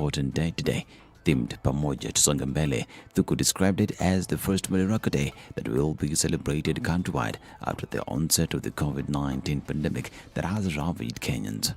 important day today, themed Pamoja Tusonge Mbele. Thuku described it as the first Madaraka Day that will be celebrated countrywide after the onset of the COVID-19 pandemic that has ravaged Kenyans.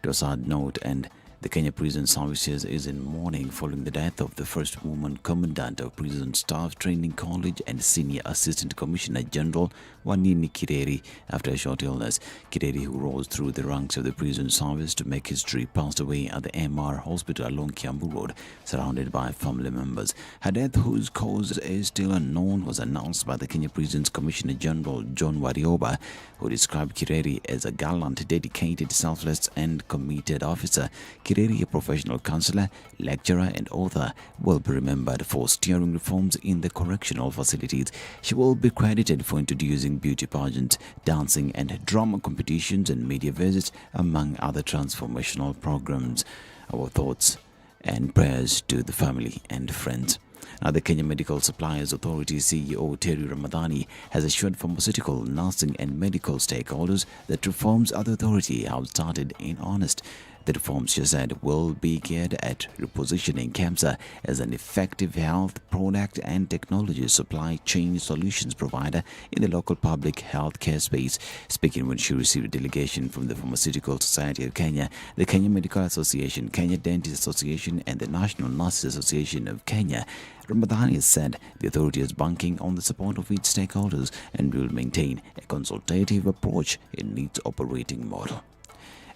To a sad note, and the Kenya Prison Services is in mourning following the death of the first woman commandant of Prison Staff Training College and Senior Assistant Commissioner General Wanyonyi after a short illness. Kireri, who rose through the ranks of the prison service to make history, passed away at the MR Hospital along Kiambu Road, surrounded by family members. Her death, whose cause is still unknown, was announced by the Kenya Prisons Commissioner General John Warioba, who described Kireri as a gallant, dedicated, selfless and committed officer. Kireri, a professional counselor, lecturer and author, will be remembered for steering reforms in the correctional facilities. She will be credited for introducing beauty pageants, dancing and drama competitions and media visits, among other transformational programs. Our thoughts and prayers to the family and friends. Now, the Kenya Medical Suppliers Authority CEO Terry Ramadhani has assured pharmaceutical, nursing and medical stakeholders that reforms at the authority have started in earnest. The reforms, she said, will be geared at repositioning KEMSA as an effective health product and technology supply chain solutions provider in the local public health care space. Speaking when she received a delegation from the Pharmaceutical Society of Kenya, the Kenya Medical Association, Kenya Dentist Association and the National Nurses Association of Kenya, Ramadhani said the authority is banking on the support of its stakeholders and will maintain a consultative approach in its operating model.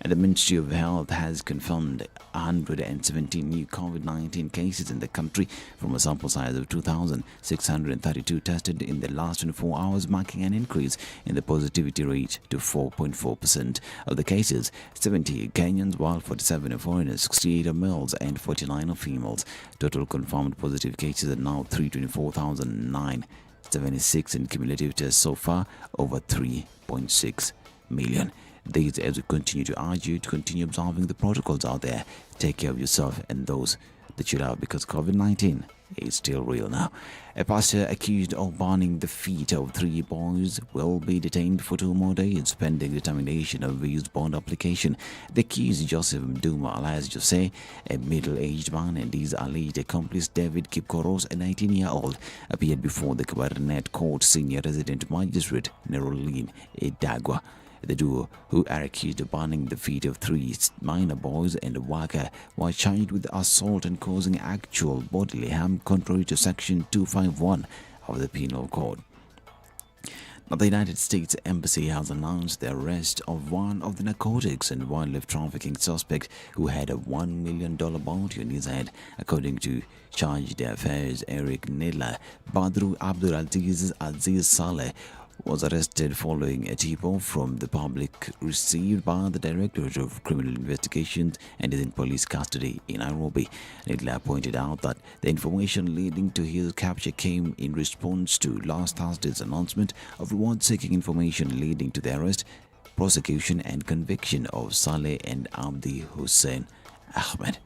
And the Ministry of Health has confirmed 117 new COVID-19 cases in the country from a sample size of 2,632 tested in the last 24 hours, marking an increase in the positivity rate to 4.4%. Of the cases, 70 are Kenyans, while 47 are foreigners, 68 are males and 49 are females. Total confirmed positive cases are now 324,976 and cumulative tests so far over 3.6 million. These, as we continue to urge you to continue observing the protocols out there. Take care of yourself and those that you love, because COVID-19 is still real now. A pastor accused of burning the feet of 3 boys will be detained for 2 more days pending determination of his bond application. The accused, Joseph Mduma alias Jose, a middle-aged man, and his alleged accomplice David Kipkoros, a 19-year-old, appeared before the Cabernet Court Senior Resident Magistrate Nerolin Edagwa. The duo, who are accused of burning the feet of 3 minor boys and a worker, were charged with assault and causing actual bodily harm contrary to Section 251 of the Penal Code. Now, the United States Embassy has announced the arrest of one of the narcotics and wildlife trafficking suspects who had a $1 million bounty on his head, according to chargé d'affaires Eric Nela. Badru Abdul Aziz Saleh was arrested following a tip-off from the public received by the Directorate of Criminal Investigations and is in police custody in Nairobi. Ednah pointed out that the information leading to his capture came in response to last Thursday's announcement of reward-seeking information leading to the arrest, prosecution and conviction of Saleh and Abdi Hussein Ahmed.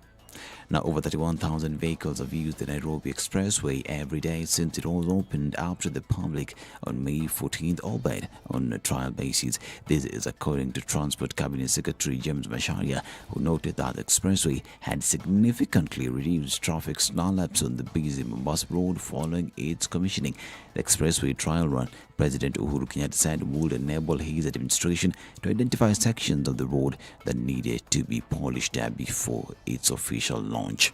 Now, over 31,000 vehicles have used the Nairobi Expressway every day since it was opened up to the public on May 14th, albeit on a trial basis. This is according to Transport Cabinet Secretary James Macharia, who noted that the expressway had significantly reduced traffic snarl-ups on the busy Mombasa road following its commissioning. The expressway trial run, President Uhuru Kenyatta said, would enable his administration to identify sections of the road that needed to be polished up before its official launch.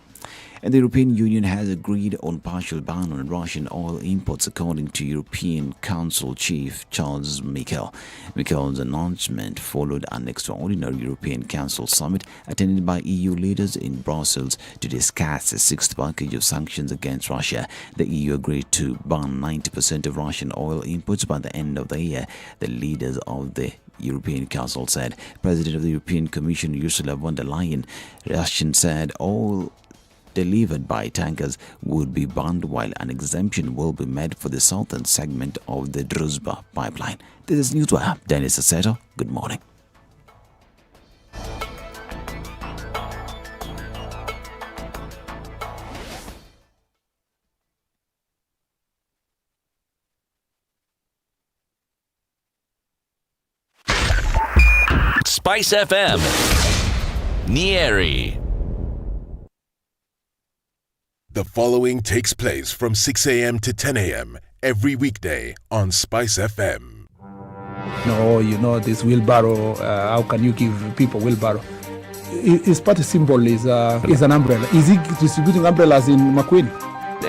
And the European Union has agreed on partial ban on Russian oil imports, according to European Council Chief Charles Michel. Michel's announcement followed an extraordinary European Council summit attended by EU leaders in Brussels to discuss a 6th package of sanctions against Russia. The EU agreed to ban 90% of Russian oil imports by the end of the year. The leaders of the European Council said. President of the European Commission Ursula von der Leyen, Russian said all delivered by tankers would be banned, while an exemption will be made for the southern segment of the Druzhba pipeline. This is Newswire. Dennis Assetto. Good morning. SpiceFM, Nyeri. The following takes place from 6 a.m. to 10 a.m. every weekday on SpiceFM. No, this wheelbarrow, how can you give people wheelbarrow? His party symbol is an umbrella. Is he distributing umbrellas in McQueen?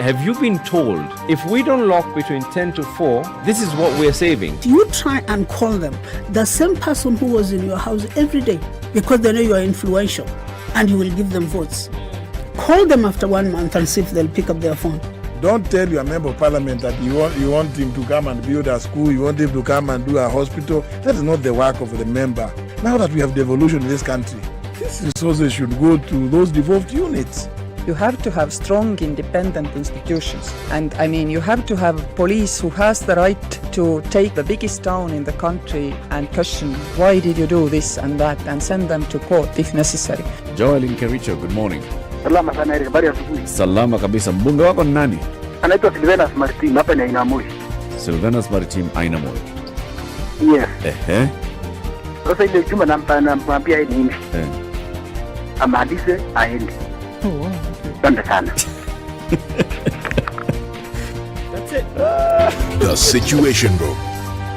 Have you been told if we don't lock between 10 to 4, this is what we're saving? You try and call them, the same person who was in your house every day, because they know you are influential and you will give them votes. Call them after 1 month and see if they'll pick up their phone. Don't tell your member of parliament that you want him to come and build a school, you want him to come and do a hospital. That is not the work of the member. Now that we have devolution in this country, these resources should go to those devolved units. You have to have strong, independent institutions. And you have to have police who has the right to take the biggest town in the country and question, why did you do this and that, and send them to court if necessary. Joel Nkericho, good morning. Salama sana, habari ya asubuhi. Salama kabisa. Mbunge wako ni nani? Anaitwa Silvanus Martin, hapa ni Ainamoi. Silvanus Martin, Ainamoi. Yes. Sasa ile juma nampambia yeye nini? Amalize aende. Asante sana. That's it. The Situation Room.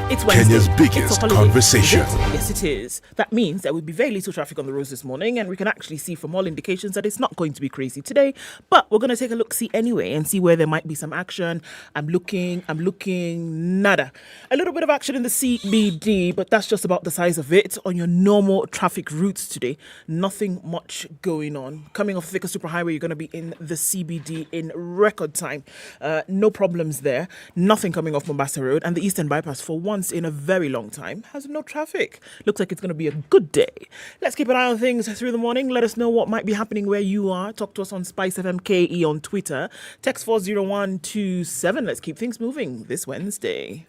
It's Wednesday. Kenya's biggest conversation. Yes, it is. That means there will be very little traffic on the roads this morning, and we can actually see from all indications that it's not going to be crazy today. But we're going to take a look-see anyway and see where there might be some action. I'm looking, nada. A little bit of action in the CBD, but that's just about the size of it. On your normal traffic routes today, nothing much going on. Coming off Thika Superhighway, you're going to be in the CBD in record time. No problems there. Nothing coming off Mombasa Road, and the Eastern Bypass for once in a very long time has no traffic. Looks like it's going to be a good day. Let's keep an eye on things through the morning. Let us know what might be happening where you are. Talk to us on SpiceFM KE on Twitter. Text 40127. Let's keep things moving this Wednesday.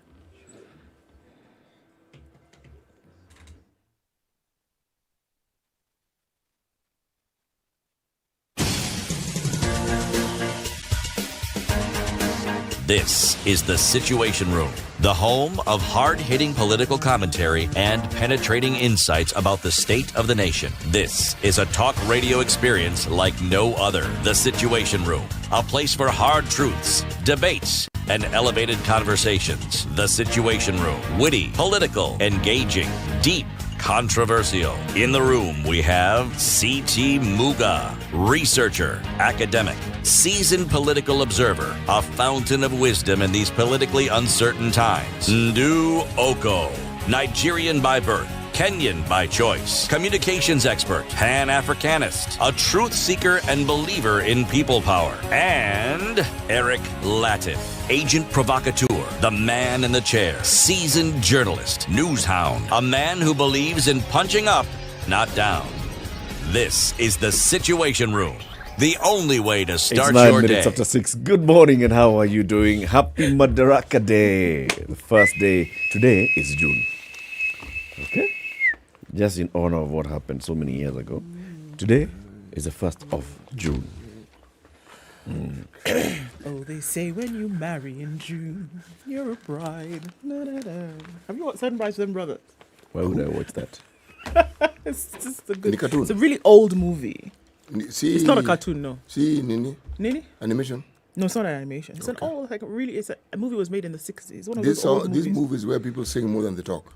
This is The Situation Room, the home of hard-hitting political commentary and penetrating insights about the state of the nation. This is a talk radio experience like no other. The Situation Room, a place for hard truths, debates, and elevated conversations. The Situation Room, witty, political, engaging, deep, controversial. In the room, we have C.T. Muga, researcher, academic, seasoned political observer, a fountain of wisdom in these politically uncertain times. Ndu Okoh, Nigerian by birth, Kenyan by choice, communications expert, Pan-Africanist, a truth seeker and believer in people power, and Eric Latiff, agent provocateur, the man in the chair, seasoned journalist, news hound, a man who believes in punching up, not down. This is The Situation Room, the only way to start it's 9 your minutes day. after 6. Good morning, and how are you doing? Happy Madaraka Day. The first day. Today is June. Okay? Just in honor of what happened so many years ago. Today is the 1st of June. Oh, they say when you marry in June, you're a bride. Na, na, na. Have you watched Seven Brides, Seven Brothers? Why would I watch that? It's just a good... cartoon. It's a really old movie. See, it's not a cartoon, no. See, Nini? Animation? No, it's not an animation. It's an old, it's a movie was made in the 60s. One of These those old movies. These movies where people sing more than they talk.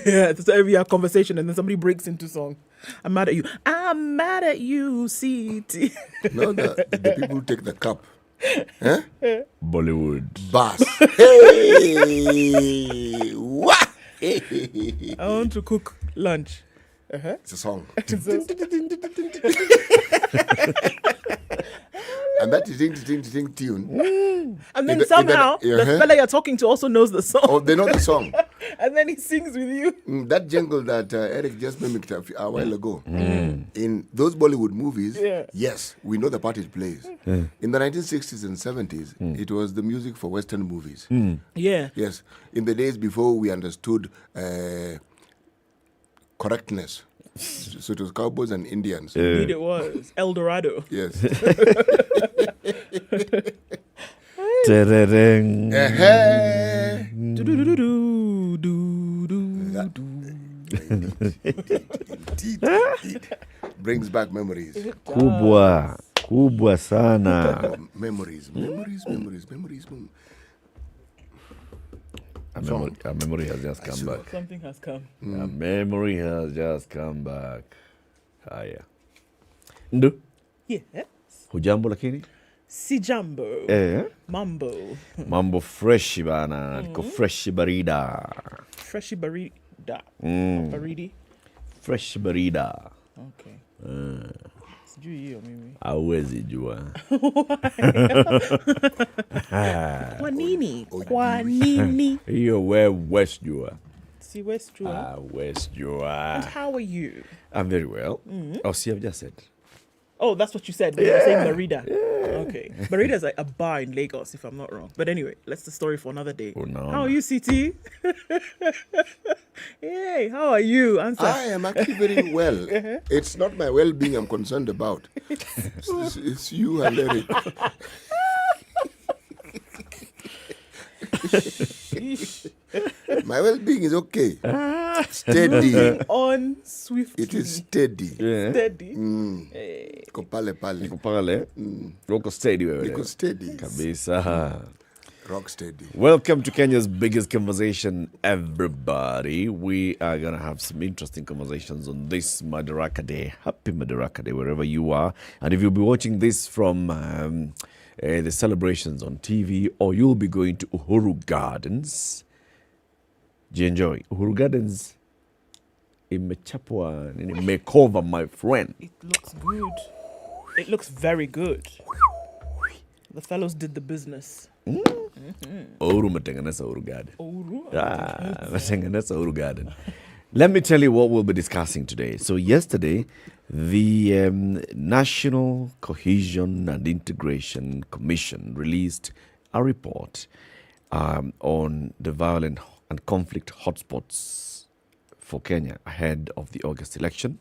Yeah, so every conversation and then somebody breaks into song. I'm mad at you. I'm mad at you, CT. No, the people who take the cup. Bollywood. Bass. Hey! What? I want to cook lunch. It's a song. And that ting tune. And then somehow the fella you're talking to also knows the song. Oh, they know the song. And then he sings with you. That jingle that Eric just mimicked a while ago. In those Bollywood movies, yes, we know the part it plays. In the 1960s and 70s, it was the music for Western movies. Yeah. Yes. In the days before we understood correctness. So it was cowboys and Indians. Indeed it was. Eldorado. Yes. Indeed. Brings back memories. Kubwa. kubwa sana. Memories. A memory has just come back. Something has come. A memory has just come back. Haya. Ndu? Yes. Hujambo lakini? Si jambo. Mambo. Mambo freshi bana. Niko freshi barida. Freshi barida. Baridi. Fresh barida. Okay. Sijui hiyo mimi. Hauwezi jua. Kwa nini? Kwa nini? Hiyo wewe West jua. Si West jua. West jua. And how are you? I'm very well. Oh, see, I've just said. Oh, that's what you said. You were saying Barida. Yeah. Okay. Barida is like a bar in Lagos, if I'm not wrong. But anyway, that's the story for another day. Oh, no. How are you, CT? Hey, how are you? Answer. I am actually very well. It's not my well-being I'm concerned about. It's you and Eric. My well-being is okay. Steady. On swiftly. It is steady. Yeah. Steady. Kopale. Roko steady wewe. Niko steady. Kabisa. Rock steady. Welcome to Kenya's biggest conversation, everybody. We are going to have some interesting conversations on this Madaraka Day. Happy Madaraka Day, wherever you are. And if you'll be watching this from the celebrations on TV, or you'll be going to Uhuru Gardens, do you enjoy? Uhuru Gardens imechapwa nini makeover, my friend. It looks good. It looks very good. The fellows did the business. Uhuru matengeneza Uhuru Garden. Uhuru. Matengeneza Uhuru Garden. Let me tell you what we'll be discussing today. So yesterday, the National Cohesion and Integration Commission released a report on the violent and conflict hotspots for Kenya ahead of the August election.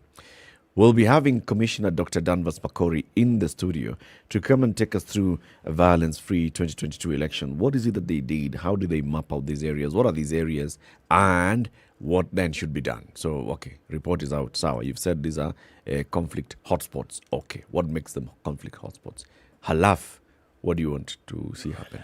We'll be having Commissioner Dr. Danvas Makori in the studio to come and take us through a violence-free 2022 election. What is it that they did? How do they map out these areas? What are these areas? And what then should be done? So, okay, report is out. Sawa, you've said these are conflict hotspots. Okay, what makes them conflict hotspots? Halaf, what do you want to see happen?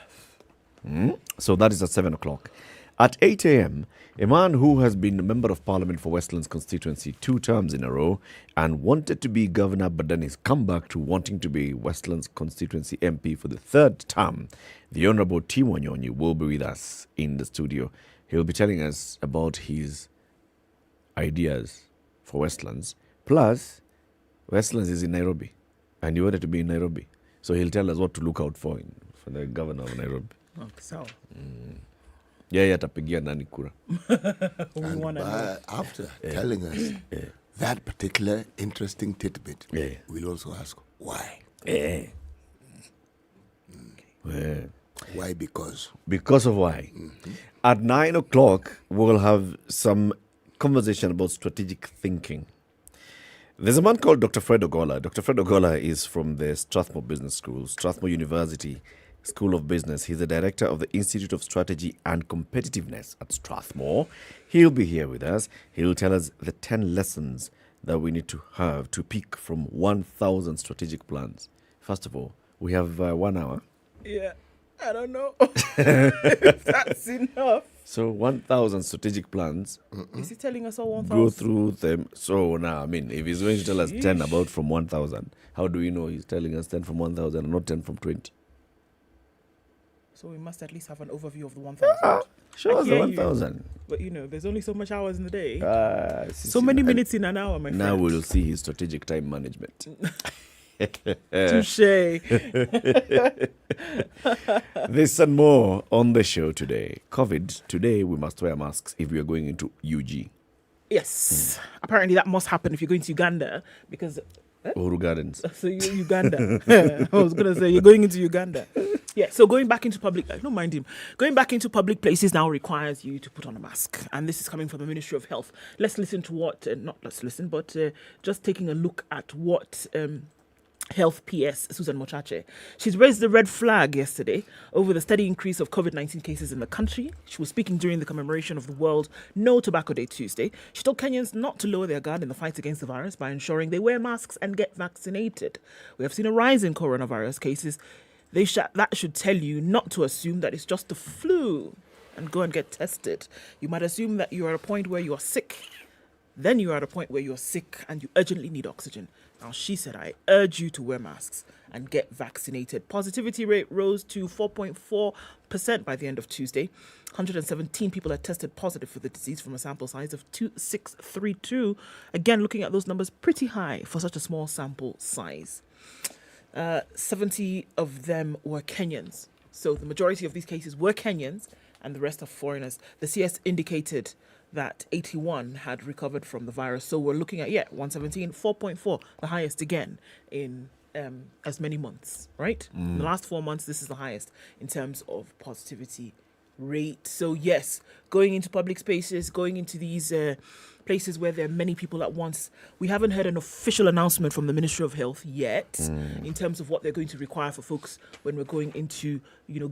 So that is at 7 o'clock. At 8 a.m., a man who has been a member of parliament for Westlands constituency 2 terms in a row and wanted to be governor, but then he's come back to wanting to be Westlands constituency MP for the 3rd term. The Honorable Tim Wanyonyi will be with us in the studio. He'll be telling us about his ideas for Westlands. Plus, Westlands is in Nairobi, and he wanted to be in Nairobi. So he'll tell us what to look out for the governor of Nairobi. Okay, so. Yeah, atapigia nani kura. And after telling us that particular interesting tidbit, we'll also ask why. Why? Because of why. At 9 o'clock, we'll have some conversation about strategic thinking. There's a man called Dr. Fred Ogola. Dr. Fred Ogola is from the Strathmore Business School, Strathmore University School of Business. He's the director of the Institute of Strategy and Competitiveness at Strathmore. He'll be here with us. He'll tell us the 10 lessons that we need to have to pick from 1,000 strategic plans. First of all, we have 1 hour. Yeah, I don't know if that's enough. So 1,000 strategic plans. Is he telling us all 1,000? Go through them. So now, I mean, if he's going to tell us 10 about from 1,000, how do we know he's telling us 10 from 1,000 and not 10 from 20? So we must at least have an overview of the 1,000. Show us the 1,000. But there's only so much hours in the day. So many minutes in an hour, my friend. Now we'll see his strategic time management. Touché. This and more on the show today. COVID. Today we must wear masks if we are going into UG. Yes. Apparently that must happen if you're going to Uganda because... Uhuru Gardens. So Uganda. I was going to say you're going into Uganda. Yeah, so going back into public, don't mind him. Going back into public places now requires you to put on a mask. And this is coming from the Ministry of Health. Let's listen to what, not let's listen, but just taking a look at what Health PS, Susan Mochache. She's raised the red flag yesterday over the steady increase of COVID-19 cases in the country. She was speaking during the commemoration of the World No Tobacco Day Tuesday. She told Kenyans not to lower their guard in the fight against the virus by ensuring they wear masks and get vaccinated. We have seen a rise in coronavirus cases. That should tell you not to assume that it's just the flu and go and get tested. You might assume that you're at a point where you are sick. Then you're at a point where you're sick and you urgently need oxygen. Now, she said, I urge you to wear masks and get vaccinated. Positivity rate rose to 4.4% by the end of Tuesday. 117 people had tested positive for the disease from a sample size of 2,632. Again, looking at those numbers, pretty high for such a small sample size. 70 of them were Kenyans. So the majority of these cases were Kenyans and the rest are foreigners. The CS indicated that 81 had recovered from the virus. So we're looking at, 117, 4.4, the highest again in as many months, right? In the last 4 months, this is the highest in terms of positivity rate. So yes, going into public spaces, going into these places where there are many people at once. We haven't heard an official announcement from the Ministry of Health yet in terms of what they're going to require for folks when we're going into,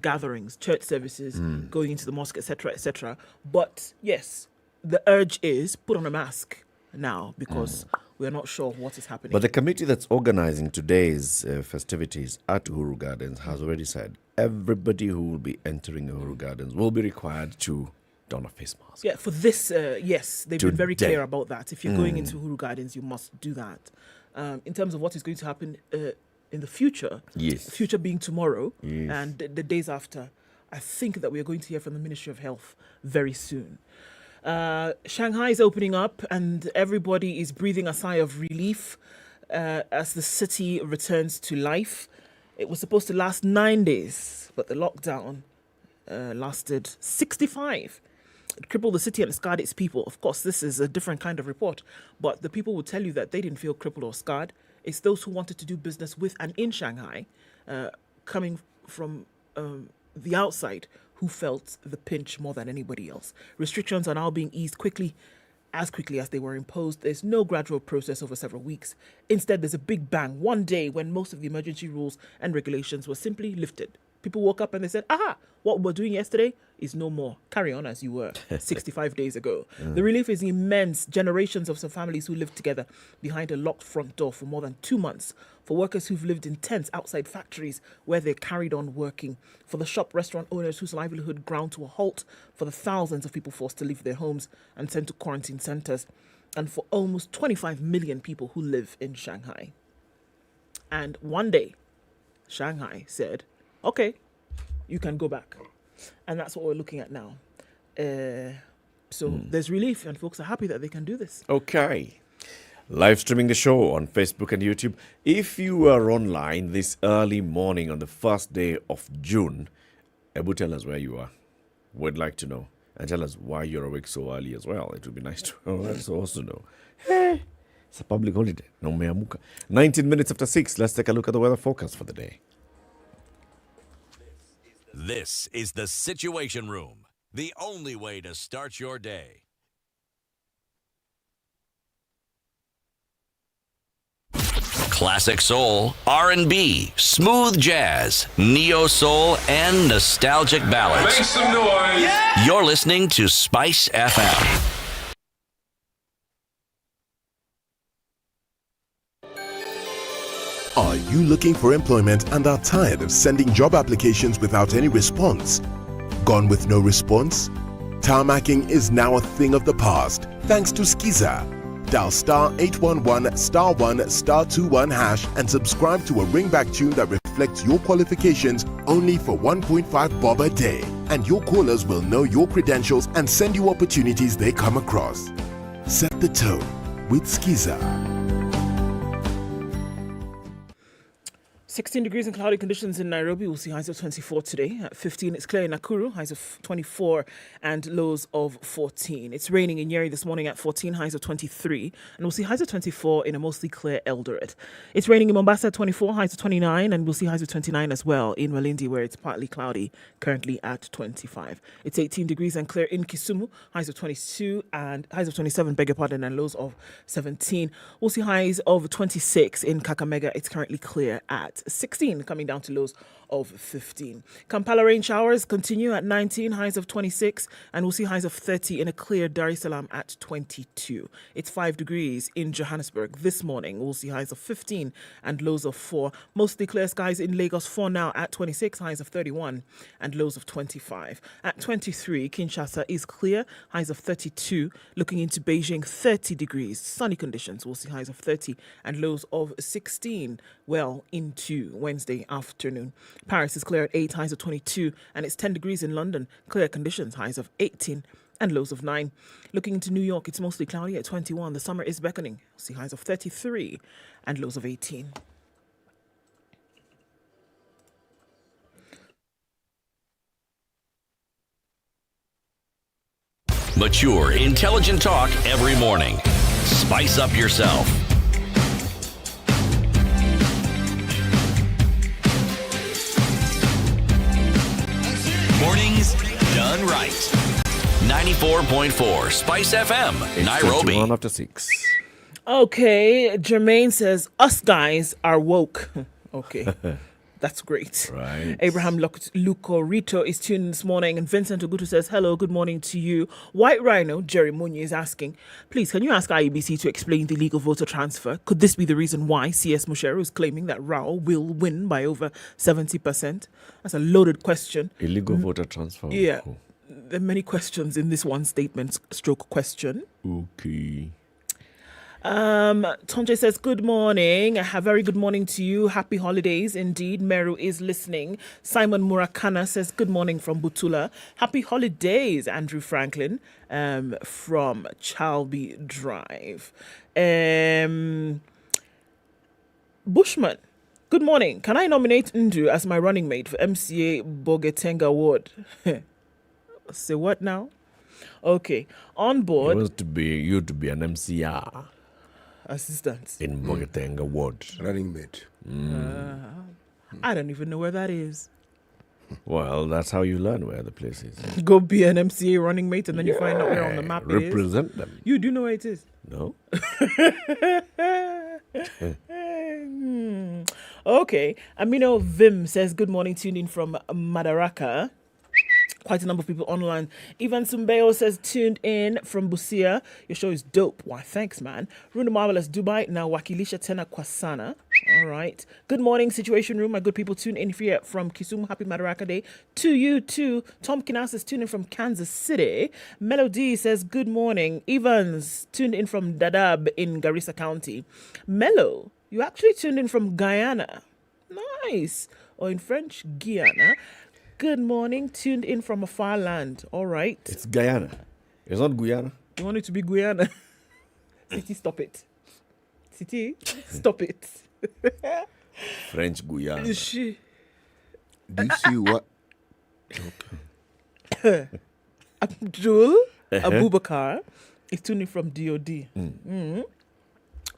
gatherings, church services, going into the mosque, etc., etc. But yes, the urge is put on a mask now because we're not sure what is happening. But the committee that's organizing today's festivities at Uhuru Gardens has already said everybody who will be entering Uhuru Gardens will be required to don a face mask. Yeah, for this, yes, they've been very clear about that. If you're going into Uhuru Gardens, you must do that. In terms of what is going to happen in the future, the future being tomorrow and the days after, I think that we are going to hear from the Ministry of Health very soon. Shanghai is opening up and everybody is breathing a sigh of relief as the city returns to life. It was supposed to last 9 days, but the lockdown lasted 65. It crippled the city and scarred its people. Of course, this is a different kind of report, but the people will tell you that they didn't feel crippled or scarred. It's those who wanted to do business with and in Shanghai, coming from the outside, who felt the pinch more than anybody else. Restrictions are now being eased as quickly as they were imposed. There's no gradual process over several weeks. Instead, there's a big bang one day when most of the emergency rules and regulations were simply lifted. People woke up and they said, aha, what we were doing yesterday is no more. Carry on as you were 65 days ago. The relief is immense. Generations of some families who lived together behind a locked front door for more than 2 months. For workers who've lived in tents outside factories where they carried on working. For the shop restaurant owners whose livelihood ground to a halt. For the thousands of people forced to leave their homes and sent to quarantine centers. And for almost 25 million people who live in Shanghai. And one day, Shanghai said, okay, you can go back. And that's what we're looking at now. So there's relief and folks are happy that they can do this. Okay. Live streaming the show on Facebook and YouTube. If you are online this early morning on the first day of June, Ebu, tell us where you are. We'd like to know. And tell us why you're awake so early as well. It would be nice to also know. Hey, it's a public holiday. No meamuka. 19 minutes after 6. Let's take a look at the weather forecast for the day. This is the Situation Room, the only way to start your day. Classic soul, R&B, smooth jazz, neo soul, and nostalgic ballads. Make some noise. Yeah! You're listening to Spice FM. Are you looking for employment and are tired of sending job applications without any response? Gone with no response? Tarmacking is now a thing of the past thanks to Skiza. Dial star 811 star 1 star 21 hash and subscribe to a ringback tune that reflects your qualifications only for 1.5 bob a day. And your callers will know your credentials and send you opportunities they come across. Set the tone with Skiza. 16 degrees and cloudy conditions in Nairobi. We'll see highs of 24 today. At 15, it's clear in Nakuru, highs of 24 and lows of 14. It's raining in Nyeri this morning at 14, highs of 23. And we'll see highs of 24 in a mostly clear Eldoret. It's raining in Mombasa at 24, highs of 29. And we'll see highs of 29 as well in Malindi, where it's partly cloudy, currently at 25. It's 18 degrees and clear in Kisumu, highs of 22 and highs of 27, beg your pardon, and lows of 17. We'll see highs of 26 in Kakamega. It's currently clear at 16, coming down to lows of 15. Kampala rain showers continue at 19, highs of 26, and we'll see highs of 30 in a clear Dar es Salaam at 22. It's 5 degrees in Johannesburg this morning. We'll see highs of 15 and lows of 4. Mostly clear skies in Lagos for now at 26, highs of 31 and lows of 25. At 23, Kinshasa is clear, highs of 32. Looking into Beijing, 30 degrees, sunny conditions. We'll see highs of 30 and lows of 16 well into Wednesday afternoon. Paris is clear at 8, highs of 22, and it's 10 degrees in London. Clear conditions, highs of 18 and lows of 9. Looking into New York, it's mostly cloudy at 21. The summer is beckoning. See highs of 33 and lows of 18. Mature, intelligent talk every morning. Spice up yourself. Mornings done right. 94.4 Spice FM, Nairobi. 1 after 6. Okay, Jermaine says, us guys are woke. Okay. That's great. Right. Abraham Lucorito is tuned in this morning, and Vincent Ogutu says, hello, good morning to you. White Rhino, Jerry Munyi, is asking, please, can you ask IEBC to explain the illegal voter transfer? Could this be the reason why CS Musheru is claiming that Rao will win by over 70%? That's a loaded question. Illegal voter transfer? Yeah. There are many questions in this one statement stroke question. Okay. Tonje says, good morning. A very good morning to you. Happy holidays indeed. Meru is listening. Simon Murakana says, good morning from Butula. Happy holidays, Andrew Franklin, from Chalby Drive. Bushman, good morning. Can I nominate Ndu as my running mate for MCA Bogetenga Ward? Say what now? Okay. On board. It was to be an MCR. Assistant. In Bogetenga Ward. Running mate. I don't even know where that is. Well, that's how you learn where the place is. Go be an MCA running mate and then you find out where on the map it is. Represent them. You do know where it is? No. Okay. Amino Vim says, good morning, tuned in from Madaraka. Quite a number of people online. Ivan Sumbeo says, tuned in from Busia. Your show is dope. Why, thanks, man. Runa Marvelous Dubai. Now, Wakilisha Tena Kwasana. All right. Good morning, Situation Room. My good people, tune in here from Kisumu. Happy Madaraka Day to you, too. Tom Kinas is tuned in from Kansas City. Melody says, good morning. Evans, tuned in from Dadaab in Garissa County. Mello, you actually tuned in from Guyana. Nice. Or in French, Guyana. Good morning, tuned in from a far land. All right. It's Guyana. It's not Guyana. You want it to be Guyana? City, stop it. City, stop it. French Guyana. She. Do you see what? Okay. Abdul Abubakar is tuning from DOD.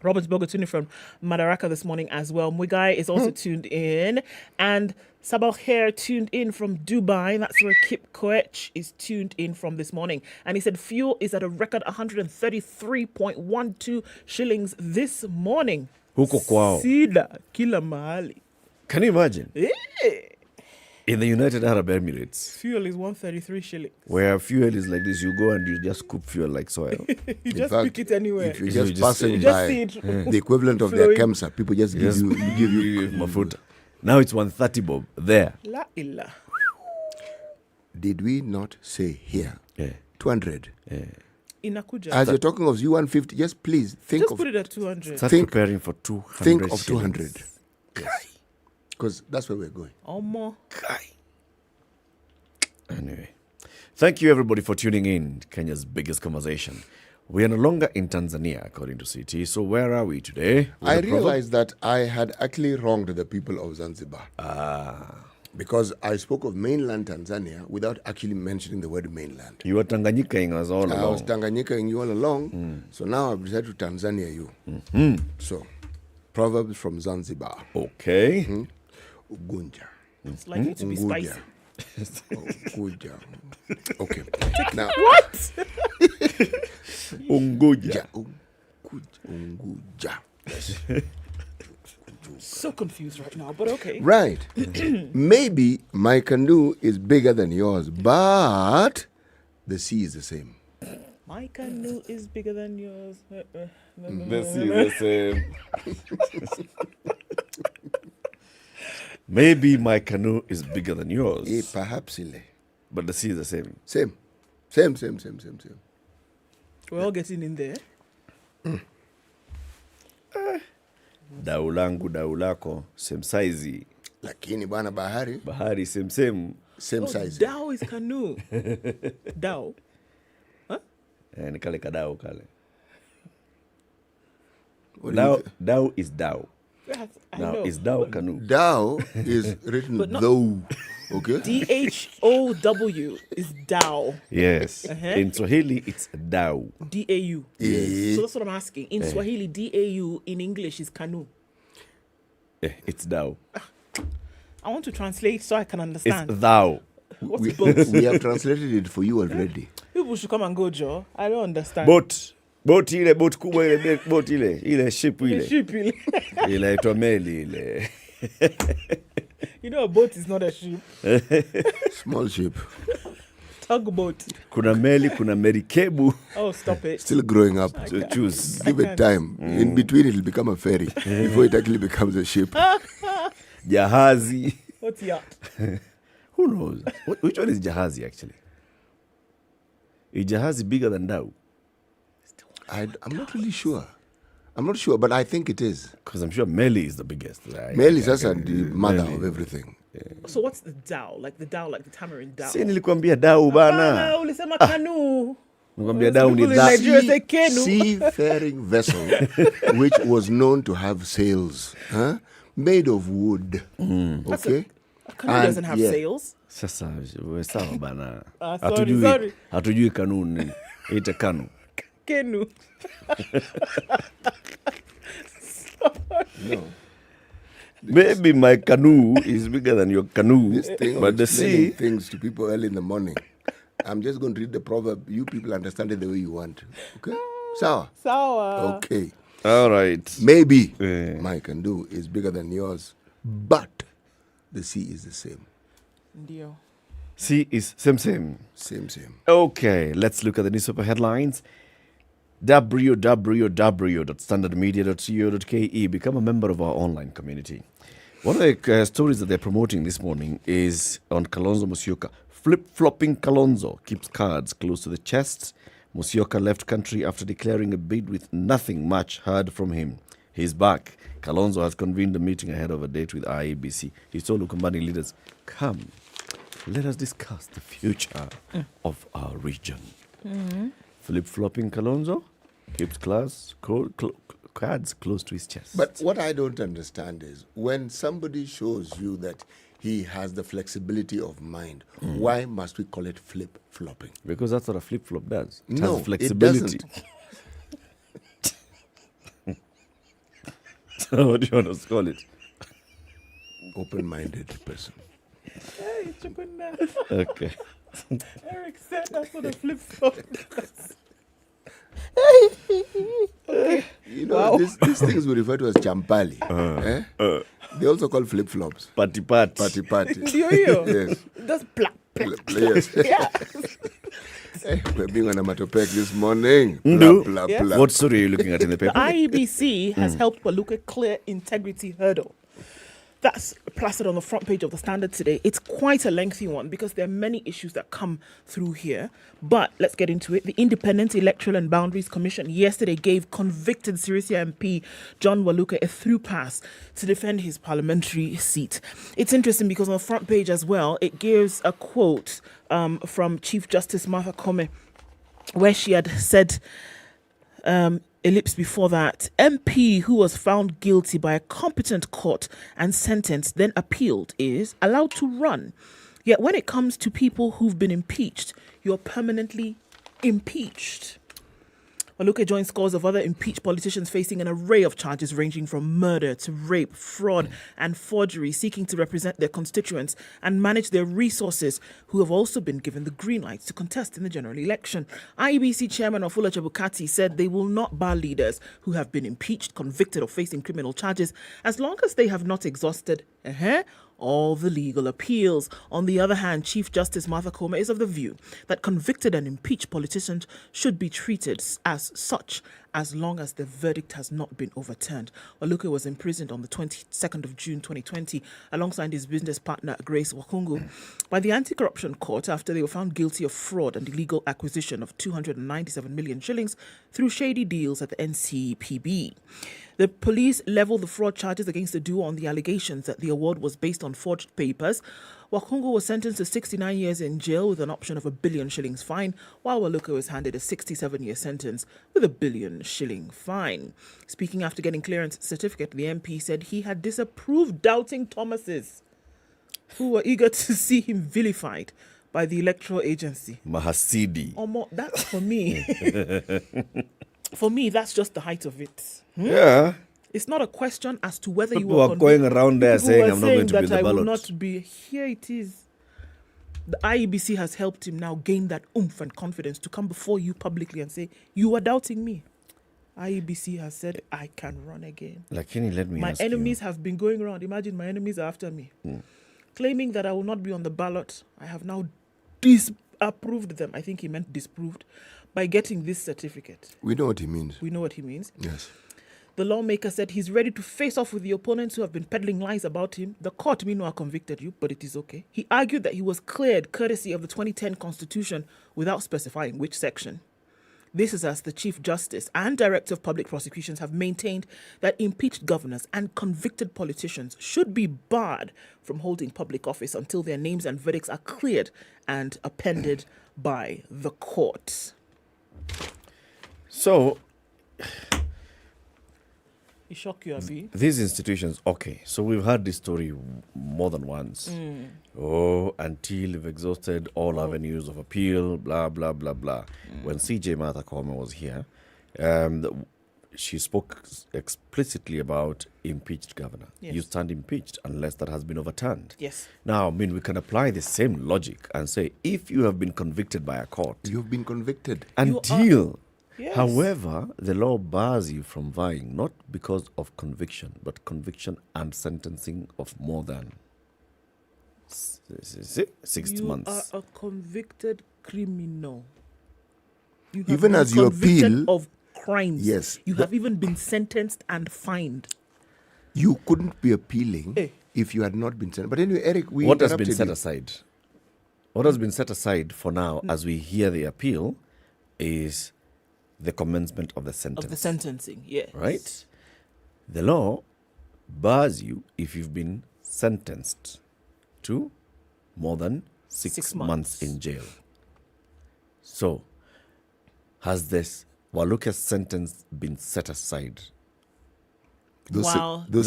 Robert Bogo tuning from Madaraka this morning as well. Muga is also tuned in. And Sabal Hair tuned in from Dubai. That's where Kip Koech is tuned in from this morning. And he said fuel is at a record 133.12 shillings this morning. Huko kwao. Sida kila mahali. Can you imagine? Yeah. In the United Arab Emirates, Fuel is 133 shillings. where fuel is like this, you go and you just scoop fuel like soil. You just pick it anywhere. If you're You just just passing You just by, see it the equivalent of their flowing. KEMSA, people just give you mafuta. Now it's 130 bob there. La illa. Did we not say here? Yeah. 200. Inakuja. As you're talking of Z150, just please think Just of put it at 200. Start Think- preparing for 200 think of shillings. 200. Because that's where we're going. Omo. Anyway, thank you everybody for tuning in. Kenya's biggest conversation. We are no longer in Tanzania, according to CT. So where are we today? I realized that I had actually wronged the people of Zanzibar. Because I spoke of mainland Tanzania without actually mentioning the word mainland. You were Tanganyikaing us all along. I was Tanganyikaing you all along. So now I've decided to Tanzania you. So, Proverbs from Zanzibar. Okay. Ugunja. It's likely to be spicy. Ugunja. Okay. Now, What? Unguja. Unguja. So confused right now, but okay. Right. Maybe my canoe is bigger than yours, but the sea is the same. My canoe is bigger than yours. The sea is the same. Maybe my canoe is bigger than yours. Perhaps. But the sea is the same. Same. We're all getting in there. Dau langu, dau lako, same size. Lakini bwana bahari. Bahari same. Same size. Dao is canoe. Dao. Huh? Ni kale kadao kale. What Dao is dao. Now is dao canoe. Dao is written though. Okay. DHOW is Dao. Yes. In Swahili, it's Dao. DAU. Yes. So that's what I'm asking. In Swahili, DAU in English is canoe. It's Dao. I want to translate so I can understand. It's thou. What's boat? We have translated it for you already. People should come and go, Joe. I don't understand. Boat ile, boat kubwa ile, boat ile ship ile. Ship ile. Ile itwa meli ile. You know, a boat is not a ship. Small ship. Tugboat. Kuna meli, kuna merikebu. Oh, stop it. Still growing up. So choose. Give it time. In between, it will become a ferry before it actually becomes a ship. Jahazi. What's yacht? Who knows? Which one is Jahazi, actually? Is Jahazi bigger than Dao? I'm not really sure. I'm not sure, but I think it is. Because I'm sure Meli is the biggest. Right? Meli is also the mother of everything. Yeah. So what's the Dao? Like the tamarind Dao? Si nilikwambia Dao bana. Ulisema canoe. Nilikwambia Dao ni seafaring vessel which was known to have sails, made of wood. Okay? A canoe doesn't have sails. Sasa sawa bana. Sorry. Hatujui kanuni. Ite kanu. Canoe. No. Maybe my canoe is bigger than your canoe, This thing but the sea things to people early in the morning. I'm just going to read the proverb. You people understand it the way you want. Okay? Sawa. Okay. All right. Maybe my canoe is bigger than yours, but the sea is the same. Ndio. Sea is same. Okay, let's look at the newspaper headlines. www.standardmedia.co.ke. Become a member of our online community. One of the stories that they're promoting this morning is on Kalonzo Musyoka. Flip-flopping Kalonzo keeps cards close to the chest. Musyoka left country after declaring a bid with nothing much heard from him. He's back. Kalonzo has convened a meeting ahead of a date with IEBC. He told Ukambani leaders, come, let us discuss the future of our region. Flip-flopping Kalonzo keeps cards close to his chest. But what I don't understand is when somebody shows you that he has the flexibility of mind, why must we call it flip-flopping? Because that's what a flip-flop does. It No, has flexibility. it doesn't. So what do you want to call it? Open-minded person. Hey, Chukuna. Okay. Eric said that's what a flip-flop does. You know, these things we refer to as champali. They also call flip-flops. Party. Party. Do you? Yes. That's plap. Yes. Yeah. We're being on a matopek this morning. Blah. Yes. What story are you looking at in the The paper? IEBC has helped Waluke clear integrity hurdle. That's plastered on the front page of the Standard today. It's quite a lengthy one because there are many issues that come through here. But let's get into it. The Independent Electoral and Boundaries Commission yesterday gave convicted Sirisia MP John Waluke a through pass to defend his parliamentary seat. It's interesting because on the front page as well, it gives a quote from Chief Justice Martha Koome, where she had said Ellipse before that, MP who was found guilty by a competent court and sentenced, then appealed, is allowed to run. Yet when it comes to people who've been impeached, you're permanently impeached. Okoh joins scores of other impeached politicians facing an array of charges ranging from murder to rape, fraud and forgery, seeking to represent their constituents and manage their resources, who have also been given the green light to contest in the general election. IEBC Chairman Wafula Chebukati said they will not bar leaders who have been impeached, convicted or facing criminal charges as long as they have not exhausted all the legal appeals. On the other hand, Chief Justice Martha Koome is of the view that convicted and impeached politicians should be treated as such as long as the verdict has not been overturned. Okoh was imprisoned on the 22nd of June 2020 alongside his business partner Grace Wakungu by the Anti-Corruption Court after they were found guilty of fraud and illegal acquisition of 297 million shillings through shady deals at the NCPB. The police leveled the fraud charges against the duo on the allegations that the award was based on forged papers. Wakungu was sentenced to 69 years in jail with an option of a 1 billion shillings fine, while Okoh was handed a 67-year sentence with a 1 billion shilling fine. Speaking after getting clearance certificate, the MP said he had disapproved doubting Thomases who were eager to see him vilified by the Electoral Agency. Mahasidi. That's for me. For me, that's just the height of it. Yeah. It's not a question as to whether people you were going around there saying, I'm not going to be in the I ballot. will not be. Here it is. The IEBC has helped him now gain that oomph and confidence to come before you publicly and say, you are doubting me. IEBC has said, I can run again. Lakini, let me my ask enemies you. have been going around. Imagine my enemies are after me. Claiming that I will not be on the ballot. I have now disapproved them. I think he meant disproved by getting this certificate. We know what he means. We know what he means. Yes. The lawmaker said he's ready to face off with the opponents who have been peddling lies about him. The court, meanwhile, convicted you, but it is okay. He argued that he was cleared courtesy of the 2010 Constitution without specifying which section. This is as the Chief Justice and Director of Public Prosecutions have maintained that impeached governors and convicted politicians should be barred from holding public office until their names and verdicts are cleared and appended by the court. So, it shock you, Abi? These institutions, okay, so we've heard this story more than once. Until you've exhausted all avenues of appeal, blah, blah, blah, blah. When CJ Martha Koome was here, she spoke explicitly about impeached governor. Yes. You stand impeached unless that has been overturned. Yes. Now, I mean, we can apply the same logic and say, if you have been convicted by a court... You've been convicted. Until... Yes. However, the law bars you from vying, not because of conviction, but conviction and sentencing of more than 6 months. You are a convicted criminal. You have Even been as you convicted appeal of crimes. Yes. You have even been sentenced and fined. You couldn't be appealing if you had not been sentenced. But anyway, Eric, what has been set aside? What has been set aside for now, as we hear the appeal, is the commencement of the sentence. Of the sentencing, yes. Right? The law bars you if you've been sentenced to more than 6 months in jail. So, has this Waluke's sentence been set aside? Those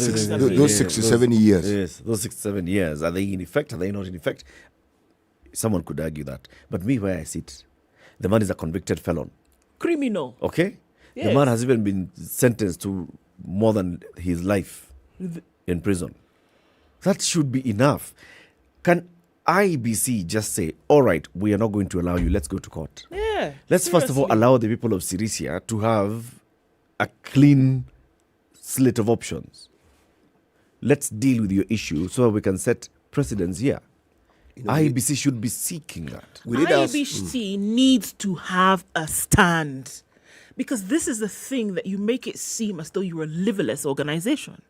67 67 years. Yes, those 67 years. Are they in effect? Are they not in effect? Someone could argue that. But me, where I sit, the man is a convicted felon. Criminal. Okay? Yes. The man has even been sentenced to more than his life in prison. That should be enough. Can IBC just say, all right, we are not going to allow you, let's go to court? Yeah. Let's first of all allow the people of Sirisia to have a clean slate of options. Let's deal with your issue so we can set precedents here. IBC should be seeking that. IBC needs to have a stand, because this is the thing that you make it seem as though you're a liverless organization.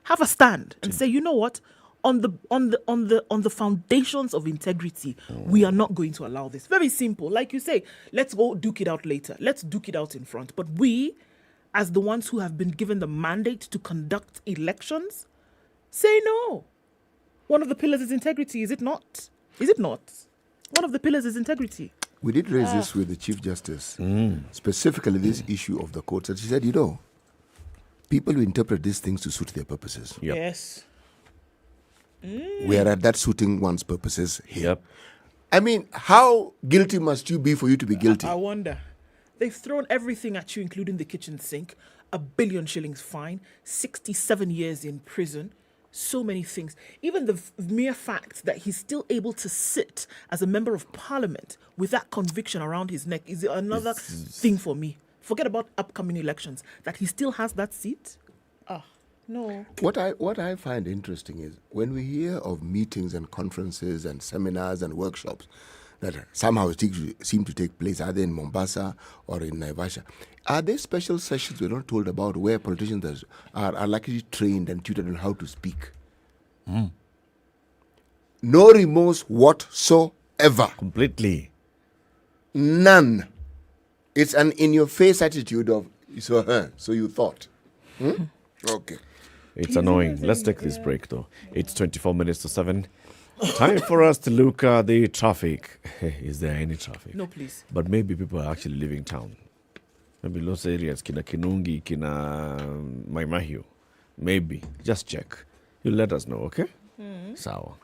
Have a stand and say, you know what, on the foundations of integrity, we are not going to allow this. Very simple. Like you say, let's go duke it out later. Let's duke it out in front. But we, as the ones who have been given the mandate to conduct elections, say no. One of the pillars is integrity, is it not? Is it not? One of the pillars is integrity. We did raise this with the Chief Justice, specifically this issue of the courts. And she said, people who interpret these things to suit their purposes. Yep. Yes. We are at that suiting one's purposes here. Yep. I mean, how guilty must you be for you to be guilty? I wonder. They've thrown everything at you, including the kitchen sink, 1 billion shillings fine, 67 years in prison, so many things. Even the mere fact that he's still able to sit as a member of parliament with that conviction around his neck is another thing for me. Forget about upcoming elections. That he still has that seat? No. What I find interesting is when we hear of meetings and conferences and seminars and workshops that somehow seem to take place either in Mombasa or in Naivasha, are there special sessions we're not told about where politicians are likely trained and tutored on how to speak? No remorse whatsoever. Completely. None. It's an in-your-face attitude of, so you thought. Okay. It's annoying. Let's take this break, though. It's 24 minutes to 7. Time for us to look at the traffic. Is there any traffic? No, please. But maybe people are actually leaving town. Maybe those areas, kina Kinungi, kina Maimahiu. Maybe. Just check. You let us know, okay? Sawa.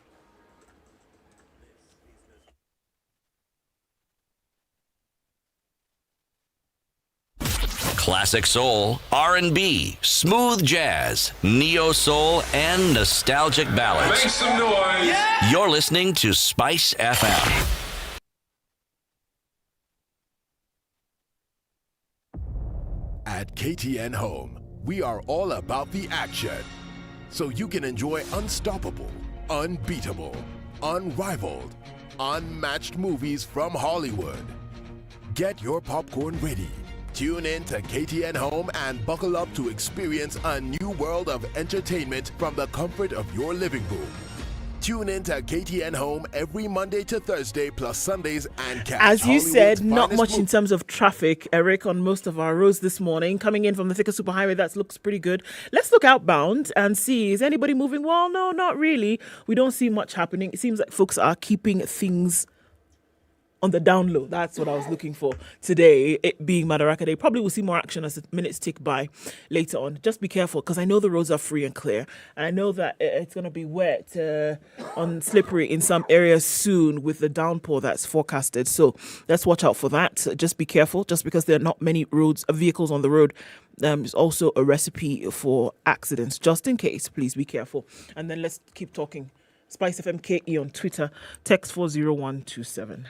Classic soul, R&B, smooth jazz, neo soul, and nostalgic ballads. Make some noise. Yeah. You're listening to Spice FM. At KTN Home, we are all about the action. So you can enjoy unstoppable, unbeatable, unrivaled, unmatched movies from Hollywood. Get your popcorn ready. Tune in to KTN Home and buckle up to experience a new world of entertainment from the comfort of your living room. Tune in to KTN Home every Monday to Thursday plus Sundays and catch As you said, Hollywood's not finest much in terms of traffic, Eric, on most of our roads this morning. Coming in from the thicker superhighway, that looks pretty good. Let's look outbound and see, is anybody moving? Well, no, not really. We don't see much happening. It seems like folks are keeping things on the down low. That's what I was looking for today, it being Madaraka Day. Probably we'll see more action as the minutes tick by later on. Just be careful, because I know the roads are free and clear. And I know that it's going to be wet on slippery in some areas soon with the downpour that's forecasted. So let's watch out for that. Just be careful. Just because there are not many vehicles on the road is also a recipe for accidents. Just in case, please be careful. And then let's keep talking. SpiceFM KE on Twitter. Text 40127.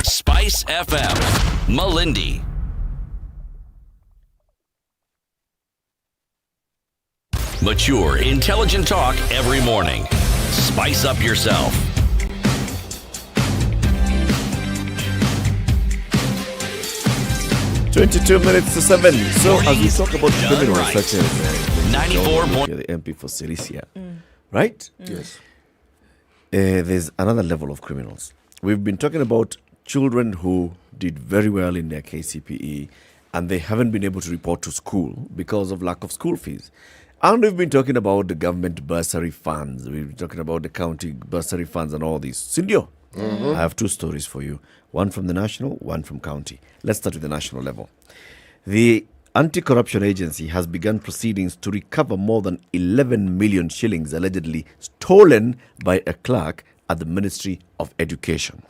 Spice FM, Malindi. Mature, intelligent talk every morning. Spice up yourself. Twenty-two minutes to 7. So as we talk about criminals right. such as 94 the MP for Seriousness, right? Yes. There's another level of criminals. We've been talking about children who did very well in their KCPE and they haven't been able to report to school because of lack of school fees. And we've been talking about the government bursary funds. We've been talking about the county bursary funds and all these. Sindio, I have two stories for you. One from the national, one from county. Let's start with the national level. The Anti-Corruption Agency has begun proceedings to recover more than 11 million shillings allegedly stolen by a clerk at the Ministry of Education.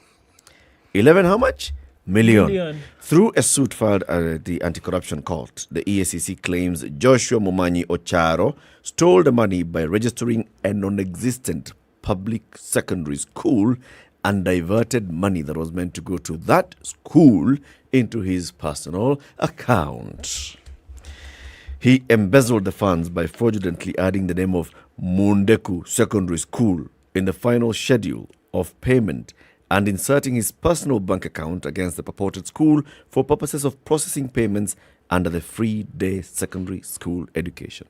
11 how much? Million. Through a suit filed at the Anti-Corruption Court, the EACC claims Joshua Mumanyi Ocharo stole the money by registering a non-existent public secondary school and diverted money that was meant to go to that school into his personal account. He embezzled the funds by fraudulently adding the name of Mundeku Secondary School in the final schedule of payment and inserting his personal bank account against the purported school for purposes of processing payments under the free day secondary school education.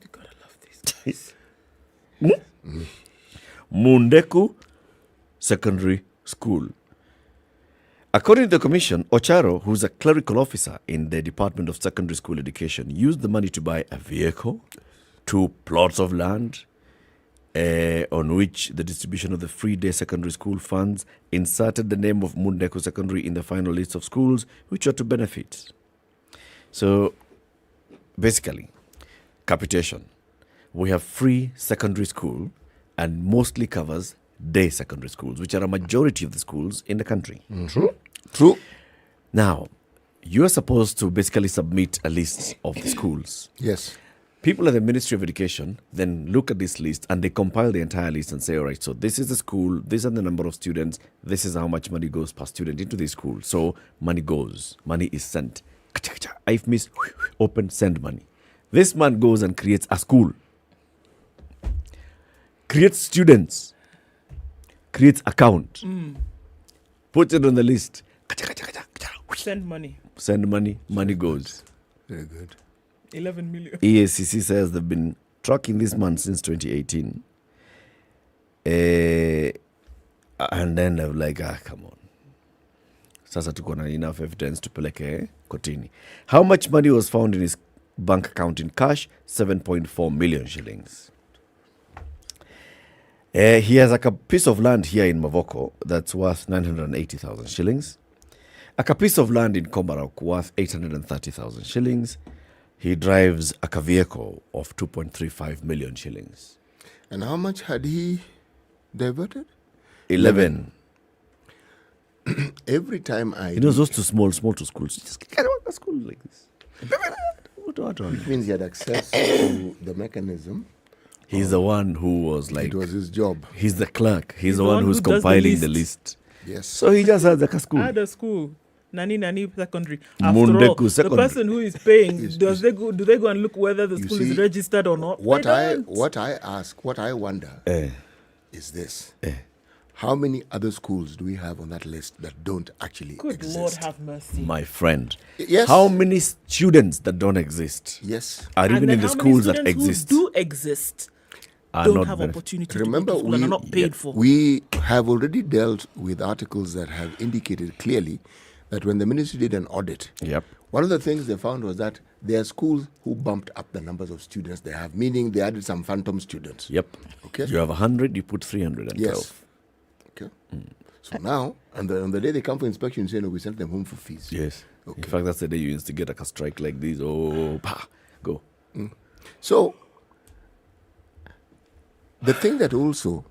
You gotta love these guys. Mundeku Secondary School. According to the commission, Ocharo, who's a clerical officer in the Department of Secondary School Education, used the money to buy a vehicle, 2 plots of land on which the distribution of the free day secondary school funds inserted the name of Mundeko Secondary in the final list of schools which are to benefit. So basically, capitation. We have free secondary school and mostly covers day secondary schools, which are a majority of the schools in the country. True. Now, you are supposed to basically submit a list of the schools. Yes. People at the Ministry of Education then look at this list and they compile the entire list and say, all right, so this is the school, these are the number of students, this is how much money goes per student into this school. So money goes, money is sent. I've missed, open, send money. This man goes and creates a school, creates students, creates account, puts it on the list. Send money. Send money, money goes. Very good. 11 million. EACC says they've been tracking this man since 2018. And then they're like, come on. Sasa tuko na enough evidence to peleke kotini. How much money was found in his bank account in cash? 7.4 million shillings. He has a piece of land here in Mavoko that's worth 980,000 shillings. A piece of land in Komarok worth 830,000 shillings. He drives a vehicle of 2.35 million shillings. And how much had he diverted? 11. Every time those too small to schools. Just get out of school like this. It means he had access to the mechanism. He's the one who was like... It was his job. He's the clerk. He's the one who's compiling the list. Yes. So he just has like a school. Add a school. Nani secondary. Mundeku all, secondary. The person who is paying, do they go and look whether the school is registered or not? What I wonder is this. How many other schools do we have on that list that don't actually exist? Good Lord have mercy. My friend. Yes. How many students that don't exist? Yes. Are even in the schools that exist? Who do exist don't have opportunity to go to school and are not paid for. We have already dealt with articles that have indicated clearly that when the ministry did an audit, one of the things they found was that there are schools who bumped up the numbers of students they have, meaning they added some phantom students. Yep. Okay. You have 100, you put 312. Yes. Okay. So now, on the day they come for inspection, you say, no, we sent them home for fees. Yes. Okay. In fact, that's the day you instigate like a strike like this. Oh, go. So, the thing that also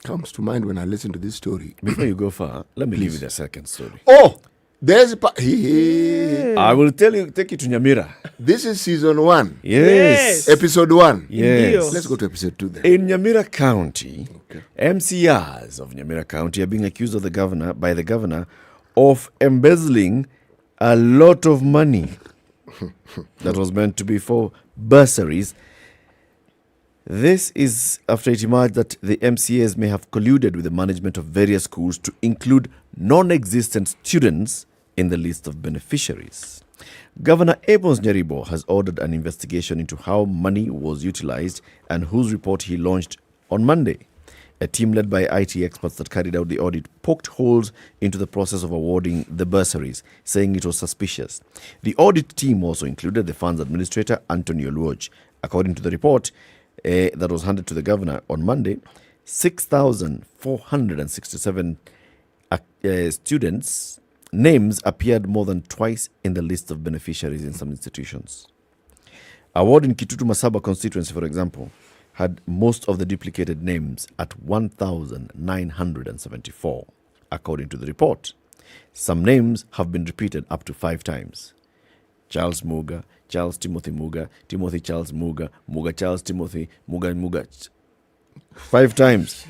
comes to mind when I listen to this story. Before you go far, let me give you the second story. Oh, there's I will take you to Nyamira. This is season 1. Yes. Episode 1. Yes. Let's go to episode 2 then. In Nyamira County, MCRs of Nyamira County are being accused of by the governor of embezzling a lot of money that was meant to be for bursaries. This is after it emerged that the MCAs may have colluded with the management of various schools to include non-existent students in the list of beneficiaries. Governor Amos Nyeribo has ordered an investigation into how money was utilized and whose report he launched on Monday. A team led by IT experts that carried out the audit poked holes into the process of awarding the bursaries, saying it was suspicious. The audit team also included the funds administrator, Anthony Oluoj. According to the report that was handed to the governor on Monday, 6,467 students' names appeared more than twice in the list of beneficiaries in some institutions. A ward in Kitutu Masaba constituency, for example, had most of the duplicated names at 1,974, according to the report. Some names have been repeated up to 5 times. Charles Muga, Charles Timothy Muga, Timothy Charles Muga, Muga Charles Timothy, Muga. 5 times.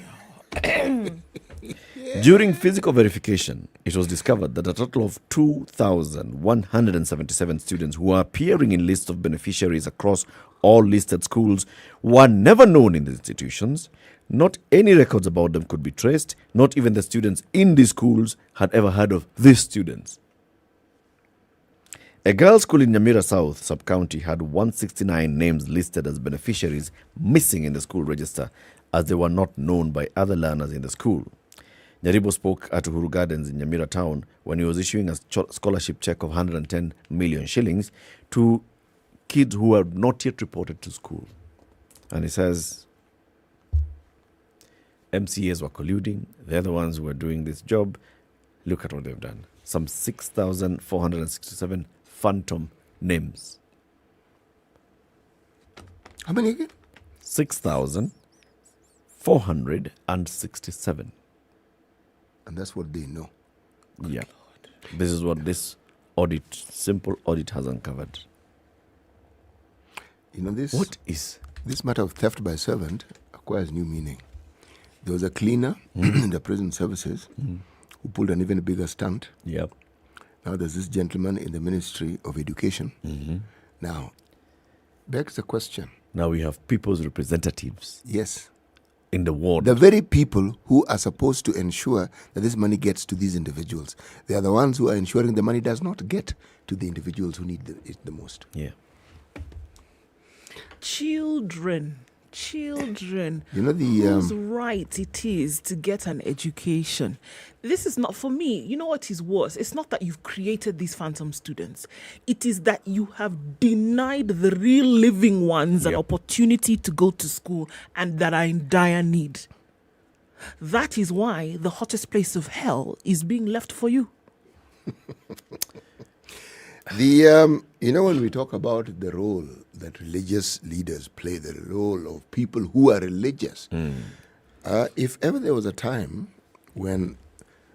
During physical verification, it was discovered that a total of 2,177 students who are appearing in lists of beneficiaries across all listed schools were never known in the institutions. Not any records about them could be traced. Not even the students in these schools had ever heard of these students. A girls' school in Nyamira South sub-county had 169 names listed as beneficiaries missing in the school register, as they were not known by other learners in the school. Nyeribo spoke at Uhuru Gardens in Nyamira town when he was issuing a scholarship check of 110 million shillings to kids who were not yet reported to school. And he says MCAs were colluding. They're the ones who were doing this job. Look at what they've done. Some 6,467 phantom names. How many again? 6,467. And that's what they know. Yeah. This is what this simple audit has uncovered. You know this? What is? This matter of theft by servant acquires new meaning. There was a cleaner in the prison services who pulled an even bigger stunt. Yep. Now there's this gentleman in the Ministry of Education. Now, begs the question. Now we have people's representatives. Yes. In the ward. The very people who are supposed to ensure that this money gets to these individuals. They are the ones who are ensuring the money does not get to the individuals who need it the most. Yeah. Children. You know whose right it is to get an education. This is not for me. You know what is worse? It's not that you've created these phantom students. It is that you have denied the real living ones an opportunity to go to school and that are in dire need. That is why the hottest place of hell is being left for you. You know, when we talk about the role that religious leaders play, the role of people who are religious, if ever there was a time when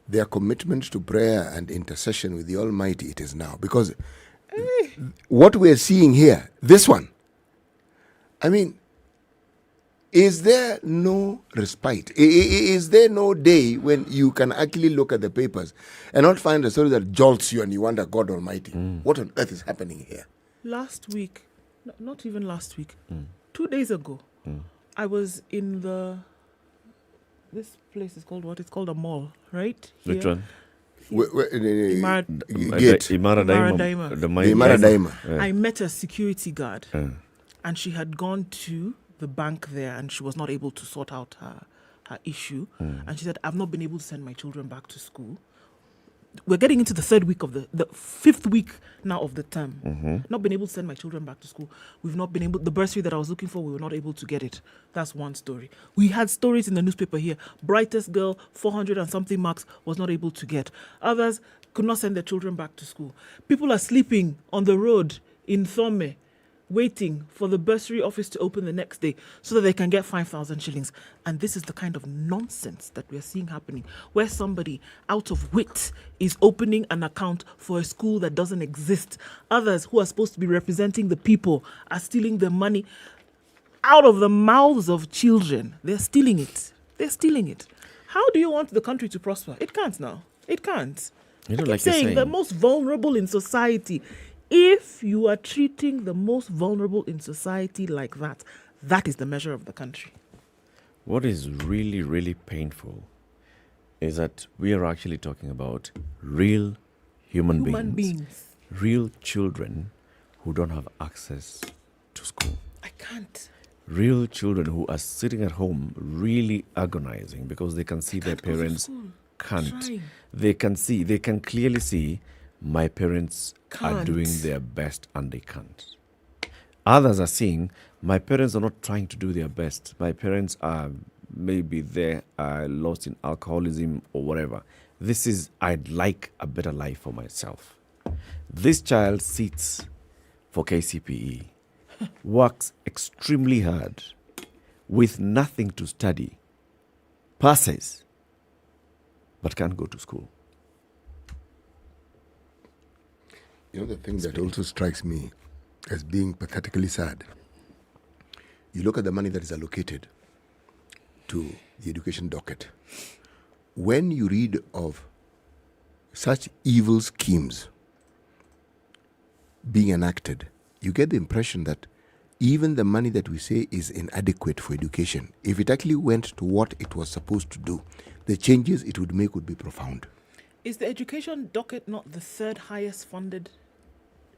their commitment to prayer and intercession with the Almighty, it is now. Because what we're seeing here, this one, I mean, is there no respite? Is there no day when you can actually look at the papers and not find a story that jolts you and you wonder, God Almighty, what on earth is happening here? Last week, not even last week, 2 days ago, I was in this place is called what? It's called a mall, right? Which one? Imaradaima. I met a security guard and she had gone to the bank there and she was not able to sort out her issue. And she said, I've not been able to send my children back to school. We're getting into the third week of the fifth week now of the term. Not been able to send my children back to school. We've not been able, the bursary that I was looking for, we were not able to get it. That's one story. We had stories in the newspaper here. Brightest girl, 400 and something marks, was not able to get. Others could not send their children back to school. People are sleeping on the road in Thome, waiting for the bursary office to open the next day so that they can get 5,000 shillings. And this is the kind of nonsense that we're seeing happening, where somebody out of wit is opening an account for a school that doesn't exist. Others who are supposed to be representing the people are stealing the money out of the mouths of children. They're stealing it. They're stealing it. How do you want the country to prosper? It can't now. It can't. You know, I keep like you're saying the most vulnerable in society. If you are treating the most vulnerable in society like that, that is the measure of the country. What is really, really painful is that we are actually talking about real human beings. Real children who don't have access to school. I can't. Real children who are sitting at home really agonizing because they can see their parents can't. They can clearly see my parents are doing their best and they can't. Others are seeing my parents are not trying to do their best. My parents are maybe they are lost in alcoholism or whatever. This is, I'd like a better life for myself. This child sits for KCPE, works extremely hard with nothing to study, passes, but can't go to school. You know, the thing that also strikes me as being pathetically sad, you look at the money that is allocated to the education docket. When you read of such evil schemes being enacted, you get the impression that even the money that we say is inadequate for education, if it actually went to what it was supposed to do, the changes it would make would be profound. Is the education docket not the third highest funded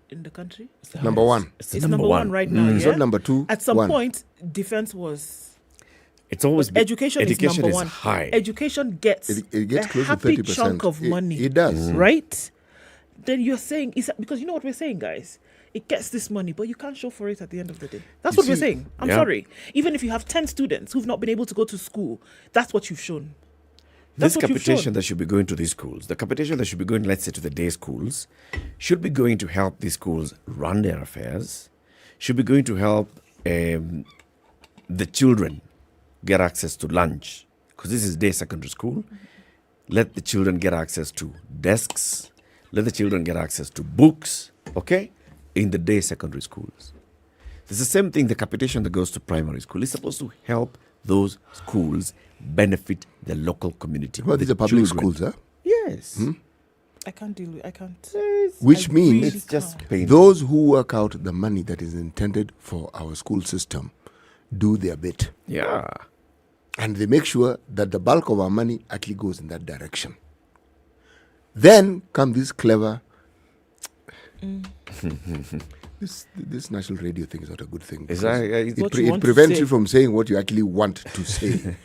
in the country? Number one. It's number one right now. It's not number two. At some point, defense was. It's always education is number one. High. Education gets it gets a close happy to 30%. chunk of money. It does. Right? then you're saying, because you know what we're saying, guys? It gets this money, but you can't show for it at the end of the day. That's what we're saying. I'm sorry. Even if you have 10 students who've not been able to go to school, that's what you've shown. This capitation that should be going to these schools, the capitation that should be going, let's say, to the day schools, should be going to help these schools run their affairs, should be going to help the children get access to lunch, because this is day secondary school. Let the children get access to desks, let the children get access to books, okay, in the day secondary schools. It's the same thing, the capitation that goes to primary school is supposed to help those schools benefit the local community. Well, these are public schools, huh? Yes. I can't deal with Which means really it's just painful. those who work out the money that is intended for our school system do their bit. Yeah. And they make sure that the bulk of our money actually goes in that direction. Then come this clever... This national radio thing is not a good thing. It prevents you from saying what you actually want to say.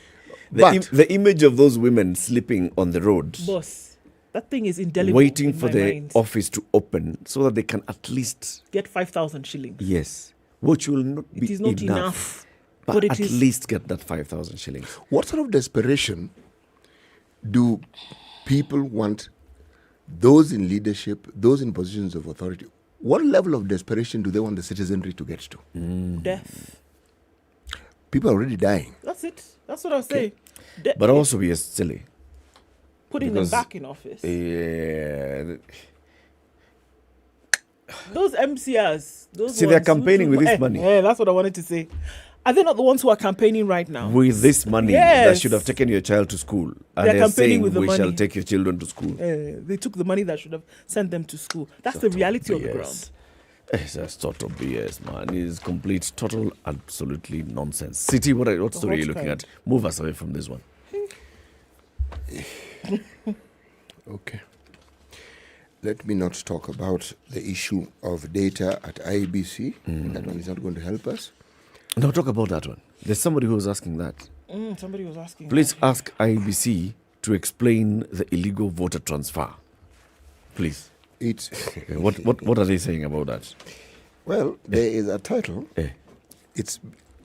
The image of those women sleeping on the road, boss, that thing is indelible. Waiting for the office to open so that they can at least get 5,000 shillings. Yes, which will not be it is not enough. But at least get that 5,000 shillings. What sort of desperation do people want those in leadership, those in positions of authority? What level of desperation do they want the citizenry to get to? Death. People are already dying. That's it. That's what I was saying. But also we are silly. Putting them back in office. Yeah. Those MCRs. They're campaigning with this money. Yeah, that's what I wanted to say. Are they not the ones who are campaigning right now? With this money that should have taken your child to school. And they're saying with the we money. shall take your children to school. They took the money that should have sent them to school. That's the reality on the ground. It's total BS, man. It's complete, total, absolutely nonsense. City, what story are you looking at? Move us away from this one. Okay. Let me not talk about the issue of data at IEBC. That one is not going to help us. No, talk about that one. There's somebody who was asking that. Somebody was asking. Please ask IEBC to explain the illegal voter transfer. Please. What are they saying about that? Well, there is a title.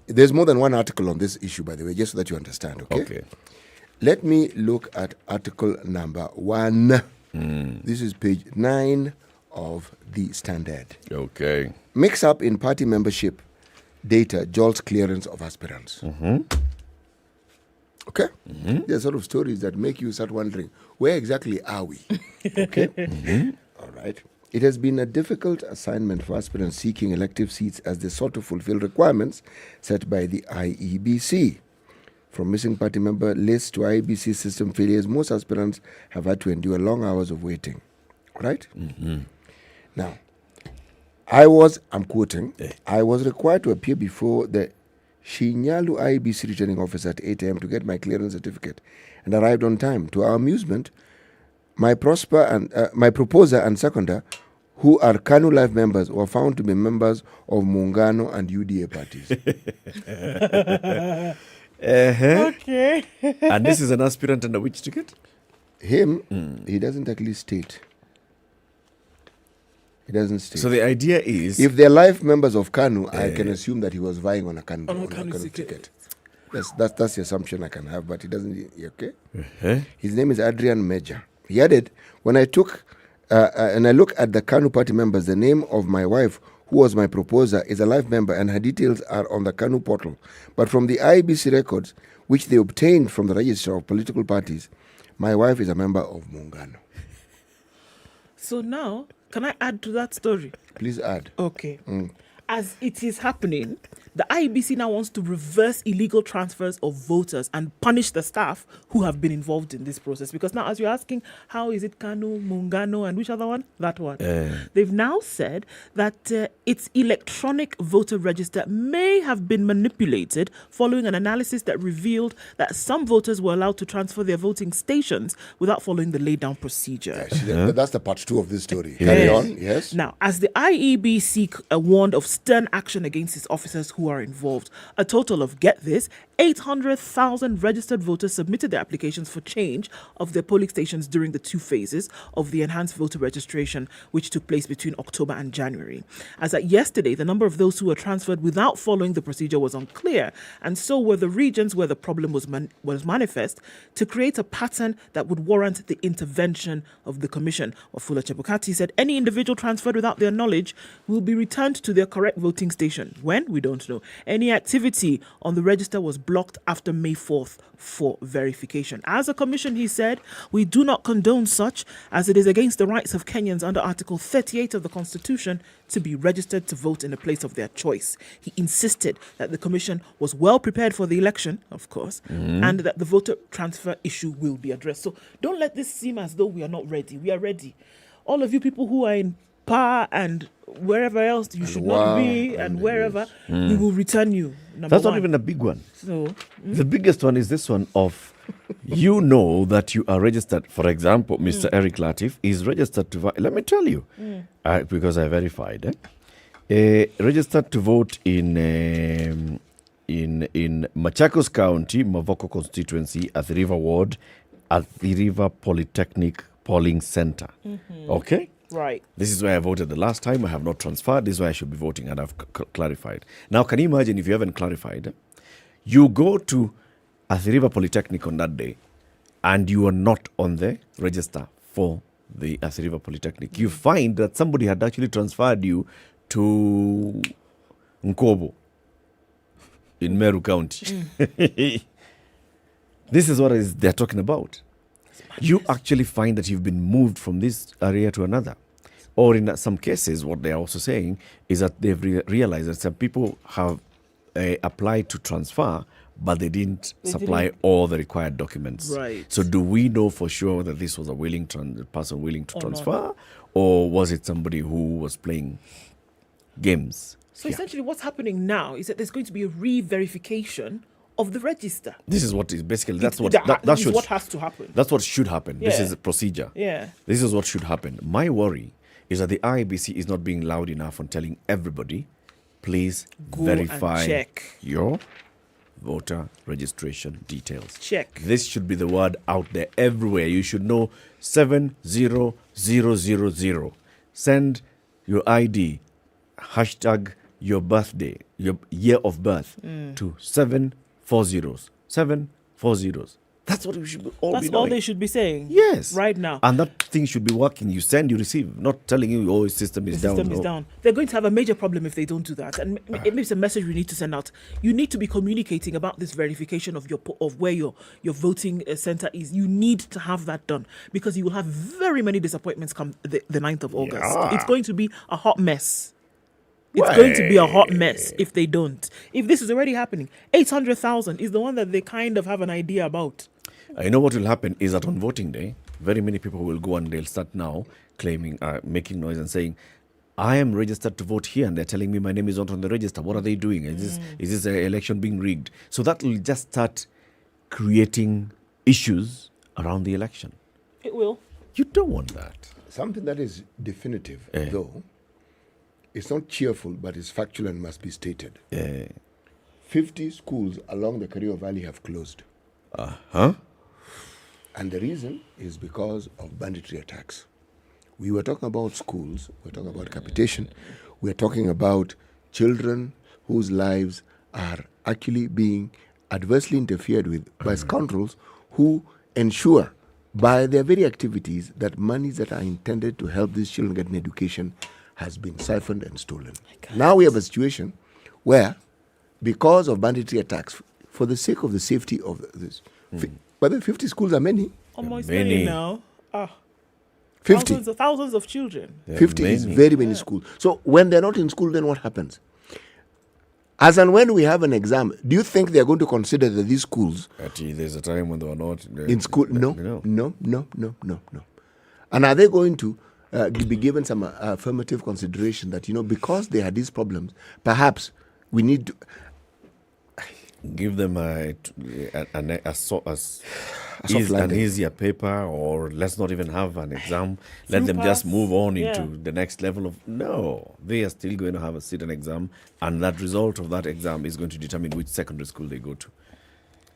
There's more than one article on this issue, by the way, just so that you understand, okay? Let me look at article number 1. This is page 9 of the Standard. Okay. Mix up in party membership data jolts clearance of aspirants. Okay? There are sort of stories that make you start wondering, where exactly are we? Okay? All right. It has been a difficult assignment for aspirants seeking elective seats as they sought to fulfill requirements set by the IEBC. From missing party member lists to IEBC system failures, most aspirants have had to endure long hours of waiting. Right? Now, I'm quoting, I was required to appear before the Shinyalu IEBC returning office at 8 a.m. to get my clearance certificate and arrived on time. To our amusement, my proposer and seconder, who are KANU Life members, were found to be members of Muungano and UDA parties. Okay. And this is an aspirant under which ticket? He doesn't actually state. He doesn't state. So the idea is, if they're life members of KANU, I can assume that he was vying on a KANU ticket. That's the assumption I can have, but he doesn't. Okay. His name is Adrian Major. He added, when I look at the KANU party members, the name of my wife, who was my proposer, is a life member, and her details are on the KANU portal. But from the IEBC records, which they obtained from the register of political parties, my wife is a member of Muungano. So now, can I add to that story? Please add. Okay. As it is happening, the IEBC now wants to reverse illegal transfers of voters and punish the staff who have been involved in this process. Because now, as you're asking, how is it KANU, Muungano, and which other one? That one. They've now said that its electronic voter register may have been manipulated following an analysis that revealed that some voters were allowed to transfer their voting stations without following the laid-down procedure. That's the part 2 of this story. Carry on, yes. Now, as the IEBC warned of stern action against its officers who who are involved. A total of, get this, 800,000 registered voters submitted their applications for change of their polling stations during the 2 phases of the enhanced voter registration, which took place between October and January. As at yesterday, the number of those who were transferred without following the procedure was unclear, and so were the regions where the problem was manifest, to create a pattern that would warrant the intervention of the Commission. Wafula Chebukati said any individual transferred without their knowledge will be returned to their correct voting station. When? We don't know. Any activity on the register was blocked after May 4th for verification. As a commission, he said, we do not condone such, as it is against the rights of Kenyans under Article 38 of the Constitution to be registered to vote in a place of their choice. He insisted that the commission was well prepared for the election, of course, and that the voter transfer issue will be addressed. So don't let this seem as though we are not ready. We are ready. All of you people who are in PA and wherever else you should not be, and wherever, we will return you. That's not even a big one. So the biggest one is this one of, you know that you are registered. For example, Mr. Eric Latiff is registered to vote. Let me tell you, because I verified, registered to vote in Machakos County, Mavoko constituency, at the River Ward, at the River Polytechnic Polling Center. Okay? right. This is where I voted the last time. I have not transferred. This is where I should be voting, and I've clarified. Now, can you imagine if you haven't clarified? You go to Athi River Polytechnic on that day, and you are not on the register for the Athi River Polytechnic. You find that somebody had actually transferred you to Nkobo in Meru County. This is what they're talking about. You actually find that you've been moved from this area to another. Or in some cases, what they're also saying is that they've realized that some people have applied to transfer, but they didn't supply all the required documents. Right. So do we know for sure that this was a person willing to transfer? Or was it somebody who was playing games? So essentially what's happening now is that there's going to be a re-verification of the register. This is what is basically, This is what has to happen. That's what should happen. Yeah. This is the procedure. Yeah. This is what should happen. My worry is that the IEBC is not being loud enough on telling everybody, please Go verify and check your voter registration details. Check. This should be the word out there everywhere. You should know 70000. Send your ID, hashtag your birthday, your year of birth to 740. 740. That's what we should all be doing. That's all they should be saying. Yes. Right now. And that thing should be working. You send, you receive. Not telling you, oh, system is down. The system is down. They're going to have a major problem if they don't do that. And it is a message we need to send out. You need to be communicating about this verification of where your voting center is. You need to have that done, because you will have very many disappointments come the 9th of August. Yeah. It's going to be a hot mess. It's going to be a hot mess if they don't. If this is already happening, 800,000 is the one that they kind of have an idea about. I know what will happen is that on voting day, very many people will go and they'll start now claiming, making noise and saying, I am registered to vote here, and they're telling me my name is not on the register. What are they doing? Is this election being rigged? So that will just start creating issues around the election. It will. You don't want that. Something that is definitive, though, it's not cheerful, but it's factual and must be stated. 50 schools along the Kerio Valley have closed. And the reason is because of banditry attacks. We were talking about schools, we're talking about capitation, we're talking about children whose lives are actually being adversely interfered with by scoundrels who ensure by their very activities that monies that are intended to help these children get an education has been siphoned and stolen. Now we have a situation where, because of banditry attacks, for the sake of the safety of this, but the 50 schools are many. Almost many now. 50. Thousands of children. 50 is very many schools. So when they're not in school, then what happens? As and when we have an exam, do you think they're going to consider that these schools... There's a time when they were not... in school? No. And are they going to be given some affirmative consideration that, because they had these problems, perhaps we need to... Give them an easier paper, or let's not even have an exam. Let them just move on into the next level of... No, they are still going to have a sit-and exam, and that result of that exam is going to determine which secondary school they go to.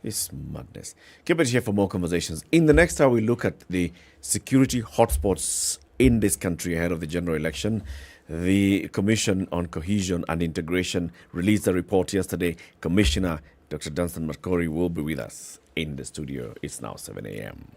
It's madness. Keep it here for more conversations. In the next hour, we look at the security hotspots in this country ahead of the general election. The Commission on Cohesion and Integration released a report yesterday. Commissioner Dr. Dunstan Markori will be with us in the studio. It's now 7 a.m.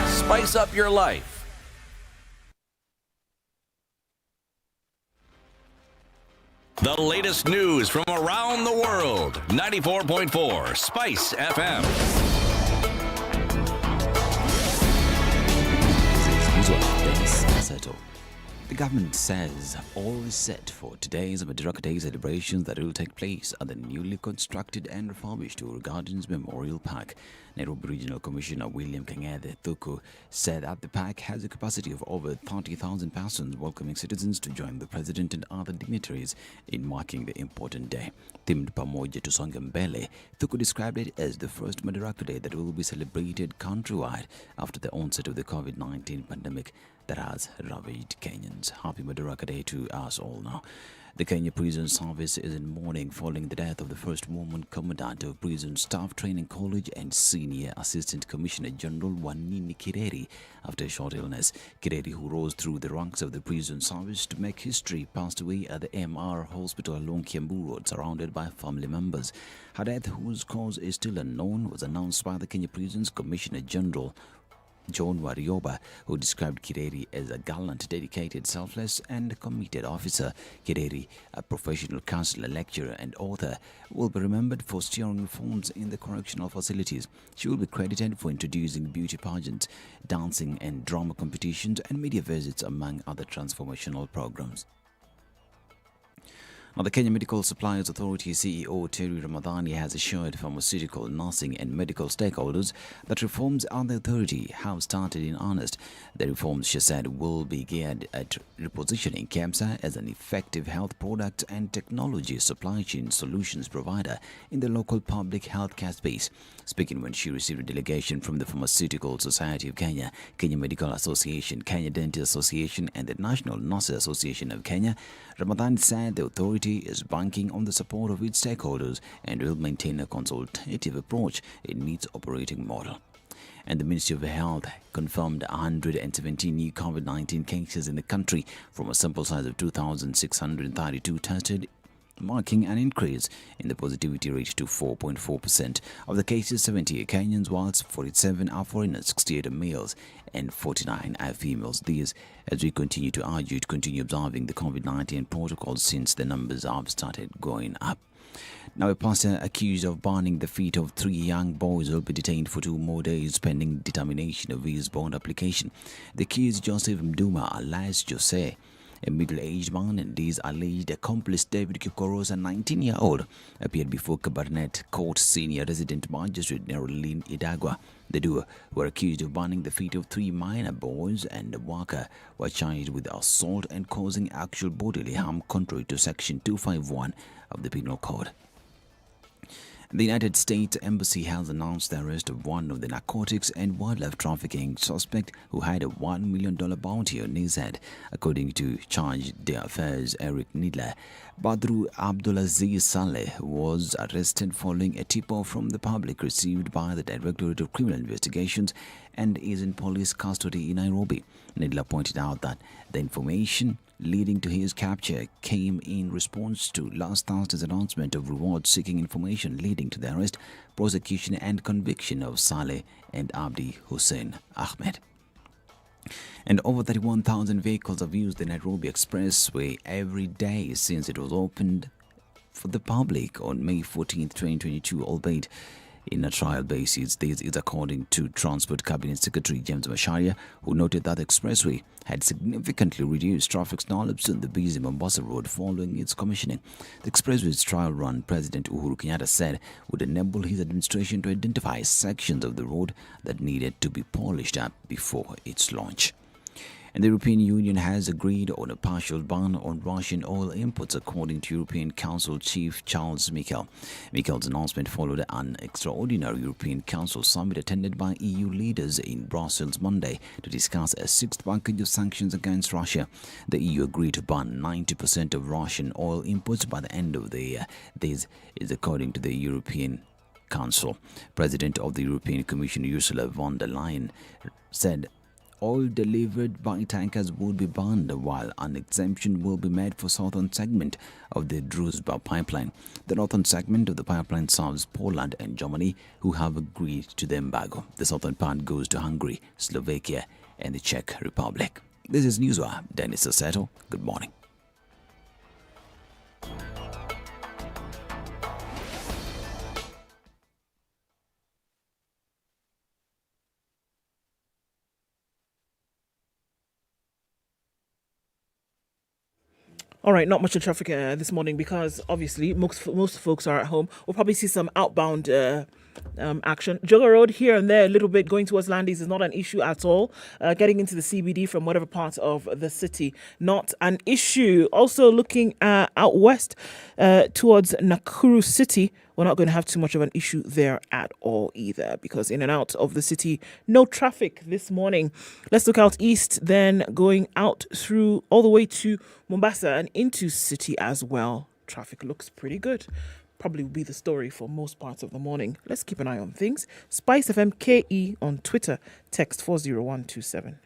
Spice up your life. The latest news from around the world. 94.4 Spice FM. The government says all is set for today's Madaraka Day celebrations that will take place at the newly constructed and refurbished Uhuru Gardens Memorial Park. Nairobi Regional Commissioner William Kang'ethe Thuku said that the park has a capacity of over 30,000 persons, welcoming citizens to join the president and other dignitaries in marking the important day. Themed Pamoja Tusonge Mbele, Thuku described it as the first Madaraka Day that will be celebrated countrywide after the onset of the COVID-19 pandemic that has ravaged Kenyans. Happy Madaraka Day to us all now. The Kenya Prison Service is in mourning following the death of the first woman commandant of Prison Staff Training College and Senior Assistant Commissioner General Wanini Kireri after a short illness. Kireri, who rose through the ranks of the prison service to make history, passed away at the MR Hospital along Kiambu Road, surrounded by family members. Her death, whose cause is still unknown, was announced by the Kenya Prisons Commissioner General John Warioba, who described Kireri as a gallant, dedicated, selfless and committed officer. Kireri, a professional counselor, lecturer and author, will be remembered for steering reforms in the correctional facilities. She will be credited for introducing beauty pageants, dancing and drama competitions and media visits, among other transformational programs. Now, the Kenya Medical Suppliers Authority CEO Terry Ramadhani has assured pharmaceutical, nursing and medical stakeholders that reforms on the authority have started in earnest. The reforms, she said, will be geared at repositioning KEMSA as an effective health product and technology supply chain solutions provider in the local public healthcare space. Speaking when she received a delegation from the Pharmaceutical Society of Kenya, Kenya Medical Association, Kenya Dental Association and the National Nurses Association of Kenya, Ramadhan said the authority is banking on the support of its stakeholders and will maintain a consultative approach in its operating model. And the Ministry of Health confirmed 117 new COVID-19 cases in the country from a sample size of 2,632 tested, marking an increase in the positivity rate to 4.4%. Of the cases, 78 Kenyans, whilst 47 are foreigners, 68 are males, and 49 are females. These, as we continue to argue to continue observing the COVID-19 protocols since the numbers have started going up. Now, a pastor accused of burning the feet of 3 young boys will be detained for 2 more days pending determination of his bond application. The accused, Joseph Mduma, alias Jose, a middle-aged man, and his alleged accomplice David Kikoros, a 19-year-old, appeared before Cabernet Court Senior Resident Magistrate Nerolin Idagwa. The duo were accused of burning the feet of 3 minor boys, and the worker were charged with assault and causing actual bodily harm contrary to Section 251 of the Penal Code. The United States Embassy has announced the arrest of one of the narcotics and wildlife trafficking suspect who had a $1 million bounty on his head, according to chargé d'affaires Eric Nidler. Badru Abdulaziz Saleh was arrested following a tip-off from the public received by the Directorate of Criminal Investigations and is in police custody in Nairobi. Nidler pointed out that the information leading to his capture came in response to last Thursday's announcement of reward-seeking information leading to the arrest, prosecution and conviction of Saleh and Abdi Hussein Ahmed. And over 31,000 vehicles have used the Nairobi Expressway every day since it was opened for the public on May 14, 2022, albeit in a trial basis. This is according to Transport Cabinet Secretary James Macharia, who noted that the expressway had significantly reduced traffic snarls on the busy Mombasa road following its commissioning. The expressway's trial run, President Uhuru Kenyatta said, would enable his administration to identify sections of the road that needed to be polished up before its launch. And the European Union has agreed on a partial ban on Russian oil imports, according to European Council Chief Charles Michel. Michel's announcement followed an extraordinary European Council summit attended by EU leaders in Brussels Monday to discuss a sixth package of sanctions against Russia. The EU agreed to ban 90% of Russian oil imports by the end of the year. This is according to the European Council. President of the European Commission Ursula von der Leyen said oil delivered by tankers would be banned, while an exemption will be made for southern segment of the Druzhba pipeline. The northern segment of the pipeline serves Poland and Germany, who have agreed to the embargo. The southern part goes to Hungary, Slovakia, and the Czech Republic. This is Newswire. Dennis Assetto. Good morning. All right, not much of traffic this morning because obviously most folks are at home. We'll probably see some outbound action. Jogger Road here and there, a little bit going towards Landis is not an issue at all. Getting into the CBD from whatever part of the city, not an issue. Also looking out west towards Nakuru city, we're not going to have too much of an issue there at all either, because in and out of the city, no traffic this morning. Let's look out east, then going out through all the way to Mombasa and into city as well. Traffic looks pretty good. Probably will be the story for most parts of the morning. Let's keep an eye on things. SpiceFM KE on Twitter. Text 40127.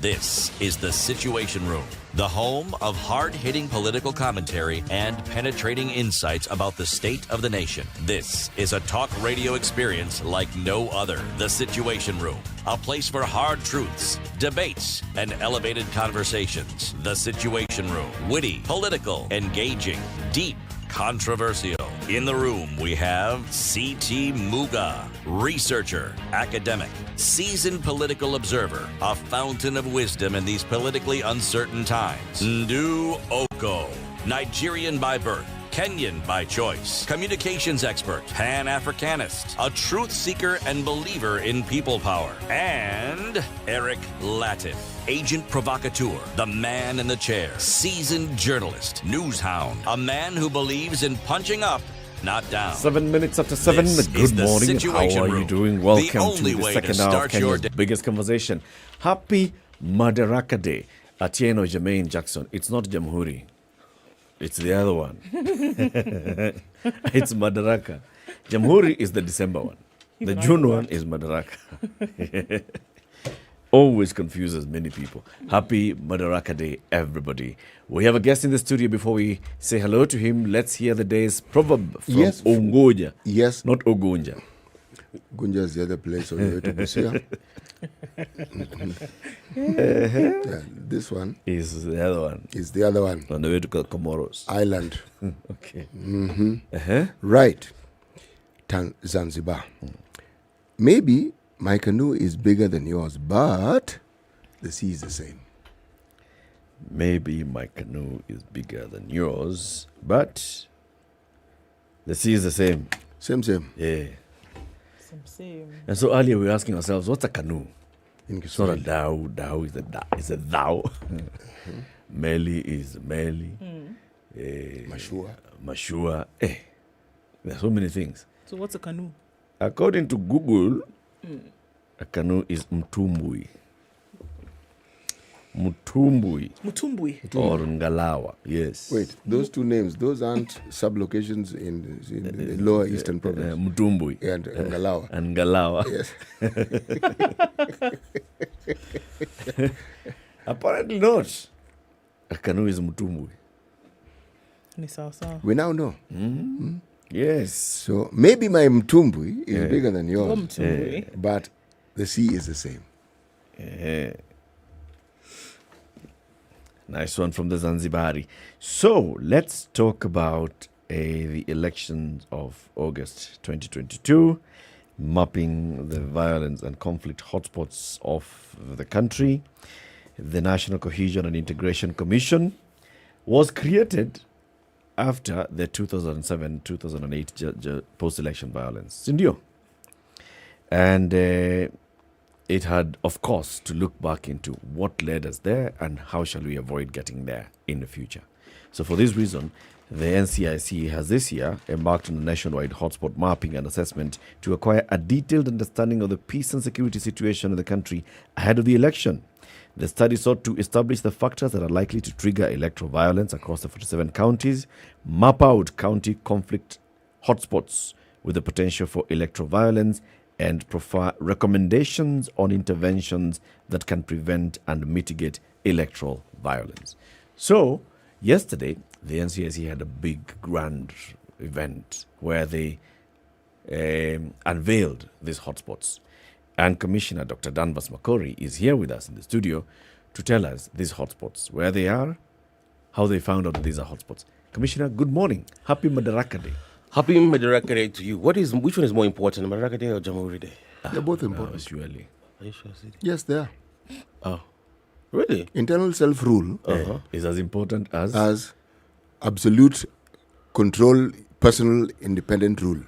This is the Situation Room, the home of hard-hitting political commentary and penetrating insights about the state of the nation. This is a talk radio experience like no other. The Situation Room, a place for hard truths, debates, and elevated conversations. The Situation Room, witty, political, engaging, deep, controversial. In the room, we have C.T. Muga, researcher, academic, seasoned political observer, a fountain of wisdom in these politically uncertain times. Ndu Okoh, Nigerian by birth, Kenyan by choice, communications expert, Pan-Africanist, a truth seeker and believer in people power, and Eric Latiff, agent provocateur, the man in the chair, seasoned journalist, news hound, a man who believes in punching up, not down. 7 minutes after 7. Good morning. How are you doing? Welcome to the second hour of Kenya's biggest conversation. Happy Madaraka Day. Atieno Jermaine Jackson. It's not Jamhuri. It's the other one. It's Madaraka. Jamhuri is the December one. The June one is Madaraka. Always confuses many people. Happy Madaraka Day, everybody. We have a guest in the studio. Before we say hello to him, let's hear the day's proverb from Ongoja. Yes. Not Ogunja. Gunja is the other place on the way to Busia. Yeah, this one is the other one. Is the other one. On the way to Comoros. Island. Okay. Right. Zanzibar. Maybe my canoe is bigger than yours, but the sea is the same. Maybe my canoe is bigger than yours, but the sea is the same. Same. Yeah. Same. And so earlier we were asking ourselves, what's a canoe? It's not a dhow. Dhow is a thou. Meli is meli. Mashua. There are so many things. So what's a canoe? According to Google, a canoe is mtumbui. Mutumbui. Or Ngalawa, yes. Wait, those two names, those aren't sublocations in the lower eastern province? Mutumbui. And Ngalawa. And Ngalawa. Yes. Apparently not. A canoe is Mutumbui. We now know. Yes. So maybe my Mtumbui is bigger than yours, but the sea is the same. Nice one from the Zanzibari. So let's talk about the elections of August 2022, mapping the violence and conflict hotspots of the country. the National Cohesion and Integration Commission was created after the 2007-2008 post-election violence. Sindio? And it had, of course, to look back into what led us there and how shall we avoid getting there in the future. So for this reason, the NCIC has this year embarked on a nationwide hotspot mapping and assessment to acquire a detailed understanding of the peace and security situation in the country ahead of the election. The study sought to establish the factors that are likely to trigger electoral violence across the 47 counties, map out county conflict hotspots with the potential for electoral violence, and provide recommendations on interventions that can prevent and mitigate electoral violence. So, yesterday, the NCIC had a big, grand event where they unveiled these hotspots. And Commissioner Dr. Danvas Makori is here with us in the studio to tell us these hotspots, where they are, how they found out that these are hotspots. Commissioner, good morning. Happy Madaraka Day. Happy Madaraka Day to you. Which one is more important, Madaraka Day or Jamhuri Day? They're both important. Surely. Are you sure? Yes, they are. Oh, really? Internal self-rule is as important as absolute control, personal independent rule.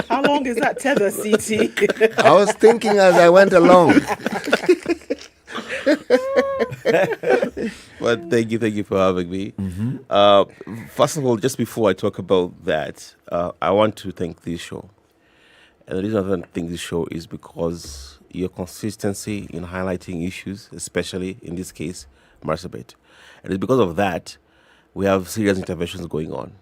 How long is that tether, CT? I was thinking as I went along. But thank you for having me. First of all, just before I talk about that, I want to thank this show. And the reason I think this show is because your consistency in highlighting issues, especially in this case, Marsabit. And it's because of that we have serious interventions going on.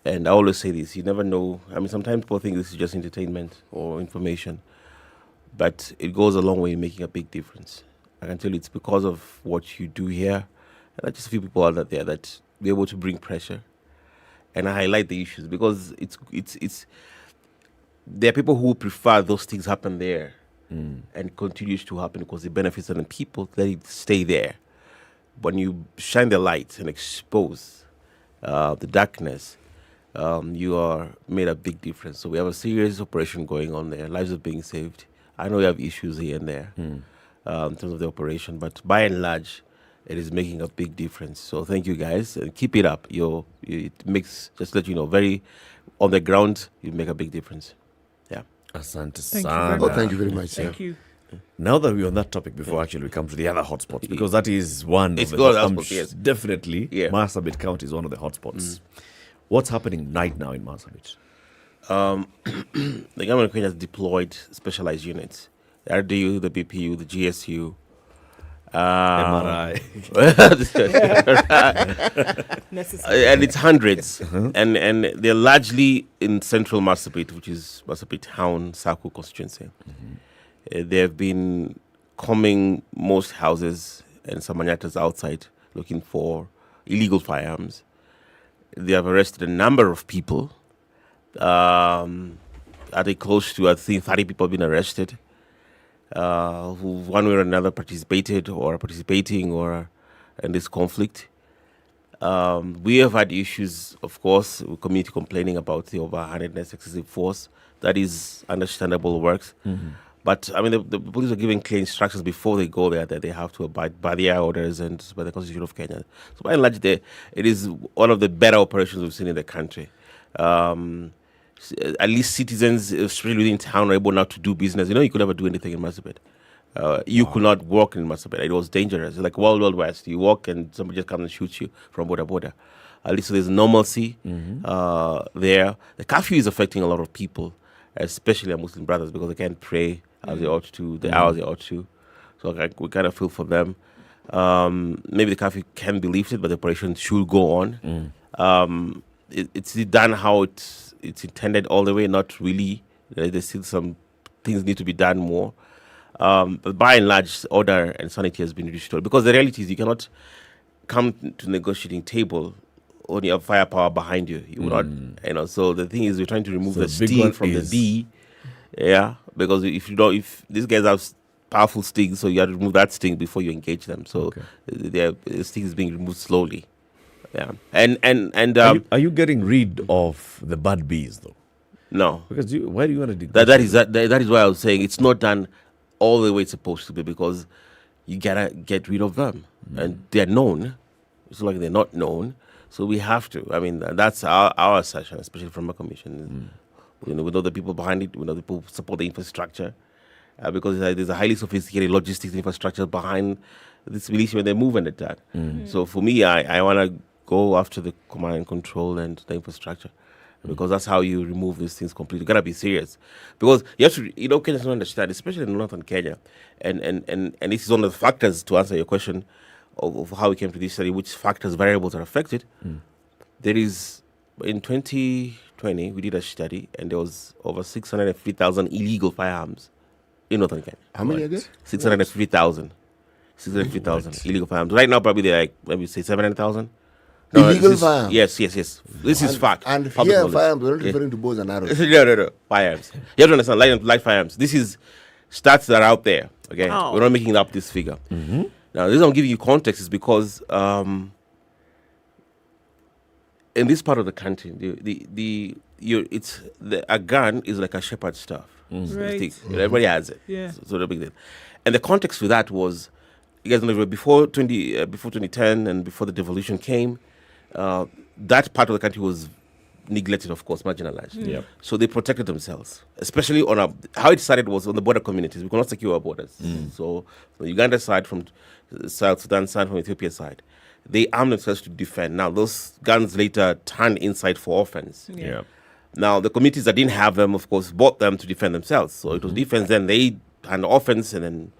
And I always say this, you never know. I mean, sometimes people think this is just entertainment or information, but it goes a long way in making a big difference. I can tell you it's because of what you do here, and not just a few people out there that be able to bring pressure and highlight the issues, because it's there are people who prefer those things happen there and continues to happen because it benefits certain people, let it stay there. When you shine the light and expose the darkness, you are made a big difference. So we have a serious operation going on there. Lives are being saved. I know we have issues here and there in terms of the operation, but by and large, it is making a big difference. So thank you guys, and keep it up. It makes, just to let you know, very on the ground, you make a big difference. Yeah. Asante sana. Thank you very much, sir. Thank you. Now that we're on that topic, before actually we come to the other hotspots, because that is one it's of the hotspots, yes. Definitely, Marsabit County is one of the hotspots. What's happening right now in Marsabit? The government has deployed specialized units. The RDU, the BPU, the GSU, MRI. And it's hundreds. And they're largely in central Marsabit, which is Marsabit Town, Saku constituency. They have been combing most houses and some manyatas outside looking for illegal firearms. They have arrested a number of people. Are they close to, I think, 30 people have been arrested, who one way or another participated or are participating or in this conflict. We have had issues, of course, with community complaining about the overhandedness, excessive force. That is understandable works. But, I mean, the police are giving clear instructions before they go there that they have to abide by their orders and by the Constitution of Kenya. So, by and large, it is one of the better operations we've seen in the country. At least citizens, especially within town, are able now to do business. You know, you could never do anything in Marsabit. You could not walk in Marsabit. It was dangerous. It's like Wild West. You walk and somebody just comes and shoots you from border. At least so there's normalcy there. The curfew is affecting a lot of people, especially our Muslim brothers, because they can't pray as they ought to, the hours they ought to. So we kind of feel for them. Maybe the curfew can be lifted, but the operation should go on. It's done how it's intended all the way, not really. There's still some things need to be done more. But by and large, order and sanity has been restored. Because the reality is you cannot come to negotiating table when you have firepower behind you. You will not, so the thing is we're trying to remove the sting from the D. Yeah, because if these guys have powerful stings, so you have to remove that sting before you engage them. So the sting is being removed slowly. Yeah, and are you getting rid of the bad bees though? No, because why do you want to do that? That is why I was saying it's not done all the way it's supposed to be, because you gotta get rid of them, and they're known. It's like they're not known, so we have to. I mean, that's our assertion, especially from a commission. We know the people behind it. We know the people who support the infrastructure, because there's a highly sophisticated logistics infrastructure behind this militia when they move and attack. So for me, I want to go after the command and control and the infrastructure, because that's how you remove these things completely. You gotta be serious, because you have to, Kenyans don't understand, especially in northern Kenya, and this is one of the factors to answer your question of how we came to this study, which factors, variables are affected. There is, in 2020, we did a study, and there was over 650,000 illegal firearms in northern Kenya. How many again? 650,000. 650,000 illegal firearms. Right now, probably they're like, maybe say 700,000. Illegal firearms? Yes. This is fact. And here, firearms, we're not referring to bows and arrows. No. Firearms. You have to understand, light firearms. This is stats that are out there. Okay, we're not making up this figure. Now, the reason I'm giving you context is because in this part of the country, a gun is like a shepherd's staff. Right. Everybody has it. Yeah. So the big deal. And the context for that was, you guys know, before 2010 and before the devolution came, that part of the country was neglected, of course, marginalized. So they protected themselves, especially on how it started was on the border communities. We could not secure our borders. So from the Uganda side, from South Sudan side, from Ethiopia side, they armed themselves to defend. Now, those guns later turned inside for offense. Now, the communities that didn't have them, of course, bought them to defend themselves. So it was defense, then they had offense, and then,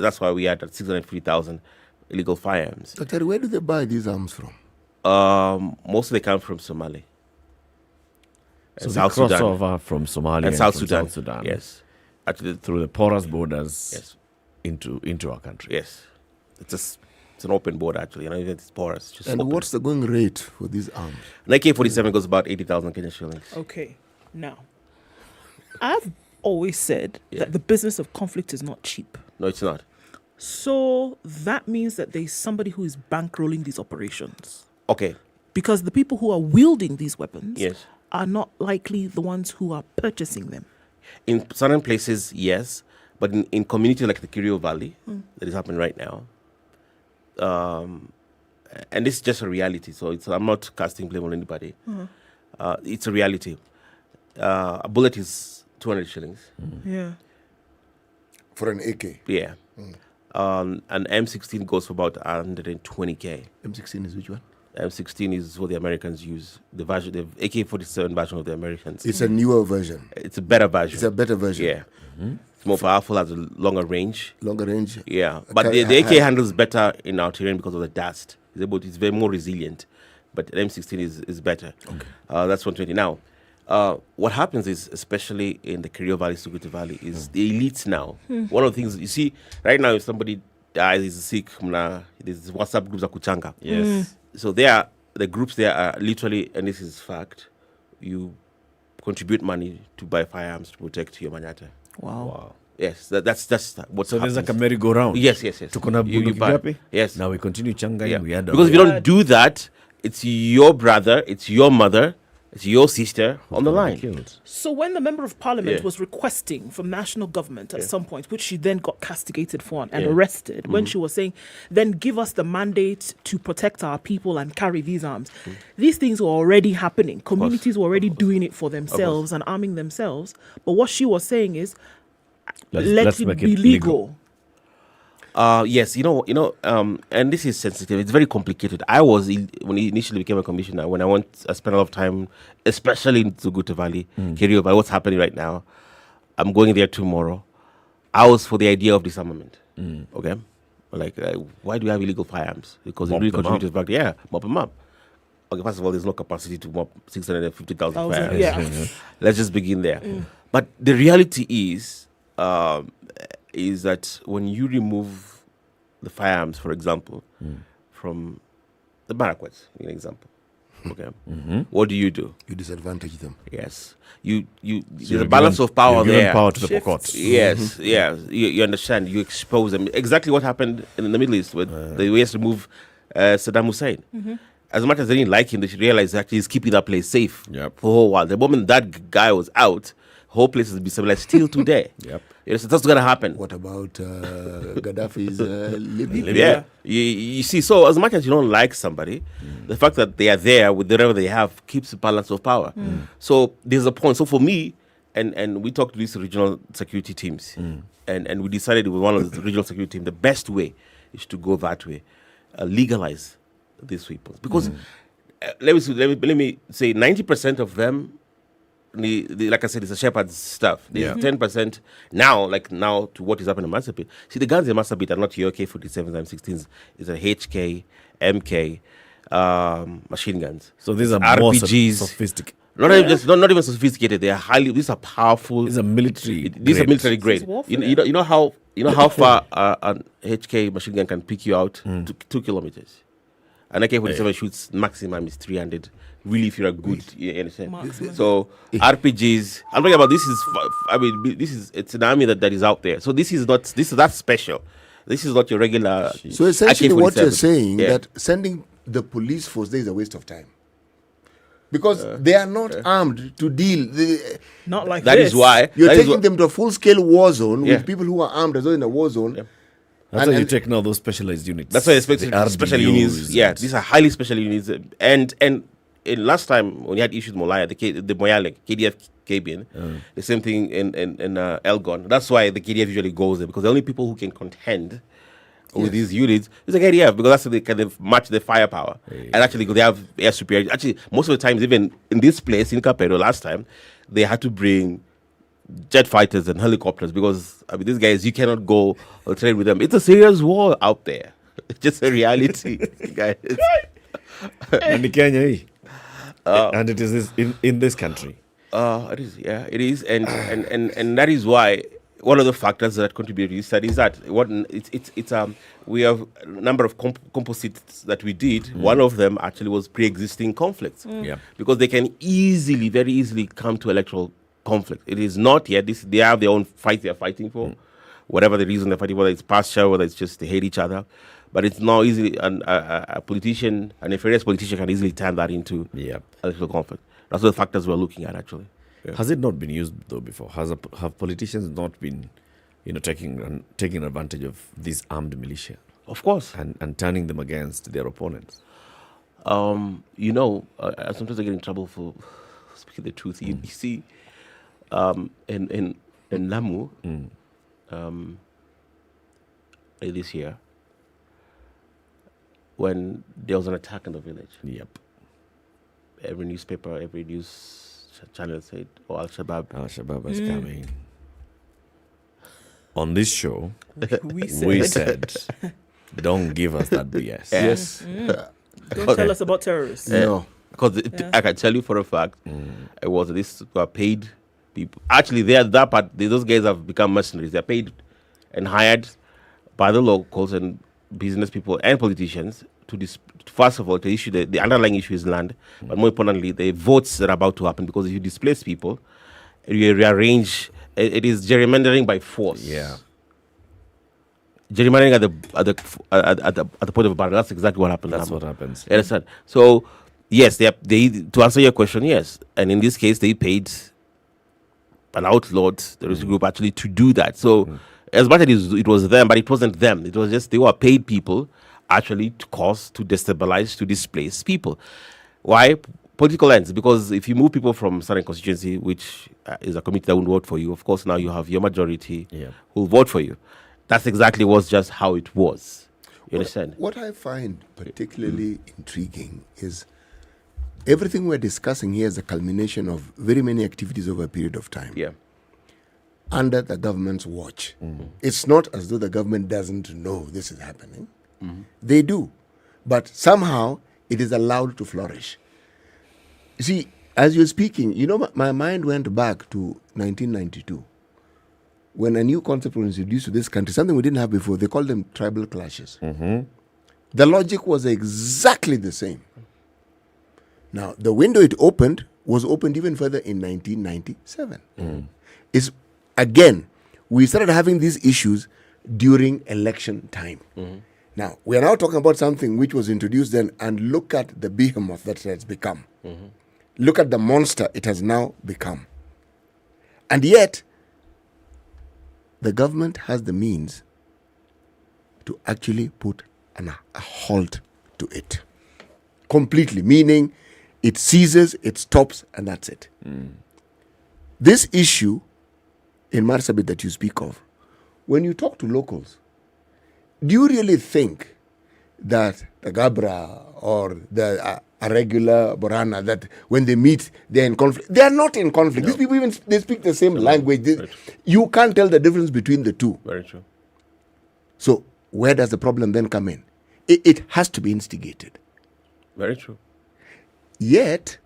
that's why we had 650,000 illegal firearms. Dr. Where do they buy these arms from? Most of them come from Somalia. So South Sudan. Crossover from Somalia and South Sudan. Yes. Actually, through the porous borders into our country. Yes. It's an open border, actually. It's porous. Just and open. What's the going rate for these arms? An AK-47 goes about 80,000 Kenyan shillings. Okay. Now, I've always said that the business of conflict is not cheap. No, it's not. So that means that there's somebody who is bankrolling these operations. Okay. Because the people who are wielding these weapons are not likely the ones who are purchasing them. In certain places, yes. But in communities like the Kerio Valley, that is happening right now, and this is just a reality, so I'm not casting blame on anybody. It's a reality. A bullet is 200 shillings. Yeah. For an AK? Yeah. An M16 goes for about 120K. M16 is which one? M16 is what the Americans use. The AK-47 version of the Americans. It's a newer version. It's a better version. It's a better version. Yeah. It's more powerful, has a longer range. Longer range? Yeah. But the AK handles better in our terrain because of the dust. It's very more resilient. But the M16 is better. Okay. That's 120. Now, what happens is, especially in the Kerio Valley, Sukuti Valley, is the elites now. One of the things, you see, right now, if somebody dies, is sick, there's WhatsApp groups of Kuchanga. Yes. So the groups there are literally, and this is fact, you contribute money to buy firearms to protect your manyatta. Wow. Yes, that's what. So there's like a merry-go-round. Yes. You buy. Yes. Now we continue Shanghai. Yeah. Because if you don't do that, it's your brother, it's your mother, it's your sister on the line. So when the Member of Parliament was requesting from national government at some point, which she then got castigated for and arrested, when she was saying, then give us the mandate to protect our people and carry these arms. These things were already happening. Communities were already doing it for themselves and arming themselves. But what she was saying is, let's make it legal. Yes, and this is sensitive. It's very complicated. When I initially became a commissioner, when I spent a lot of time, especially in Sukuti Valley, Kerio Valley, what's happening right now. I'm going there tomorrow. I was for the idea of disarmament. Okay? Like, why do we have illegal firearms? Because it really contributes to the fact, mop them up. Okay, first of all, there's no capacity to mop 650,000 firearms. Yeah. Let's just begin there. But the reality is that when you remove the firearms, for example, from the Barakwats, an example, okay, what do? You disadvantage them. Yes, there's a balance of power there. Power to the courts. Yes, you understand. You expose them. Exactly what happened in the Middle East with the US remove Saddam Hussein. As much as they didn't like him, they should realize that he's keeping that place safe for a whole while. The moment that guy was out, whole place has been stabilized still today. Yes, that's going to happen. What about Gaddafi's Libya? Yeah. You see, so as much as you don't like somebody, the fact that they are there with whatever they have keeps the balance of power. So there's a point. So for me, and we talked to these regional security teams, and we decided with one of the regional security teams, the best way is to go that way, legalize these weapons. Because let me say 90% of them, like I said, it's a shepherd's stuff. There's 10% now to what is happening in Marsabit. See, the guns in Marsabit are not your AK-47s and M16s. It's a HK, MK, machine guns. So these are RPGs. more sophisticated. Not even sophisticated. They are these are powerful. These are military. These are military grade. You know how far an HK machine gun can pick you out? 2 kilometers. An AK-47 shoots maximum is 300. Really, if you're a good, you understand. So RPGs. I'm talking about it's an army that is out there. So that's special. This is not your regular. So essentially, AK-47. what you're saying that sending the police force there is a waste of time. Because they are not armed to deal. Not like that this. Is why you're taking them to a full-scale war zone with people who are armed as though in a war zone. That's why you take now those specialized units. That's why you special units. Yeah, these are highly special units. And last time when you had issues with Molaya, the Moyale, KDF came in. The same thing in Elgon. That's why the KDF usually goes there, because the only people who can contend with these units is the KDF, because that's how they can match the firepower. And actually, they have air superiority. Actually, most of the times, even in this place, in Capero, last time, they had to bring jet fighters and helicopters, because these guys, you cannot go or train with them. It's a serious war out there. It's just a reality, guys. And in Kenya, and it is in this country. It is, it is, and that is why one of the factors that contribute to this study is that we have a number of composites that we did. One of them actually was pre-existing conflicts, because they can very easily come to electoral conflict. It is not yet. They have their own fight they are fighting for, whatever the reason they're fighting, whether it's pasture, whether it's just they hate each other. But it's now easily, a politician, a nefarious politician can easily turn that into electoral conflict. That's the factors we're looking at, actually. Yeah. Has it not been used though before? Have politicians not been, taking advantage of these armed militia? Of course, and turning them against their opponents. Sometimes I get in trouble for speaking the truth. You see, in Lamu, this year, when there was an attack in the village. Every newspaper, every news channel said, Al-Shabaab is coming. On this show, we said, don't give us that BS. Yes. Don't tell us about terrorists. No. Because I can tell you for a fact, it was this paid people. Actually, those guys have become mercenaries. They're paid and hired by the locals and business people and politicians first of all, to issue the underlying issue is land, but more importantly, the votes that are about to happen, because if you displace people, you rearrange, it is gerrymandering by force. Gerrymandering at the point of a battle. That's exactly what happens. That's what happens. You understand? So, yes, they to answer your question, yes. And in this case, they paid an outlawed terrorist group actually to do that. So, as much as it was them, but it wasn't them. It was just they were paid people actually to destabilize, to displace people. Why? Political ends. Because if you move people from certain constituency, which is a committee that won't vote for you, of course now you have your majority who will vote for you. That's exactly just how it was. You understand? What I find particularly intriguing is everything we're discussing here is a culmination of very many activities over a period of time. Under the government's watch. It's not as though the government doesn't know this is happening. They do. But somehow it is allowed to flourish. You see, as you're speaking, my mind went back to 1992 when a new concept was introduced to this country, something we didn't have before. They called them tribal clashes. The logic was exactly the same. Now, the window it opened was opened even further in 1997. Again, we started having these issues during election time. Now, we are now talking about something which was introduced then, and look at the behemoth that it has become. Look at the monster it has now become. And yet, the government has the means to actually put a halt to it completely, meaning it ceases, it stops, and that's it. This issue in Marsabit that you speak of, when you talk to locals, do you really think that the Gabra or the Irregular Borana, that when they meet, they're in conflict? They are not in conflict. No. These people even they speak the same language. You can't tell the difference between the two. Very true. So where does the problem then come in? It has to be instigated. Very true. Yet,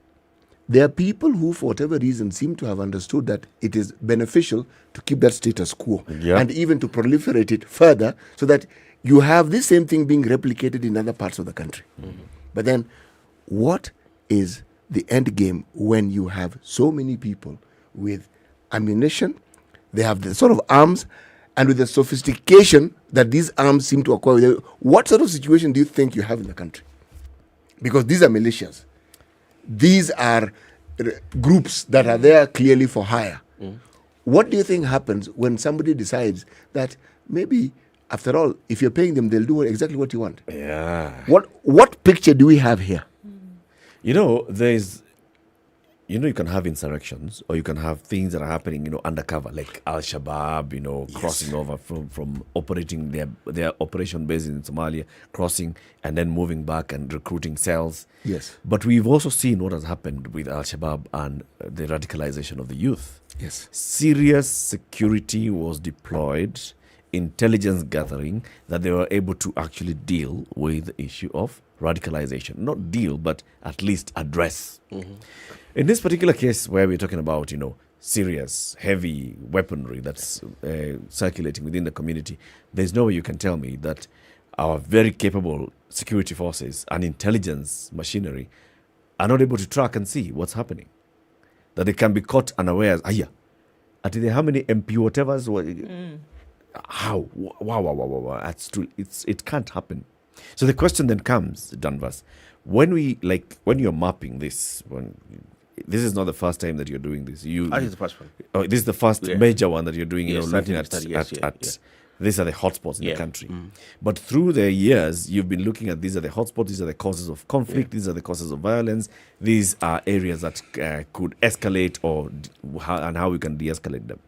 there are people who, for whatever reason, seem to have understood that it is beneficial to keep that status quo and even to proliferate it further so that you have this same thing being replicated in other parts of the country. But then, what is the end game when you have so many people with ammunition, they have the sort of arms, and with the sophistication that these arms seem to acquire? What sort of situation do you think you have in the country? Because these are militias. These are groups that are there clearly for hire. What do you think happens when somebody decides that maybe, after all, if you're paying them, they'll do exactly what you want? Yeah. What picture do we have here? You know, you can have insurrections, or you can have things that are happening, undercover, like Al-Shabaab, crossing over from operating their operation base in Somalia, crossing and then moving back and recruiting cells. Yes. But we've also seen what has happened with Al-Shabaab and the radicalization of the youth. Yes. Serious security was deployed, intelligence gathering, that they were able to actually deal with the issue of radicalization. Not deal, but at least address. In this particular case where we're talking about, serious, heavy weaponry that's circulating within the community, there's no way you can tell me that our very capable security forces and intelligence machinery are not able to track and see what's happening. That they can be caught unawares. How many MP whatevers? How? Wow. That's true. It can't happen. So the question then comes, Danvas, when you're mapping this, this is not the first time that you're doing this. This is the first one. Oh, this is the first major one that you're doing. Looking at these are the hotspots in the country. But through the years, you've been looking at these are the hotspots. These are the causes of conflict. These are the causes of violence. These are areas that could escalate, and how we can de-escalate them.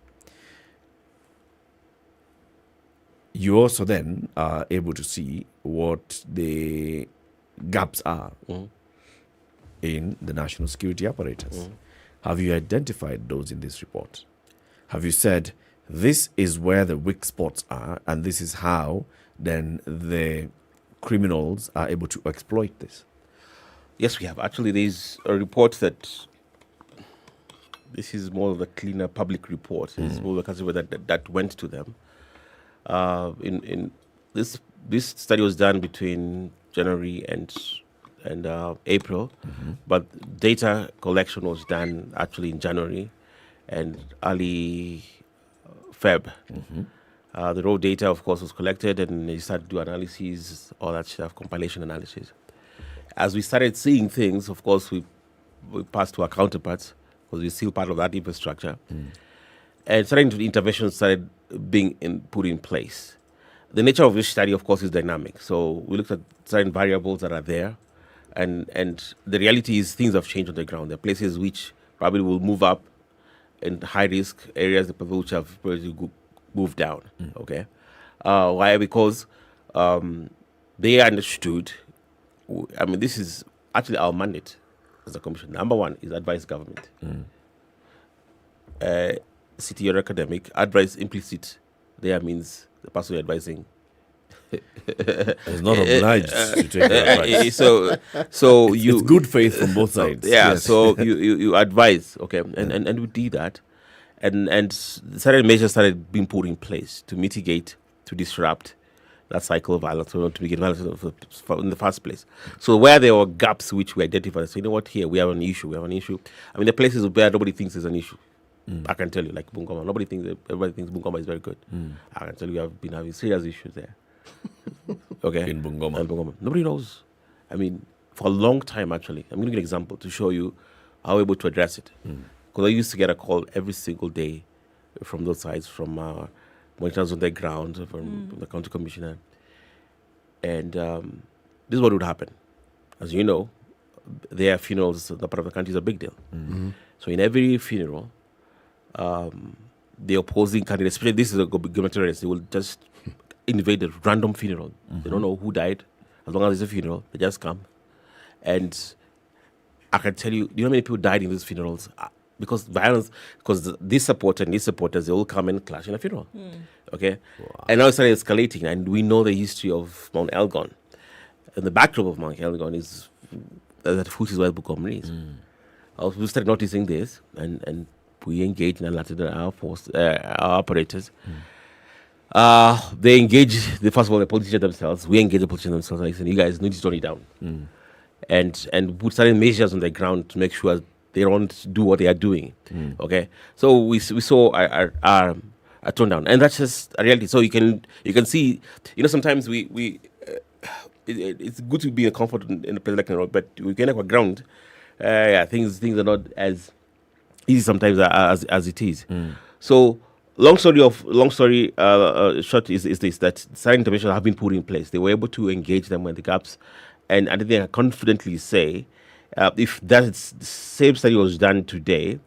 You also then are able to see what the gaps are in the national security apparatus. Have you identified those in this report? Have you said, this is where the weak spots are, and this is how then the criminals are able to exploit this? Yes, we have. Actually, there's a report that this is more of a cleaner public report. It's more of a that went to them. In this study was done between January and April, but data collection was done actually in January and early Feb. The raw data, of course, was collected, and they started to do analyses, all that stuff, compilation analysis. As we started seeing things, of course, we passed to our counterparts, because we're still part of that infrastructure. And interventions started being put in place. The nature of this study, of course, is dynamic. So we looked at certain variables that are there, and the reality is things have changed on the ground. There are places which probably will move up in high-risk areas, the people which have moved down. Okay, why? Because they understood. I mean, this is actually our mandate as a commission. Number one is advise government. City or academic, advice implicit there means the person you're advising is not obliged to take the advice. So it's good faith from both sides. So you advise, okay, and we did that, and certain measures started being put in place to mitigate, to disrupt that cycle of violence, or to mitigate violence in the first place. So where there were gaps which we identified, so you know what, here we have an issue. I mean, the places where nobody thinks there's an issue. I can tell you, like Bungoma, everybody thinks Bungoma is very good. I can tell you, we have been having serious issues there. Okay, in Bungoma, nobody knows. I mean, for a long time, actually. I'm going to give an example to show you how we're able to address it. Because I used to get a call every single day from those sides, from monitors on the ground from the county commissioner. And this is what would happen. As you know, their funerals in the part of the country is a big deal. So in every funeral, the opposing candidate, especially this is a gubernatorial, they will just invade a random funeral. They don't know who died. As long as it's a funeral, they just come. And I can tell you, how many people died in these funerals? Because violence, because this supporter and these supporters, they all come and clash in a funeral. Okay? Wow. And now it's started escalating, and we know the history of Mount Elgon. And the backdrop of Mount Elgon is that Fusi's Wild Book of Marines. We started noticing this, and we engaged and alerted our operators. They engage, first of all, the politicians themselves. We engage the politicians themselves. And I said, you guys need to tone it down. And put certain measures on the ground to make sure they don't do what they are doing. Okay? So we saw our tone down. And that's just a reality. So you can see, sometimes it's good to be in comfort in a place like Nairobi, but we can have a ground. Things are not as easy sometimes as it is. So long story short is this, that certain interventions have been put in place. They were able to engage them when the gaps, and I think I can confidently say if that same study was done today,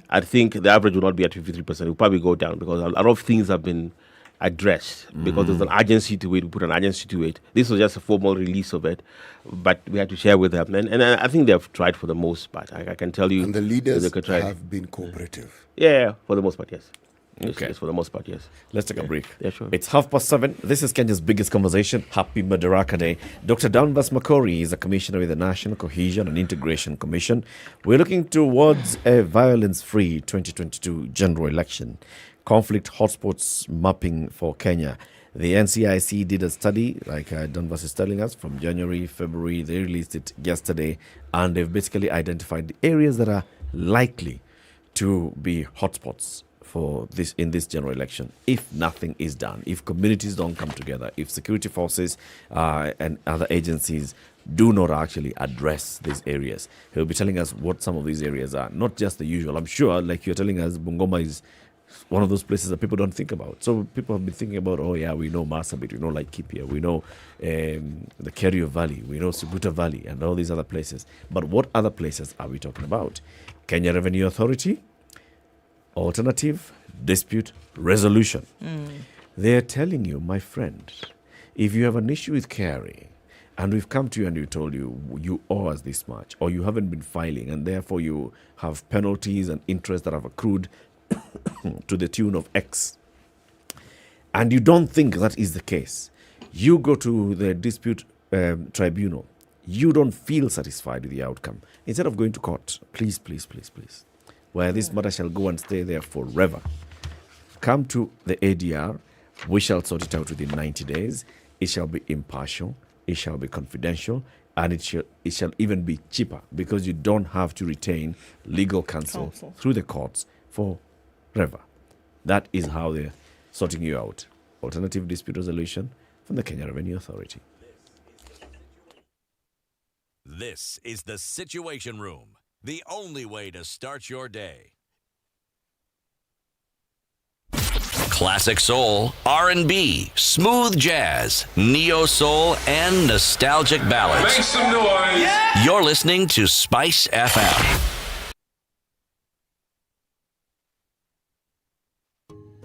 I think the average will not be at 53%. It will probably go down because a lot of things have been addressed because there's an urgency to it. We put an urgency to it. This was just a formal release of it, but we had to share with them. And I think they've tried for the most part. I can tell you. And the leaders have been cooperative. Yeah, for the most part, yes. Okay. Yes, for the most part, yes. Let's take a break. Yeah, sure. It's 7:30. This is Kenya's biggest conversation. Happy Madaraka Day. Dr. Danvas Makori is a commissioner with the National Cohesion and Integration Commission. We're looking towards a violence-free 2022 general election. Conflict hotspots mapping for Kenya. The NCIC did a study, like Danvas is telling us, from January, February. They released it yesterday, and they've basically identified the areas that are likely to be hotspots for this in this general election if nothing is done, if communities don't come together, if security forces and other agencies do not actually address these areas. He'll be telling us what some of these areas are, not just the usual. I'm sure, like you're telling us, Bungoma is one of those places that people don't think about. So people have been thinking about, we know Marsabit, we know Laikipia, we know the Kerio Valley, we know Suguta Valley, and all these other places. But what other places are we talking about? Kenya Revenue Authority, Alternative Dispute Resolution. They're telling you, my friend, if you have an issue with KRA, and we've come to you and we told you, you owe us this much, or you haven't been filing, and therefore you have penalties and interest that have accrued to the tune of X, and you don't think that is the case, you go to the dispute tribunal, you don't feel satisfied with the outcome, instead of going to court, please, where this matter shall go and stay there forever, come to the ADR. We shall sort it out within 90 days. It shall be impartial, it shall be confidential, and it shall even be cheaper because you don't have to retain legal counsel through the courts forever. That is how they're sorting you out. Alternative Dispute Resolution from the Kenya Revenue Authority. This is the Situation Room, the only way to start your day. Classic soul, R&B, smooth jazz, neo soul, and nostalgic ballads. Make some noise. Yeah! You're listening to Spice FM.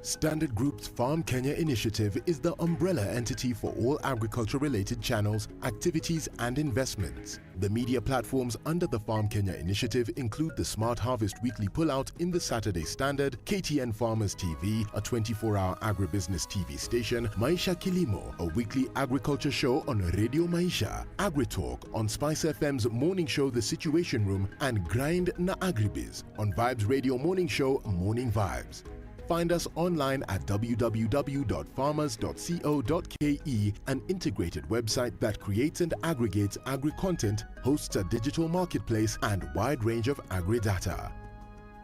Standard Group's Farm Kenya initiative is the umbrella entity for all agriculture-related channels, activities and investments. The media platforms under the Farm Kenya initiative include the Smart Harvest Weekly Pullout in the Saturday Standard, KTN Farmers TV, a 24-hour agribusiness TV station, Maisha Kilimo, a weekly agriculture show on Radio Maisha, AgriTalk on SpiceFM's morning show The Situation Room, and Grind na Agribiz on Vibes Radio morning show Morning Vibes. Find us online at www.farmers.co.ke, an integrated website that creates and aggregates agri-content, hosts a digital marketplace, and wide range of agri-data.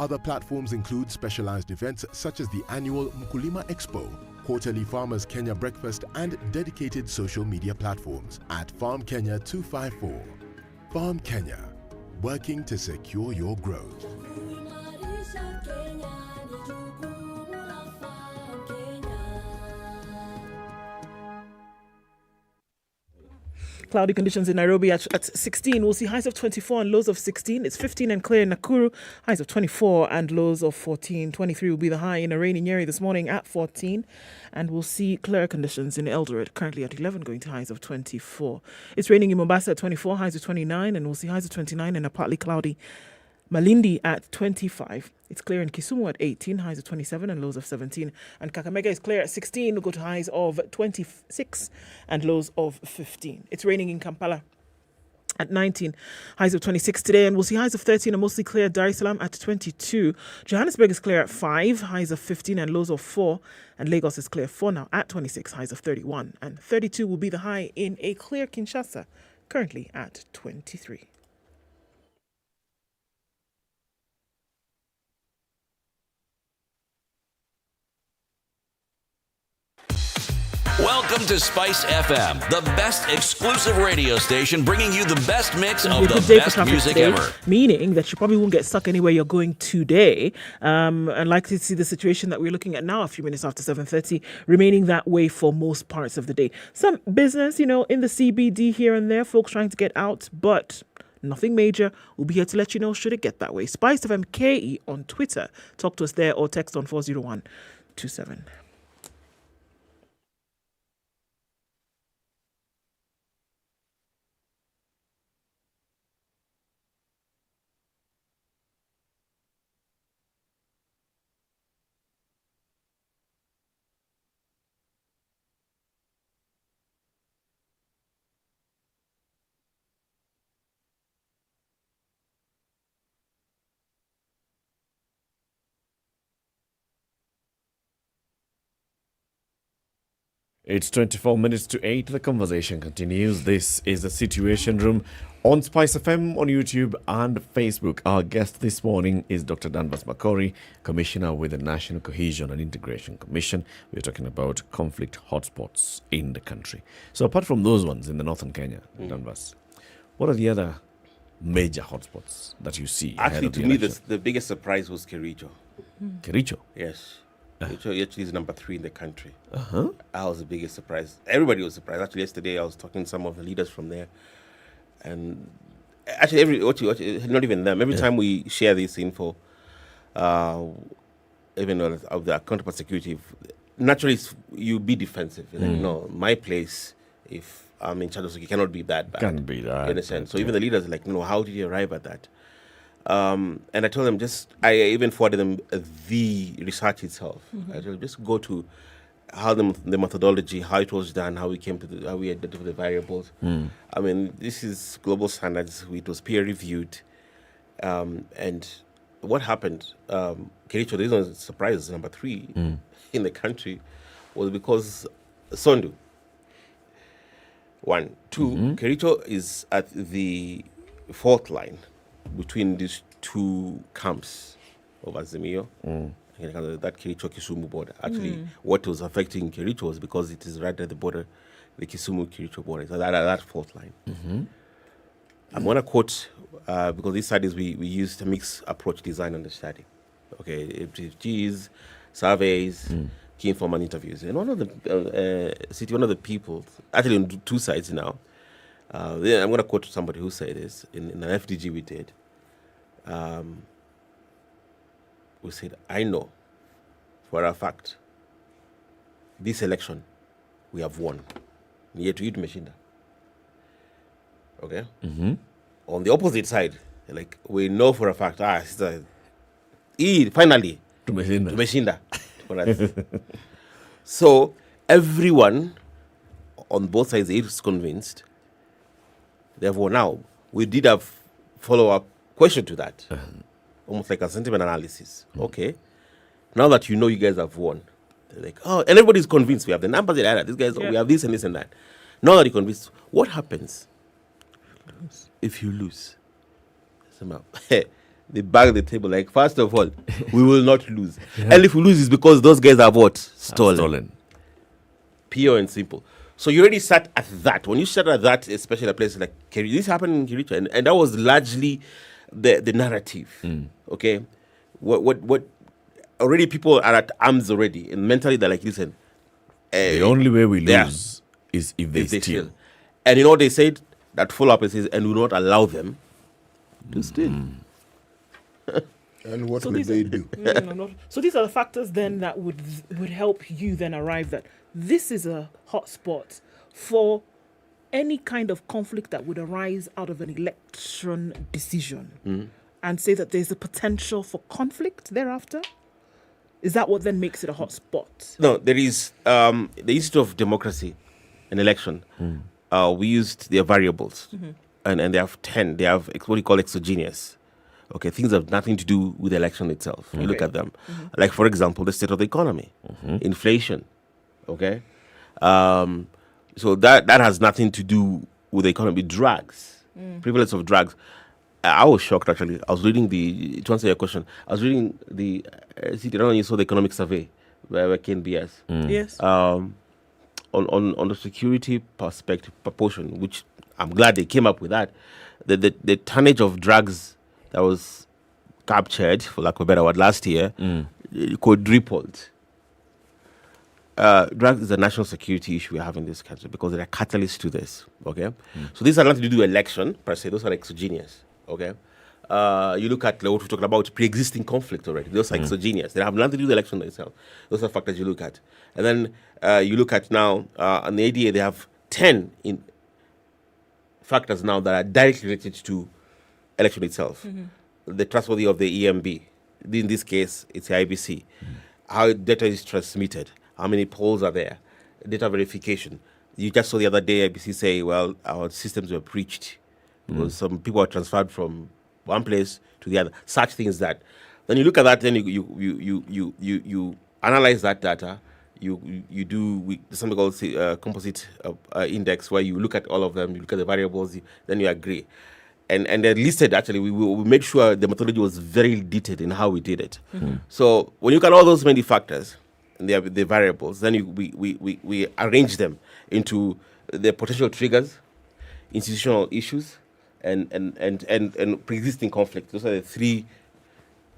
Other platforms include specialized events such as the annual Mkulima Expo, quarterly Farmers Kenya Breakfast, and dedicated social media platforms at Farm Kenya 254. Farm Kenya, working to secure your growth. Cloudy conditions in Nairobi at 16. We'll see highs of 24 and lows of 16. It's 15 and clear in Nakuru. Highs of 24 and lows of 14. 23 will be the high in a rainy Nyeri this morning at 14. And we'll see clear conditions in Eldoret, currently at 11, going to highs of 24. It's raining in Mombasa at 24, highs of 29. And we'll see highs of 29 in a partly cloudy Malindi at 25. It's clear in Kisumu at 18, highs of 27 and lows of 17. And Kakamega is clear at 16, we'll go to highs of 26 and lows of 15. It's raining in Kampala at 19, highs of 26 today, and we'll see highs of 13 and mostly clear. Dar es Salaam at 22. Johannesburg is clear at 5, highs of 15 and lows of 4. And Lagos is clear for now at 26, highs of 31. And 32 will be the high in a clear Kinshasa, currently at 23. Welcome to Spice FM, the best exclusive radio station bringing you the best mix of the best music ever. Meaning that you probably won't get stuck anywhere you're going today. And like to see the situation that we're looking at now, a few minutes after 7:30, remaining that way for most parts of the day. Some business, in the CBD here and there, folks trying to get out, but nothing major. We'll be here to let you know should it get that way. SpiceFM KE on Twitter. Talk to us there or text on 40127. It's 24 minutes to 8. The conversation continues. This is the Situation Room on Spice FM, on YouTube and Facebook. Our guest this morning is Dr. Danvas Makori, Commissioner with the National Cohesion and Integration Commission. We're talking about conflict hotspots in the country. So apart from those ones in the northern Kenya, Danvas, what are the other major hotspots that you see? Actually, to me, the biggest surprise was Kericho. Kericho? Yes. Kericho actually is number 3 in the country. That was the biggest surprise. Everybody was surprised. Actually, yesterday I was talking to some of the leaders from there. And actually, not even them. Every time we share this info, even of the counterpart security, naturally you be defensive. Like, no, my place, if I'm in charge of security, cannot be that bad. Can't be that. You understand? So even the leaders are like, no, how did you arrive at that? And I told them I even forwarded them the research itself. I told them just go to how the methodology, how it was done, how we came to how we identified the variables. I mean, this is global standards. It was peer reviewed, and what happened? Kericho, the reason I was surprised, number 3 in the country, was because Sondu. 1, 2. Kericho is at the fault line between these 2 camps of Azimio, that Kericho-Kisumu border. Actually, what was affecting Kericho was because it is right at the border, the Kisumu-Kericho border. So that fault line. I'm going to quote, because these studies we used a mixed approach design on the study. Okay, FGs, surveys, key informant interviews. And one of the people, actually on 2 sides now, I'm going to quote somebody who said this in an FDG we did. We said, I know for a fact this election we have won. Yet to eat Meshinda. Okay? On the opposite side, like we know for a fact, finally to Meshinda. So everyone on both sides is convinced. Therefore, now we did a follow-up question to that, almost like a sentiment analysis. Okay, now that you know you guys have won, they're like, oh, and everybody's convinced we have the numbers. These guys, we have this and this and that. Now that you're convinced, what happens if you lose? They bang the table like, first of all, we will not lose, and if we lose, it's because those guys have what? Stolen. Pure and simple. So you already sat at that. When you sat at that, especially a place like Kericho, this happened in Kericho, and that was largely the narrative. Okay, what already people are at arms already, and mentally they're like, listen, the only way we lose is if they steal. And you know what they said? That follow-up is, and will not allow them to steal. And what So will these they are- do? So these are the factors then that would help you then arrive that this is a hotspot for any kind of conflict that would arise out of an election decision, and say that there's a potential for conflict thereafter. Is that what then makes it a hotspot? No, there is the Institute of Democracy and Election. We used their variables, and they have 10. They have what you call exogenous. Okay, things have nothing to do with the election itself. You look at them, like for example, the state of the economy, inflation. Okay, so that has nothing to do with the economy. Drugs, prevalence of drugs. I was shocked actually. I was reading to answer your question. I was reading the. I don't know when you saw the economic survey by KNBS. Yes. On the security perspective proportion, which I'm glad they came up with that. The tonnage of drugs that was captured, for lack of a better word, last year, quadrupled. Drugs is a national security issue we have in this country because they're a catalyst to this. Okay, so these are nothing to do with election per se. Those are exogenous. Okay, you look at what we're talking about, pre-existing conflict already. Those are exogenous. They have nothing to do with the election itself. Those are factors you look at, and then you look at now on the ADA they have 10 factors now that are directly related to election itself. The trustworthiness of the EMB. In this case, it's the IBC. How data is transmitted. How many polls are there? Data verification. You just saw the other day IBC say, well, our systems were breached because some people are transferred from one place to the other. Such things that. Then you look at that, then you analyze that data. You do something called composite index where you look at all of them, you look at the variables, then you agree. And they're listed actually. We made sure the methodology was very detailed in how we did it. So when you look at all those many factors and the variables, then we arrange them into the potential triggers, institutional issues, and pre-existing conflict. Those are the three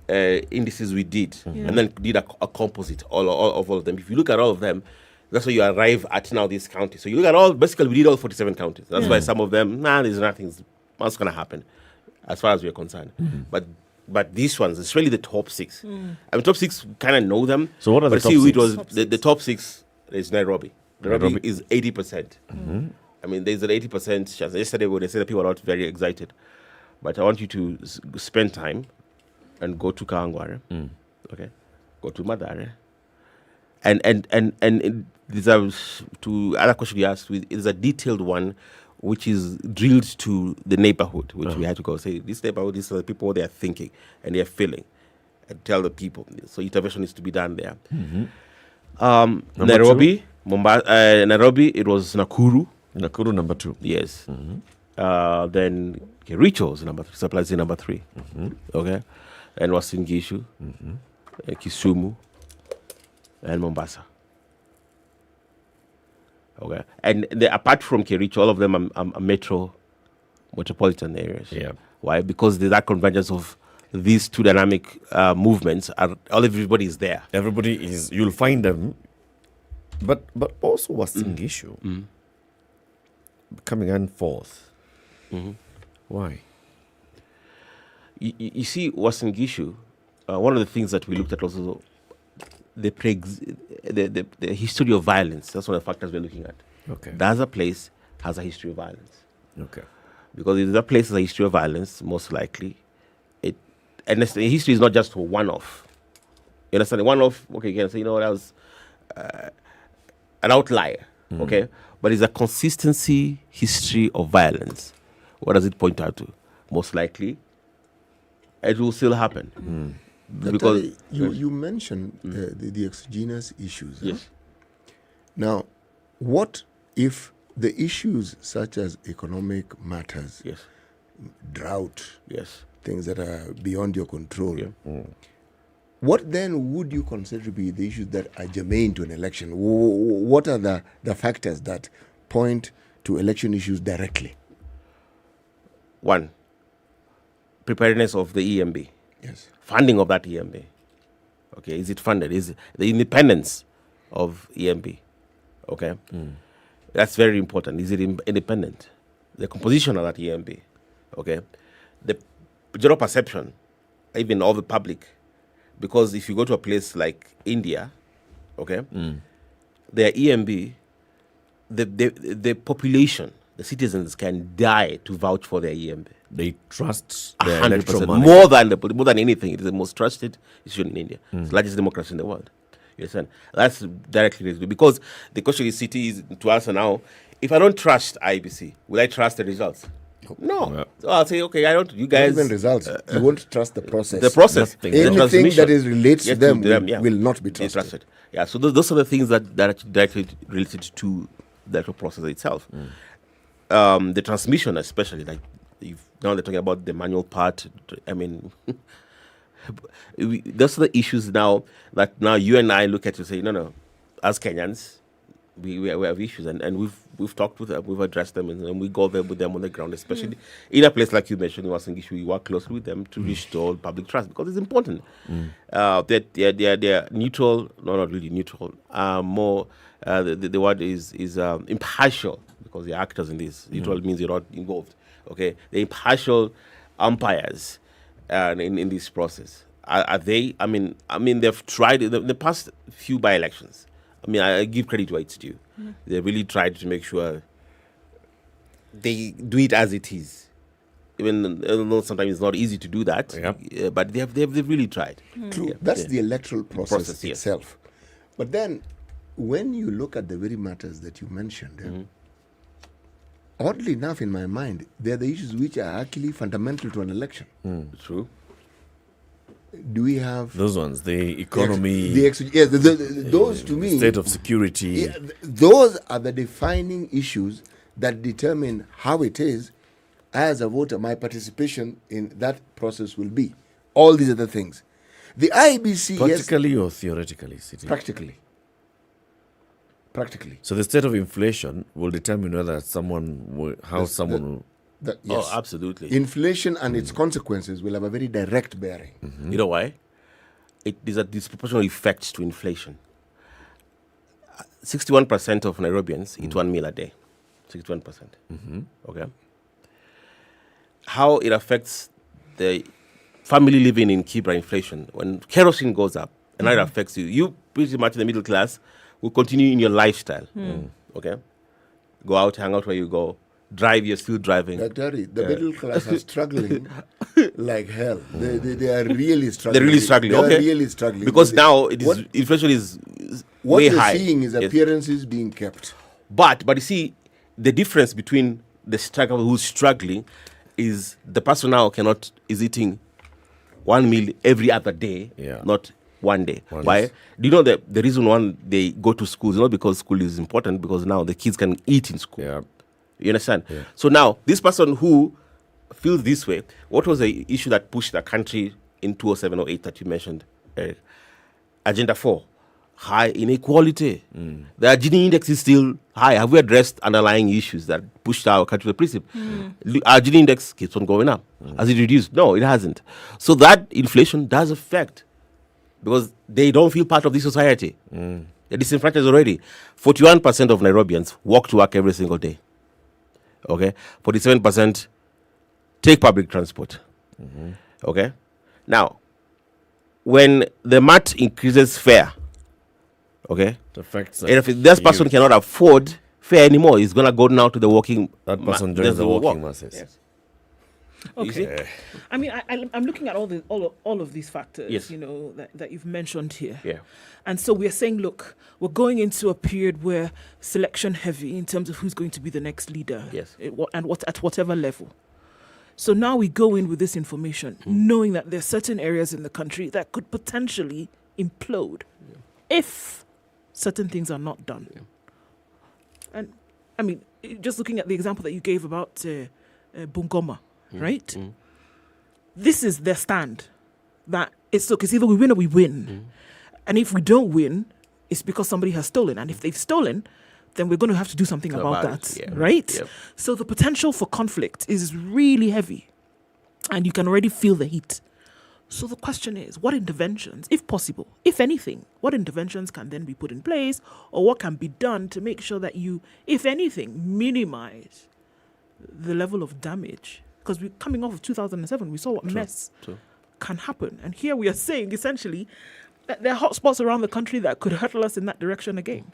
indices we did, and then did a composite of all of them. If you look at all of them, that's where you arrive at now these counties. So you look at basically we did all 47 counties. That's why some of them, there's nothing. What's going to happen as far as we're concerned. But these ones, it's really the top 6. I mean, top 6, kind of know them. So what are the top 6? It was the top 6 is Nairobi. Nairobi is 80%. I mean, there's an 80% chance. Yesterday when they said that people are not very excited. But I want you to spend time and go to Kawangware. Okay? Go to Madaraka. And these are, to other question you asked, is a detailed one which is drilled to the neighborhood, which we had to go say, this neighborhood, these are the people they are thinking and they are feeling, and tell the people. So intervention needs to be done there. Nairobi, Mombasa, Nairobi, it was Nakuru. Nakuru number 2. Yes. Then Kericho is number 3, supplies in number 3. Okay. And Uasin Gishu, Kisumu, and Mombasa. Okay, and apart from Kericho, all of them are metropolitan areas. Yeah. Why? Because there's that convergence of these two dynamic movements. Everybody is there. Everybody is. You'll find them, but also Uasin Gishu coming in fourth. Why? You see, Uasin Gishu. One of the things that we looked at also. The history of violence. That's one of the factors we're looking at. Okay. Does a place has a history of violence? Okay. Because if that place has a history of violence, most likely, and the history is not just one-off. You understand? One-off, okay, you can say, that was an outlier, okay? But it's a consistency history of violence. What does it point out to? Most likely, it will still happen. Because you mentioned the exogenous issues. Yes. Now, what if the issues such as economic matters, drought, things that are beyond your control, what then would you consider to be the issues that are germane to an election? What are the factors that point to election issues directly? 1, preparedness of the EMB. Yes. Funding of that EMB. Okay, is it funded? Is it the independence of EMB? Okay. That's very important. Is it independent? The composition of that EMB, okay? The general perception, even of the public, because if you go to a place like India, okay, their EMB, the population, the citizens can die to vouch for their EMB. They trust their 100%. money. More than anything, it is the most trusted institution in India. It's the largest democracy in the world. You understand? That's directly related. Because the question is, city is to answer now, if I don't trust IBC, will I trust the results? No. Yeah. So I'll say, okay, I don't. You guys. Even results. You won't trust the process. The process. Anything that is relates to Yes, them yeah. will not be trusted. Yeah. So those are the things that are directly related to the actual process itself. The transmission, especially, like now they're talking about the manual part. I mean, those are the issues now that now you and I look at and say, no, as Kenyans, we have issues, and we've talked with them, we've addressed them, and we go there with them on the ground, especially in a place like you mentioned, we work closely with them to restore public trust, because it's important that they're neutral, no, not really neutral, more the word is impartial, because they're actors in this. Neutral means you're not involved. Okay, they're impartial umpires in this process. Are they? I mean, they've tried in the past few by-elections. I mean, I give credit where it's due. They really tried to make sure they do it as it is. Even though sometimes it's not easy to do that, but they've really tried. True. That's the electoral process itself. Yes. But then, when you look at the very matters that you mentioned, oddly enough, in my mind, they're the issues which are actually fundamental to an election. True. Do we have those ones? The economy, those to me, state of security. Those are the defining issues that determine how it is, as a voter, my participation in that process will be. All these other things. The IBC, practically or theoretically, practically. So the state of inflation will determine whether yes. Oh, absolutely. Inflation and its consequences will have a very direct bearing. You know why? These are disproportional effects to inflation. 61% of Nairobians eat 1 meal a day. 61%. Okay. How it affects the family living in Kibra inflation. When kerosene goes up, and that affects you. You pretty much in the middle class will continue in your lifestyle. Okay. Go out, hang out where you go. Drive, you're still driving. Dr. the middle class are struggling like hell. They are really struggling. They're really struggling. They are really struggling. Because now inflation is way high. What you're seeing is appearances being kept. But you see, the difference between the struggler who's struggling is the person now is eating 1 meal every other day, not one day. Why? Do you know the reason they go to school is not because school is important, because now the kids can eat in school. Yeah. You understand? Yeah. So now, this person who feels this way, what was the issue that pushed the country in 2007 or 8 that you mentioned, Eric? Agenda 4, high inequality. The Gini index is still high. Have we addressed underlying issues that pushed our country to the precipice? Our Gini index keeps on going up. Has it reduced? No, it hasn't. So that inflation does affect, because they don't feel part of this society. They're disenfranchised already. 41% of Nairobians walk to work every single day. Okay, 47% take public transport. Okay, now when the MAT increases fare, okay, if this person cannot afford fare anymore, he's gonna go now to the working. That person joins the working masses. Yes. Okay. I mean, I'm looking at all of these factors, yes, that you've mentioned here. Yeah. And so we're saying, look, we're going into a period where selection heavy in terms of who's going to be the next leader. Yes. And at whatever level. So now we go in with this information, knowing that there are certain areas in the country that could potentially implode if certain things are not done. Yeah. And I mean, just looking at the example that you gave about Bungoma, right? This is their stand. That it's either we win or we win. And if we don't win, it's because somebody has stolen. And if they've stolen, then we're going to have to do something about that, right? Yep. So the potential for conflict is really heavy. And you can already feel the heat. So the question is, what interventions, if possible, if anything, what interventions can then be put in place, or what can be done to make sure that you, if anything, minimize the level of damage? Because we're coming off of 2007, we saw what mess can happen. And here we are saying, essentially, that there are hotspots around the country that could hurtle us in that direction again.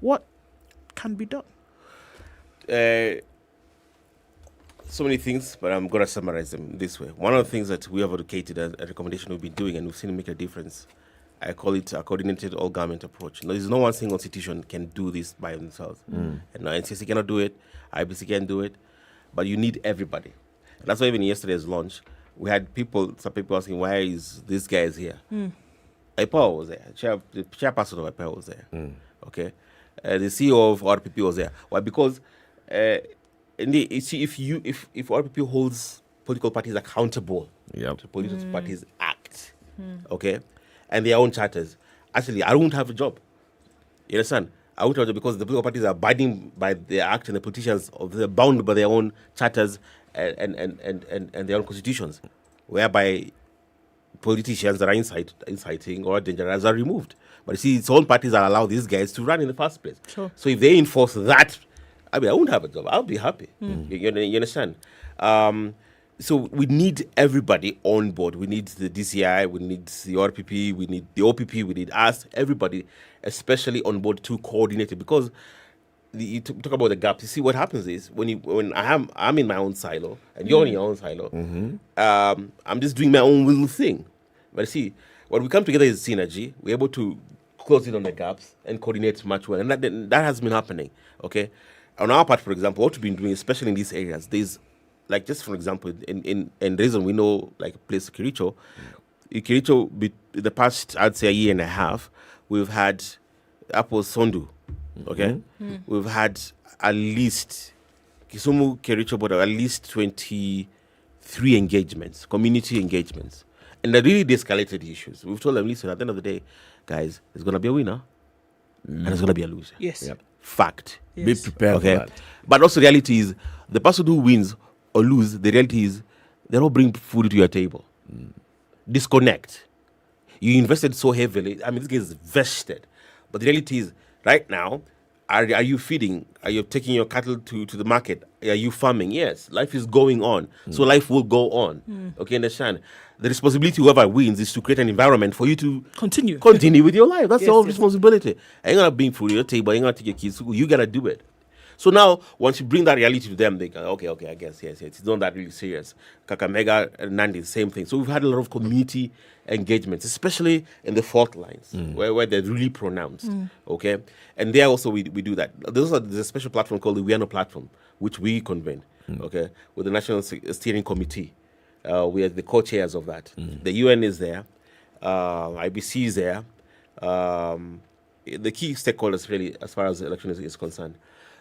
What can be done? So many things, but I'm going to summarize them this way. One of the things that we have advocated as a recommendation we've been doing, and we've seen it make a difference, I call it a coordinated all-government approach. Now, there's no one single institution can do this by themselves. And NCC cannot do it, IBC can do it, but you need everybody. And that's why even yesterday's launch, we had some people asking, why is this guy here? IPAO was there. The chairperson of IPAO was there. Okay? The CEO of RPP was there. Why? Because if RPP holds political parties accountable to political parties act, okay, and their own charters, actually, I won't have a job. You understand? I won't have a job because the political parties are abiding by their act, and the politicians they're bound by their own charters and their own constitutions, whereby politicians that are inciting or dangerous are removed. But you see, its own parties that allow these guys to run in the first place. Sure. So if they enforce that, I won't have a job. I'll be happy. You understand? So we need everybody on board. We need the DCI, we need the RPP, we need the OPP, we need us, everybody, especially on board to coordinate it. Because you talk about the gaps. You see, what happens is when I'm in my own silo and you're in your own silo, I'm just doing my own little thing. But see, when we come together as synergy, we're able to close in on the gaps and coordinate much well. And that has been happening. Okay. On our part, for example, what we've been doing, especially in these areas, there's, like, just for example, in the reason we know, like, place Kericho, the past, I'd say, a year and a half, we've had Apple Sondu, okay? We've had at least, Kisumu, Kericho, but at least 23 engagements, community engagements. And they really de-escalated issues. We've told them, listen, at the end of the day, guys, there's going to be a winner and there's going to be a loser. Yes. Yep. Fact. Yes. Be prepared for that. But also the reality is, the person who wins or loses, the reality is, they don't bring food to your table. Disconnect. You invested so heavily. I mean, this guy is vested. But the reality is, right now, are you feeding? Are you taking your cattle to the market? Are you farming? Yes. Life is going on. So life will go on. Okay, understand? The responsibility, whoever wins, is to create an environment for you to continue with your life. That's your responsibility. I ain't gonna bring food to your table. I ain't gonna take your kids to school. You gotta do it. So now, once you bring that reality to them, they go, okay, I guess, yes, it's not that really serious. Kakamega and Nandi, same thing. So we've had a lot of community engagements, especially in the fault lines, where they're really pronounced, okay? And there also we do that. There's a special platform called the WIANO platform, which we convene, okay, with the National Steering Committee. We are the co-chairs of that. The UN is there, IBC is there, the key stakeholders really, as far as the election is concerned.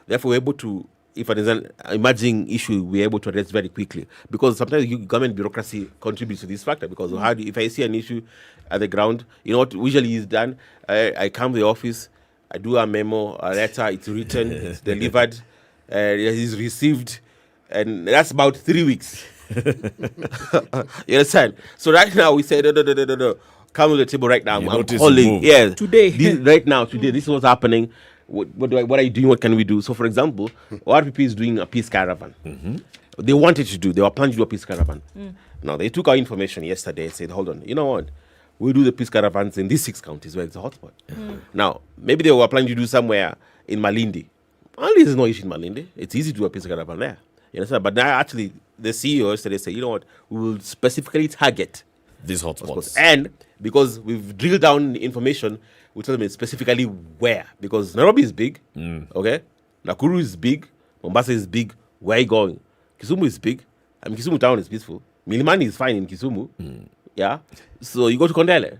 Therefore, we're able to, if there's an emerging issue, we're able to address very quickly. Because sometimes government bureaucracy contributes to this factor. Because if I see an issue at the ground, you know what usually is done? I come to the office, I do a memo, a letter, it's written, it's delivered, it is received, and that's about 3 weeks. You understand? So right now, we say, no. Come to the table right now. I'm calling. Yeah. Today. Today, this is what's happening. What are you doing? What can we do? So, for example, RPP is doing a peace caravan. They wanted to do. They were planning to do a peace caravan. Now, they took our information yesterday and said, hold on, you know what? We'll do the peace caravans in these 6 counties where it's a hotspot. Now, maybe they were planning to do somewhere in Malindi. Malindi is no issue in Malindi. It's easy to do a peace caravan there. You understand? But now, actually, the CEO yesterday said, you know what? We will specifically target these hotspots. And because we've drilled down the information, we tell them specifically where. Because Nairobi is big, okay? Nakuru is big, Mombasa is big. Where are you going? Kisumu is big. I mean, Kisumu town is peaceful. Milimani is fine in Kisumu. Yeah? So you go to Kondele,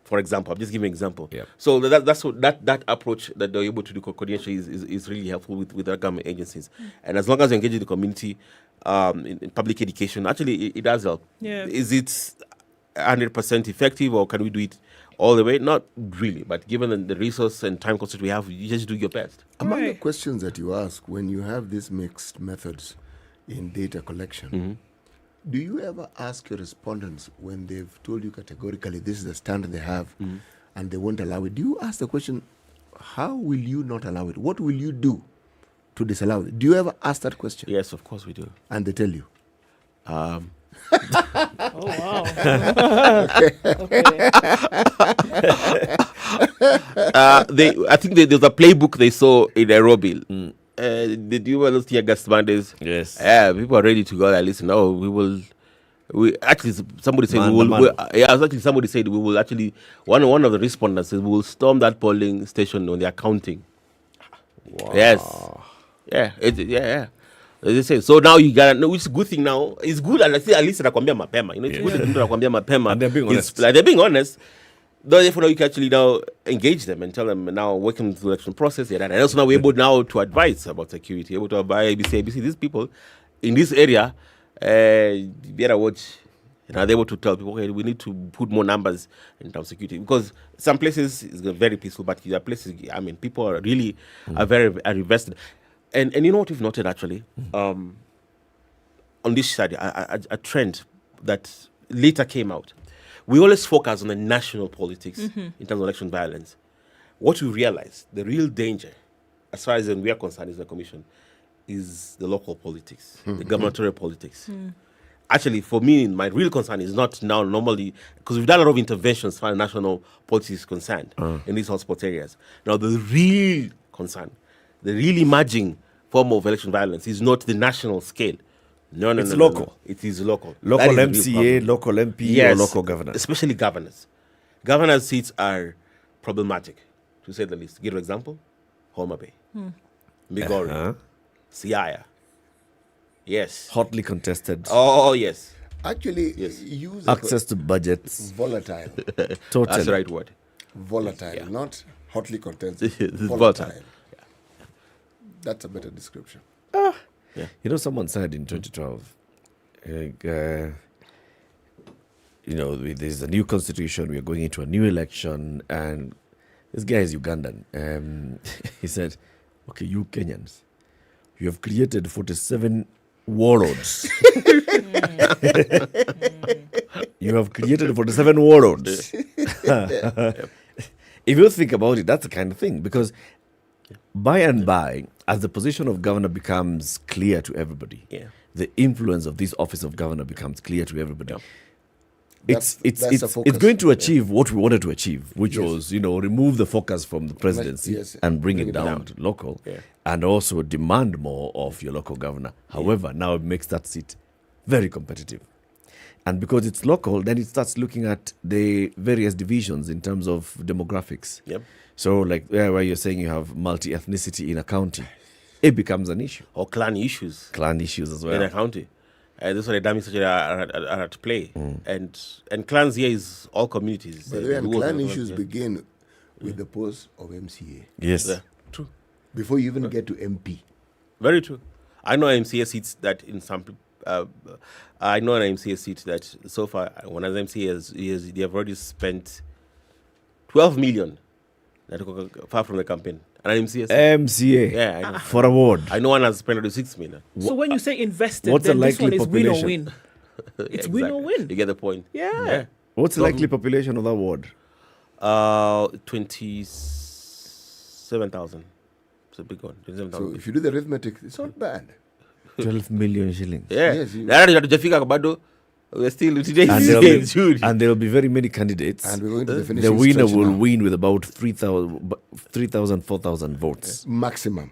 for example. I'm just giving an example. Yep. So that approach that they're able to do coordination is really helpful with our government agencies. And as long as you engage in the community, in public education, actually it does help. Yeah. Is it 100% effective, or can we do it all the way? Not really, but given the resource and time constraint we have, you just do your best. Among the questions that you ask when you have these mixed methods in data collection, Do you ever ask your respondents when they've told you categorically this is the stand they have and they won't allow it? Do you ask the question, how will you not allow it? What will you do to disallow it? Do you ever ask that question? Yes, of course we do. And they tell you? Oh, wow. I think there's a playbook they saw in Nairobi. Did you want to see August Mondays? Yes. Yeah, people are ready to go. Like, listen, no, we will. We actually, somebody said we will. Somebody said we will actually. One of the respondents said we will storm that polling station when they are counting. Wow. Yes. Yeah. Yeah. They say so. Now you got no. Which is a good thing. Now it's good. At least nakwambia mapema. You know, it's good that nakwambia mapema. And they're being honest. They're being honest. Therefore, you can actually now engage them and tell them now working through the election process. Yeah, and also now we're able now to advise about security. Able to advise ABC. These people in this area, better watch. They're able to tell people, okay, we need to put more numbers in terms of security, because some places is very peaceful, but there are places, I mean, people are really are invested. And you know what we've noted actually, on this study, a trend that later came out. We always focus on the national politics in terms of election violence. What we realize, the real danger, as far as we are concerned, is the commission, is the local politics, the gubernatorial politics. Actually, for me, my real concern is not now normally, because we've done a lot of interventions as far as national politics is concerned in these hotspot areas. Now, the real concern, the real emerging form of election violence is not the national scale. No, it's local. No. It is local. Local MCA, local MP, or local governors. Especially governors. Governors' seats are problematic, to say the least. Give an example: Homa Bay, Migori, Siaya. Yes. Hotly contested. Oh, yes. Actually, yes. Access to budgets. Volatile. Totally. That's the right word. Volatile, not hotly contested. Volatile. Yeah. That's a better description. Yeah. You know, someone said in 2012, there's a new constitution, we are going into a new election, and this guy is Ugandan. He said, okay, you Kenyans, you have created 47 warlords. You have created 47 warlords. If you think about it, that's the kind of thing, because by and by, as the position of governor becomes clear to everybody, the influence of this office of governor becomes clear to everybody. It's going to achieve what we wanted to achieve, which was, remove the focus from the presidency and bring it down to local, and also demand more of your local governor. However, now it makes that seat very competitive. And because it's local, then it starts looking at the various divisions in terms of demographics. Yep. So, like where you're saying you have multi-ethnicity in a county, it becomes an issue. Or clan issues. Clan issues as well. In a county. And this is what the damage are at play. And clans here is all communities. But then clan issues begin with the post of MCA. Yes. Yeah, true. Before you even get to MP. Very true. I know MCA seats that in some... I know an MCA seat that so far, one of the MCAs, they have already spent 12 million far from the campaign. And MCA. Yeah, I know. For a ward. I know one has spent 6 million. So when you say invested, what's then the this one likely is win or population? win. It's win or win. You get the point. Yeah. What's the likely population of that ward? 27,000. It's a big one. 27,000. So if you do the arithmetic, it's not bad. 12 million shillings. Yeah. Yes, we're still today. And there will be very many candidates. And we're going to the finishing The winner stretch will now. win with about 3,000, 4,000 votes. Maximum.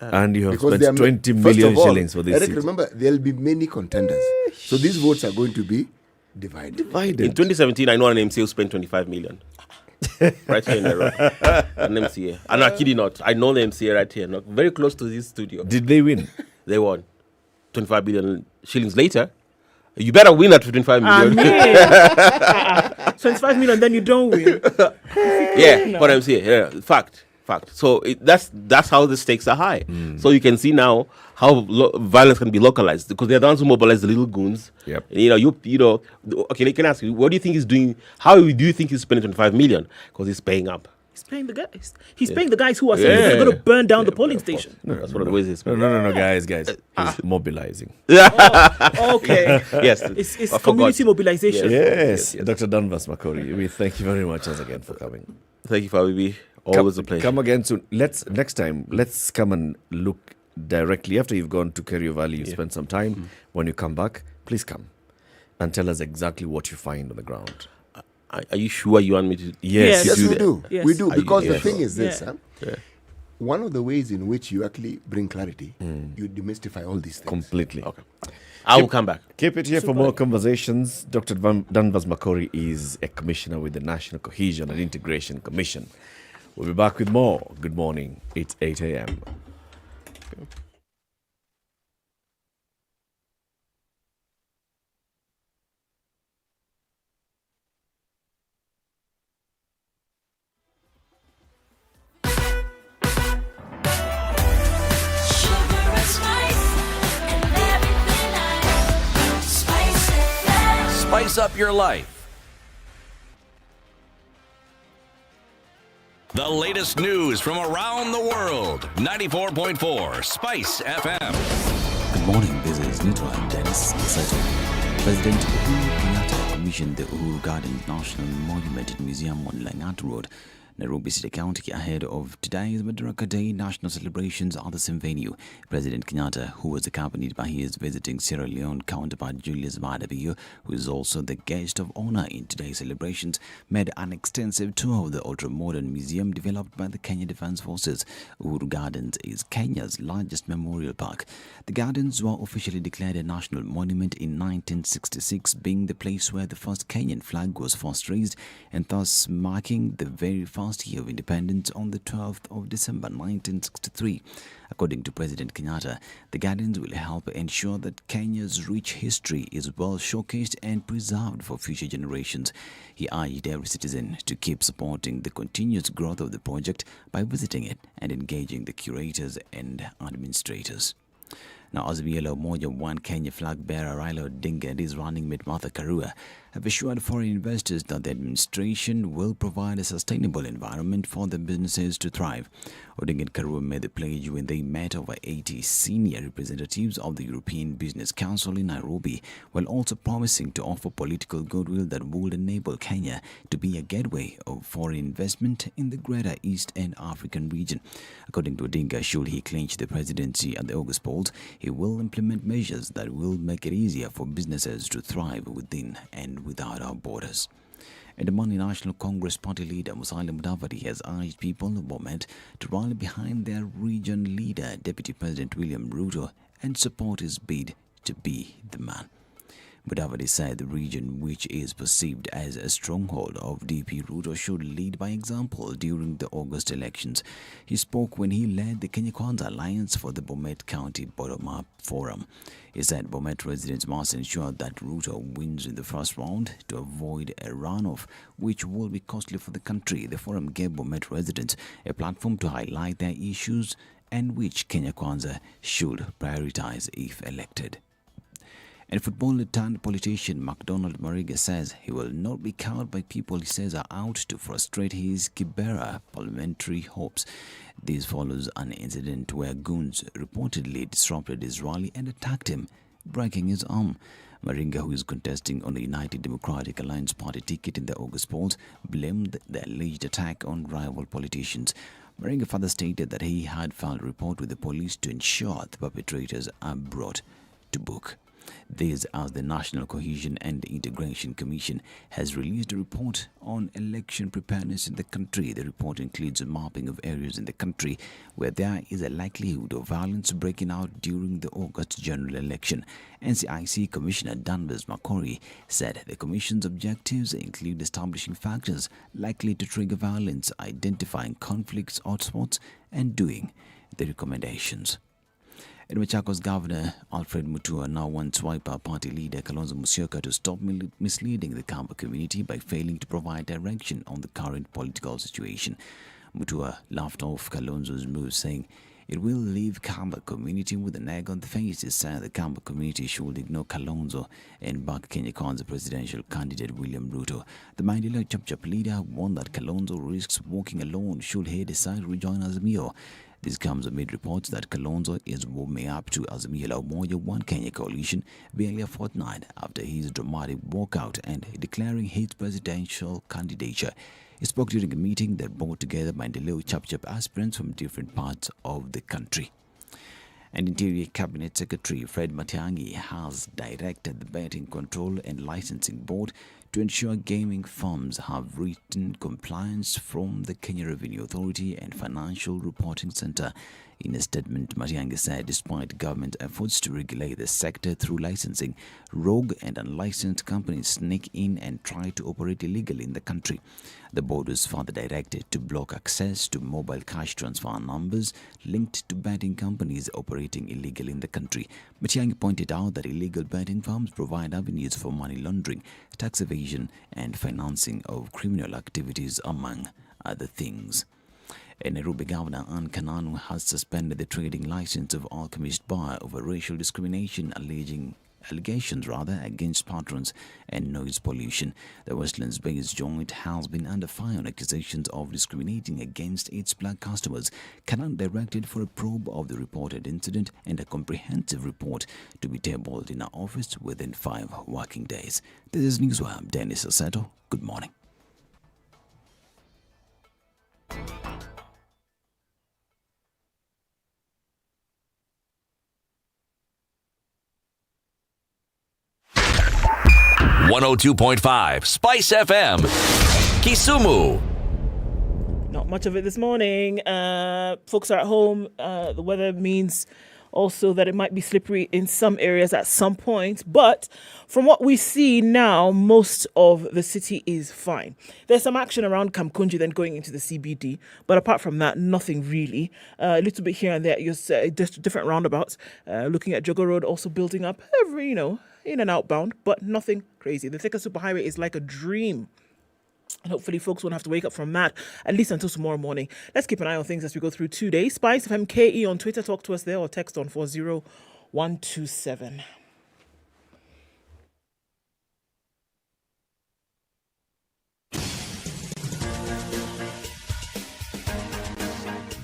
And you have Because spent 20 million shillings for this Eric, seat. remember, there'll be many contenders. So these votes are going to be divided. In 2017, I know an MCA who spent 25 million. Right here in Nairobi. An MCA. I'm not kidding not. I know the MCA right here. Not very close to this studio. Did they win? They won. 25 billion shillings later. You better win at 25 million. 25 million, then you don't win. Yeah, what I'm saying. Yeah, fact. So that's how the stakes are high. So you can see now how violence can be localized, because they're the ones who mobilize the little goons. Yep. Okay, I can ask you, what do you think he's doing? How do you think he's spending 25 million? Because he's paying up. He's paying the guys. He's paying the guys who are saying they're going to burn down the polling station. No, that's what it is. No, guys. He's mobilizing. Okay. Yes. It's community mobilization. Yes. Dr. Danvas Makori, we thank you very much once again for coming. Thank you for having me. Always a pleasure. Come again soon. Next time, let's come and look directly after you've gone to Kerio Valley. You spend some time. When you come back, please come and tell us exactly what you find on the ground. Are you sure you want me to? Yes, we do. Yes. We do, because the Yes. thing is this. Yeah. One of the ways in which you actually bring clarity, you demystify all these things. Completely. Okay. I will come back. Keep it here for more conversations. Dr. Danvas Makori is a commissioner with the National Cohesion and Integration Commission. We'll be back with more. Good morning. It's 8 a.m. Spice up your life. The latest news from around the world. 94.4 Spice FM. Good morning, this is Nitra and Dennis Sato. President Uhuru Kenyatta commissioned the Uhuru Gardens National Monument Museum on Langata Road, Nairobi City County, ahead of today's Madaraka Day national celebrations at the same venue. President Kenyatta, who was accompanied by his visiting Sierra Leone counterpart Julius Maada Bio, who is also the guest of honor in today's celebrations, made an extensive tour of the ultra-modern museum developed by the Kenya Defence Forces. Uhuru Gardens is Kenya's largest memorial park. The gardens were officially declared a national monument in 1966, being the place where the first Kenyan flag was first raised, and thus marking the very first year of independence on the 12th of December 1963. According to President Kenyatta, the gardens will help ensure that Kenya's rich history is well showcased and preserved for future generations. He urged every citizen to keep supporting the continuous growth of the project by visiting it and engaging the curators and administrators. Now, Azimio la Umoja One Kenya flag bearer Raila Odinga and his running mate Martha Karua have assured foreign investors that the administration will provide a sustainable environment for the businesses to thrive. Odinga and Karua made the pledge when they met over 80 senior representatives of the European Business Council in Nairobi, while also promising to offer political goodwill that would enable Kenya to be a gateway of foreign investment in the greater East and African region. According to Odinga, should he clinch the presidency at the August polls, he will implement measures that will make it easier for businesses to thrive within and without our borders. And the Mani National Congress Party leader Musalia Mudavadi has urged people of Bomet to rally behind their region leader, Deputy President William Ruto, and support his bid to be the man. Mudavadi said the region, which is perceived as a stronghold of DP Ruto, should lead by example during the August elections. He spoke when he led the Kenya Kwanza Alliance for the Bomet County Bottom-Up Forum. He said Bomet residents must ensure that Ruto wins in the first round to avoid a runoff, which will be costly for the country. The forum gave Bomet residents a platform to highlight their issues and which Kenya Kwanza should prioritize if elected. And footballer turned politician MacDonald Mariga says he will not be cowed by people he says are out to frustrate his Kibera parliamentary hopes. This follows an incident where goons reportedly disrupted his rally and attacked him, breaking his arm. Maringa, who is contesting on the United Democratic Alliance party ticket in the August polls, blamed the alleged attack on rival politicians. Maringa further stated that he had filed a report with the police to ensure the perpetrators are brought to book. This as the National Cohesion and Integration Commission has released a report on election preparedness in the country. The report includes a mapping of areas in the country where there is a likelihood of violence breaking out during the August general election. NCIC Commissioner Danvas Makori said the Commission's objectives include establishing factors likely to trigger violence, identifying conflicts, hotspots, and doing the recommendations. And Machakos Governor Alfred Mutua now wants Wiper Party leader Kalonzo Musyoka to stop misleading the Kamba community by failing to provide direction on the current political situation. Mutua laughed off Kalonzo's move, saying it will leave Kamba community with an egg on the face. It said the Kamba community should ignore Kalonzo and back Kenya Kwanza presidential candidate William Ruto. The Mandela Chap leader warned that Kalonzo risks walking alone should he decide to rejoin Azimio. This comes amid reports that Kalonzo is warming up to Azimio La Umoja One Kenya coalition barely a fortnight after his dramatic walkout and declaring his presidential candidature. He spoke during a meeting that brought together Maendeleo Chap aspirants from different parts of the country. And Interior Cabinet Secretary Fred Matiang'i has directed the Betting Control and Licensing Board to ensure gaming firms have written compliance from the Kenya Revenue Authority and Financial Reporting Center. In a statement, Matiang'i said despite government efforts to regulate the sector through licensing, rogue and unlicensed companies sneak in and try to operate illegally in the country. The board was further directed to block access to mobile cash transfer numbers linked to betting companies operating illegally in the country. Matiang'i pointed out that illegal betting firms provide avenues for money laundering, tax evasion, and financing of criminal activities, among other things. Nairobi Governor Anne Kananu has suspended the trading license of Alchemist Bar over racial discrimination allegations against patrons and noise pollution. The Westlands-based joint has been under fire on accusations of discriminating against its black customers. Kananu directed for a probe of the reported incident and a comprehensive report to be tabled in our office within 5 working days. This is Newswire. I'm Dennis Aseto. Good morning. .5 Spice FM, Kisumu. Not much of it this morning. Folks are at home. The weather means also that it might be slippery in some areas at some point. But from what we see now, most of the city is fine. There's some action around Kamkunji then going into the CBD. But apart from that, nothing really. A little bit here and there, just different roundabouts. Looking at Jogo Road also building up every, in and outbound, but nothing crazy. The Thika Superhighway is like a dream. And hopefully folks won't have to wake up from that, at least until tomorrow morning. Let's keep an eye on things as we go through today. SpiceFM KE on Twitter, talk to us there or text on 40127.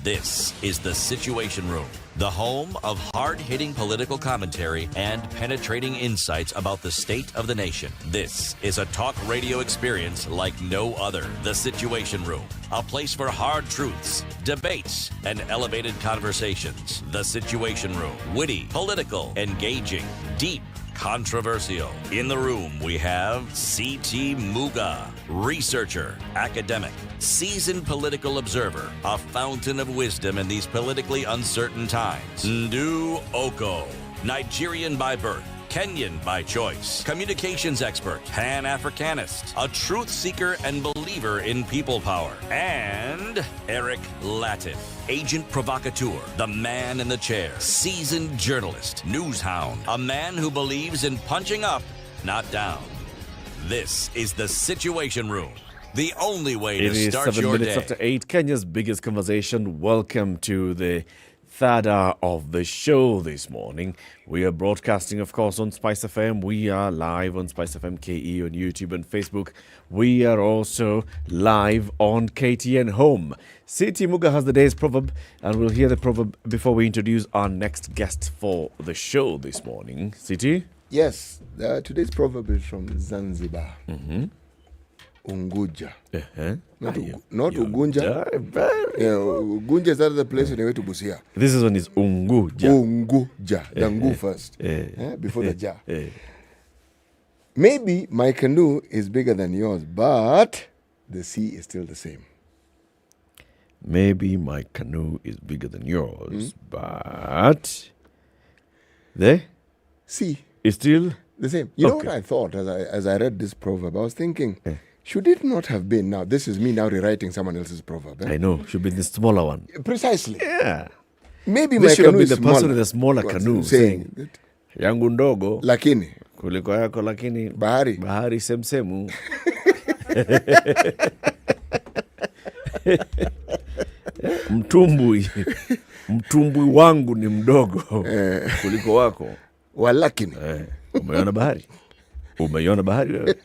This is The Situation Room, the home of hard-hitting political commentary and penetrating insights about the state of the nation. This is a talk radio experience like no other. The Situation Room, a place for hard truths, debates, and elevated conversations. The Situation Room, witty, political, engaging, deep, controversial. In the room, we have C.T. Muga, researcher, academic, seasoned political observer, a fountain of wisdom in these politically uncertain times. Ndu Okoh, Nigerian by birth, Kenyan by choice, communications expert, Pan-Africanist, a truth seeker and believer in people power, and Eric Latiff, agent provocateur, the man in the chair, seasoned journalist, news hound, a man who believes in punching up, not down. This is The Situation Room, the only way to start your day. It is 7 minutes after 8, Kenya's biggest conversation. Welcome to the third hour of the show this morning. We are broadcasting, of course, on Spice FM. We are live on Spice FM KE on YouTube and Facebook. We are also live on KTN Home. C.T. Muga has the day's proverb, and we'll hear the proverb before we introduce our next guest for the show this morning. C.T.? Yes, today's proverb is from Zanzibar. Unguja. Not Ugunja. Ugunja is the place in the way to Busia. This one is Unguja. Unguja. The Ngu first. Before the Ja. Maybe my canoe is bigger than yours, but the sea is still the same. Maybe my canoe is bigger than yours, but the sea is still the same. You know what I thought as I read this proverb? I was thinking, should it not have been, now this is me now rewriting someone else's proverb. I know, should be the smaller one. Precisely. Yeah. Maybe this my should canoe have been is the person with the smaller canoe saying yangu ndogo lakini kuliko yako lakini bahari semsemu. Mtumbwi wangu ni mdogo kuliko wako. Walakini. Umeiona bahari? Umeiona bahari wewe?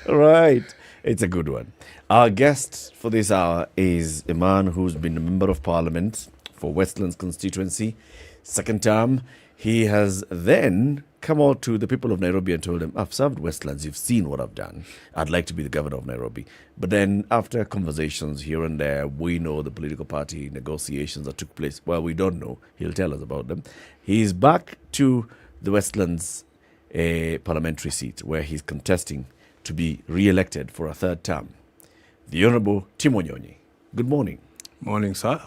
Right. It's a good one. Our guest for this hour is a man who's been a member of parliament for Westlands constituency, second term. He has then come out to the people of Nairobi and told them, I've served Westlands, you've seen what I've done. I'd like to be the governor of Nairobi. But then after conversations here and there, we know the political party negotiations that took place. Well, we don't know. He'll tell us about them. He's back to the Westlands parliamentary seat where he's contesting to be re-elected for a third term. The Honourable Tim Wanyonyi. Good morning. Morning, sir.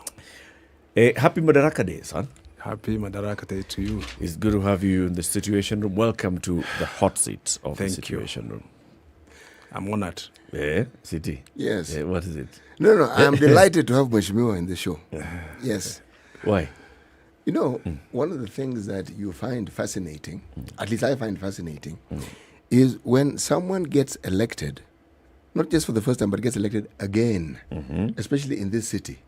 Happy Madaraka Day, son. Happy Madaraka Day to you. It's good to have you in the Situation Room. Welcome to the hot seat of the Situation Room. I'm honored. City. Yes. What is it? No, I'm delighted to have Mheshimiwa in the show. Yes. Why? You know, one of the things that you find fascinating, at least I find fascinating, is when someone gets elected, not just for the first time, but gets elected again, especially in this city.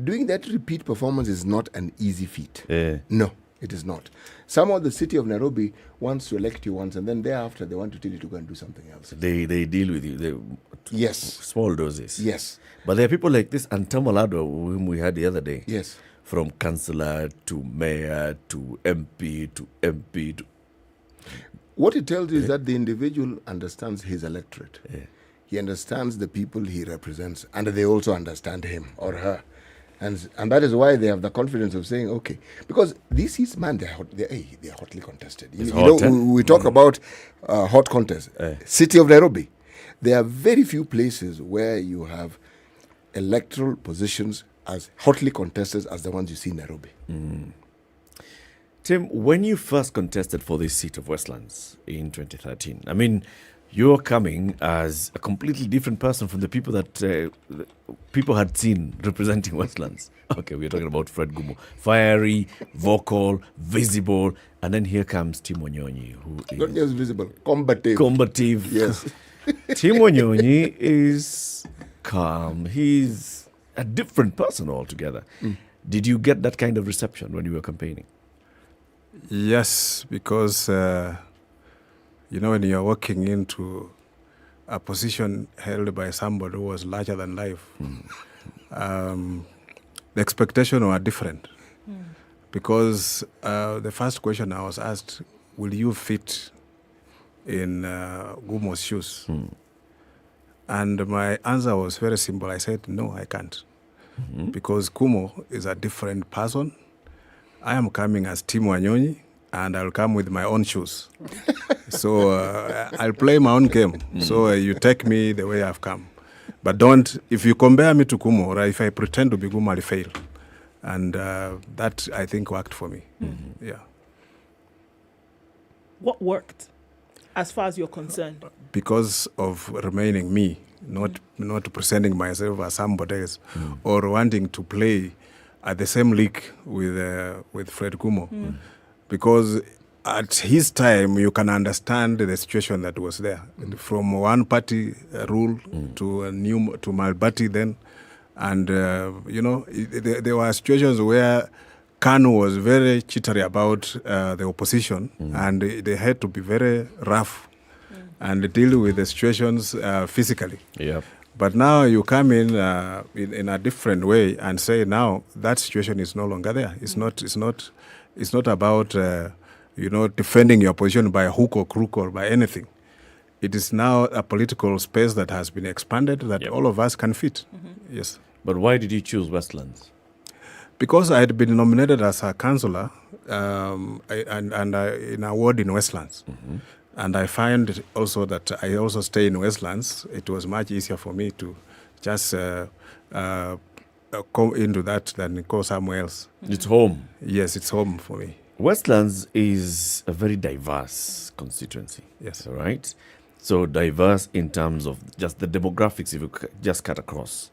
Doing that repeat performance is not an easy feat. No, it is not. Some of the city of Nairobi wants to elect you once, and then thereafter they want to tell you to go and do something else. They deal with you. Yes. Small doses. Yes. But there are people like this Antamalado, whom we had the other day. Yes. From councillor to mayor to MP to MP to... What it tells you is that the individual understands his electorate. He understands the people he represents, and they also understand him or her. And that is why they have the confidence of saying, okay. Because these seats, man, they're hotly contested. We talk about hot contest. City of Nairobi. There are very few places where you have electoral positions as hotly contested as the ones you see in Nairobi. Tim, when you first contested for this seat of Westlands in 2013, I mean, you're coming as a completely different person from the people that people had seen representing Westlands. Okay, we're talking about Fred Gumo. Fiery, vocal, visible, and then here comes Tim Wanyonyi, who is... Not just visible, combative. Combative. Yes. Tim Wanyonyi is calm. He's a different person altogether. Did you get that kind of reception when you were campaigning? Yes, because... when you're walking into a position held by somebody who was larger than life, the expectations were different. Because the first question I was asked, will you fit in Gumo's shoes? And my answer was very simple. I said, no, I can't. Because Gumo is a different person. I am coming as Tim Wanyonyi, and I'll come with my own shoes. So I'll play my own game. So you take me the way I've come. But if you compare me to Gumo, or if I pretend to be Gumo, I'll fail. And that, I think, worked for me. Yeah. What worked, as far as you're concerned? Because of remaining me, not presenting myself as somebody else, or wanting to play at the same league with Fred Gumo. Because at his time, you can understand the situation that was there. From one party rule to Malbati then. And, there were situations where Kanu was very jittery about the opposition, and they had to be very rough and deal with the situations physically. Yep. But now you come in a different way and say now that situation is no longer there. It's not about defending your position by hook or crook or by anything. It is now a political space that has been expanded that all of us can fit. Yes. But why did you choose Westlands? Because I had been nominated as a councillor in a ward in Westlands. And I find also that I also stay in Westlands. It was much easier for me to just come into that than go somewhere else. It's home. Yes, it's home for me. Westlands is a very diverse constituency. Yes. All right? So diverse in terms of just the demographics, if you just cut across.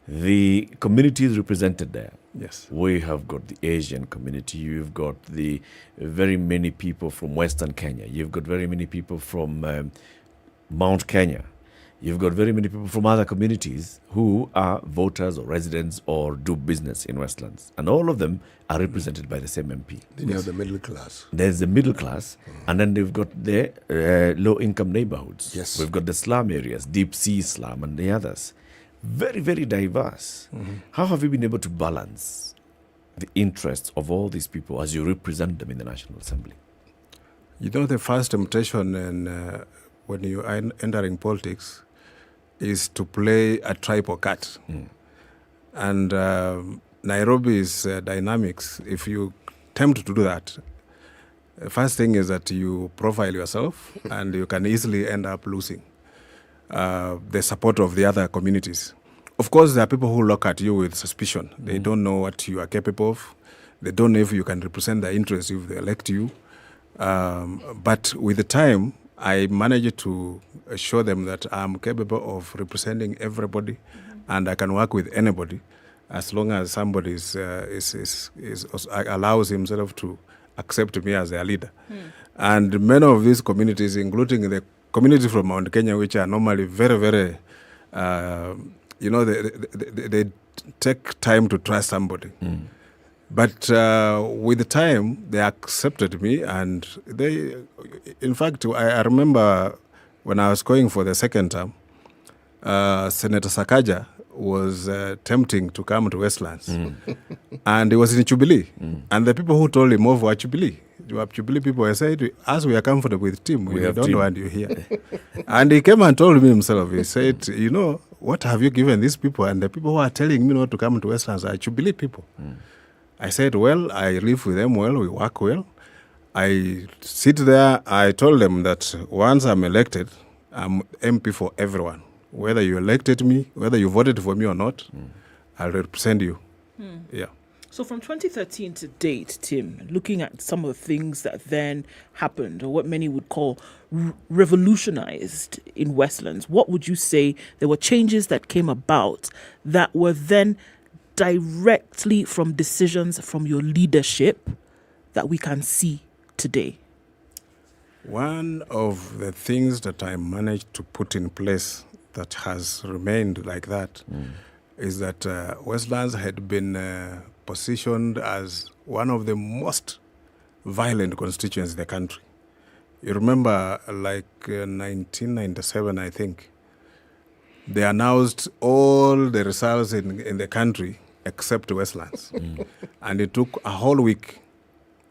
The communities represented there. Yes. We have got the Asian community. You've got the very many people from Western Kenya. You've got very many people from Mount Kenya. You've got very many people from other communities who are voters or residents or do business in Westlands. And all of them are represented by the same MP. Then you have the middle class. There's the middle class, and then they've got the low-income neighborhoods. Yes. We've got the slum areas, deep sea slum, and the others. Very, very diverse. How have you been able to balance the interests of all these people as you represent them in the National Assembly? You know, the first temptation when you are entering politics is to play a tribe or cat. And Nairobi's dynamics, if you attempt to do that, the first thing is that you profile yourself and you can easily end up losing the support of the other communities. Of course, there are people who look at you with suspicion. They don't know what you are capable of. They don't know if you can represent their interests if they elect you. But with the time, I managed to show them that I'm capable of representing everybody, and I can work with anybody, as long as somebody allows himself to accept me as their leader. And many of these communities, including the community from Mount Kenya, which are normally very, very, they take time to trust somebody. But with the time, they accepted me, and in fact, I remember when I was going for the second term, Senator Sakaja was tempting to come to Westlands, and he was in Jubilee, and the people who told him off were Jubilee. Jubilee people were saying, as we are comfortable with Tim, we don't want you here. And he came and told me himself, he said, what have you given these people? And the people who are telling me not to come to Westlands are Jubilee people. I said, well, I live with them well, we work well. I sit there, I told them that once I'm elected, I'm MP for everyone. Whether you elected me, whether you voted for me or not, I'll represent you. Yeah. So from 2013 to date, Tim, looking at some of the things that then happened, or what many would call revolutionized in Westlands, what would you say there were changes that came about that were then directly from decisions from your leadership that we can see today? One of the things that I managed to put in place that has remained like that is that Westlands had been positioned as one of the most violent constituencies in the country. You remember, like 1997, I think, they announced all the results in the country except Westlands. And it took a whole week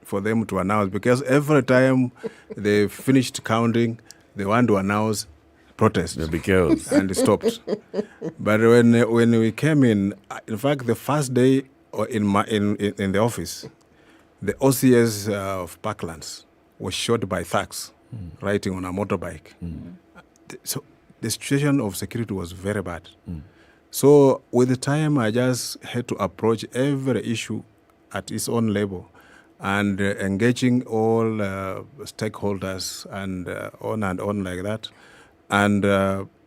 for them to announce, because every time they finished counting, they want to announce protest. Because and it stopped. But when we came in fact, the first day in the office, the OCS of Parklands was shot by thugs riding on a motorbike. So the situation of security was very bad. So with the time, I just had to approach every issue at its own level and engaging all stakeholders and on like that. And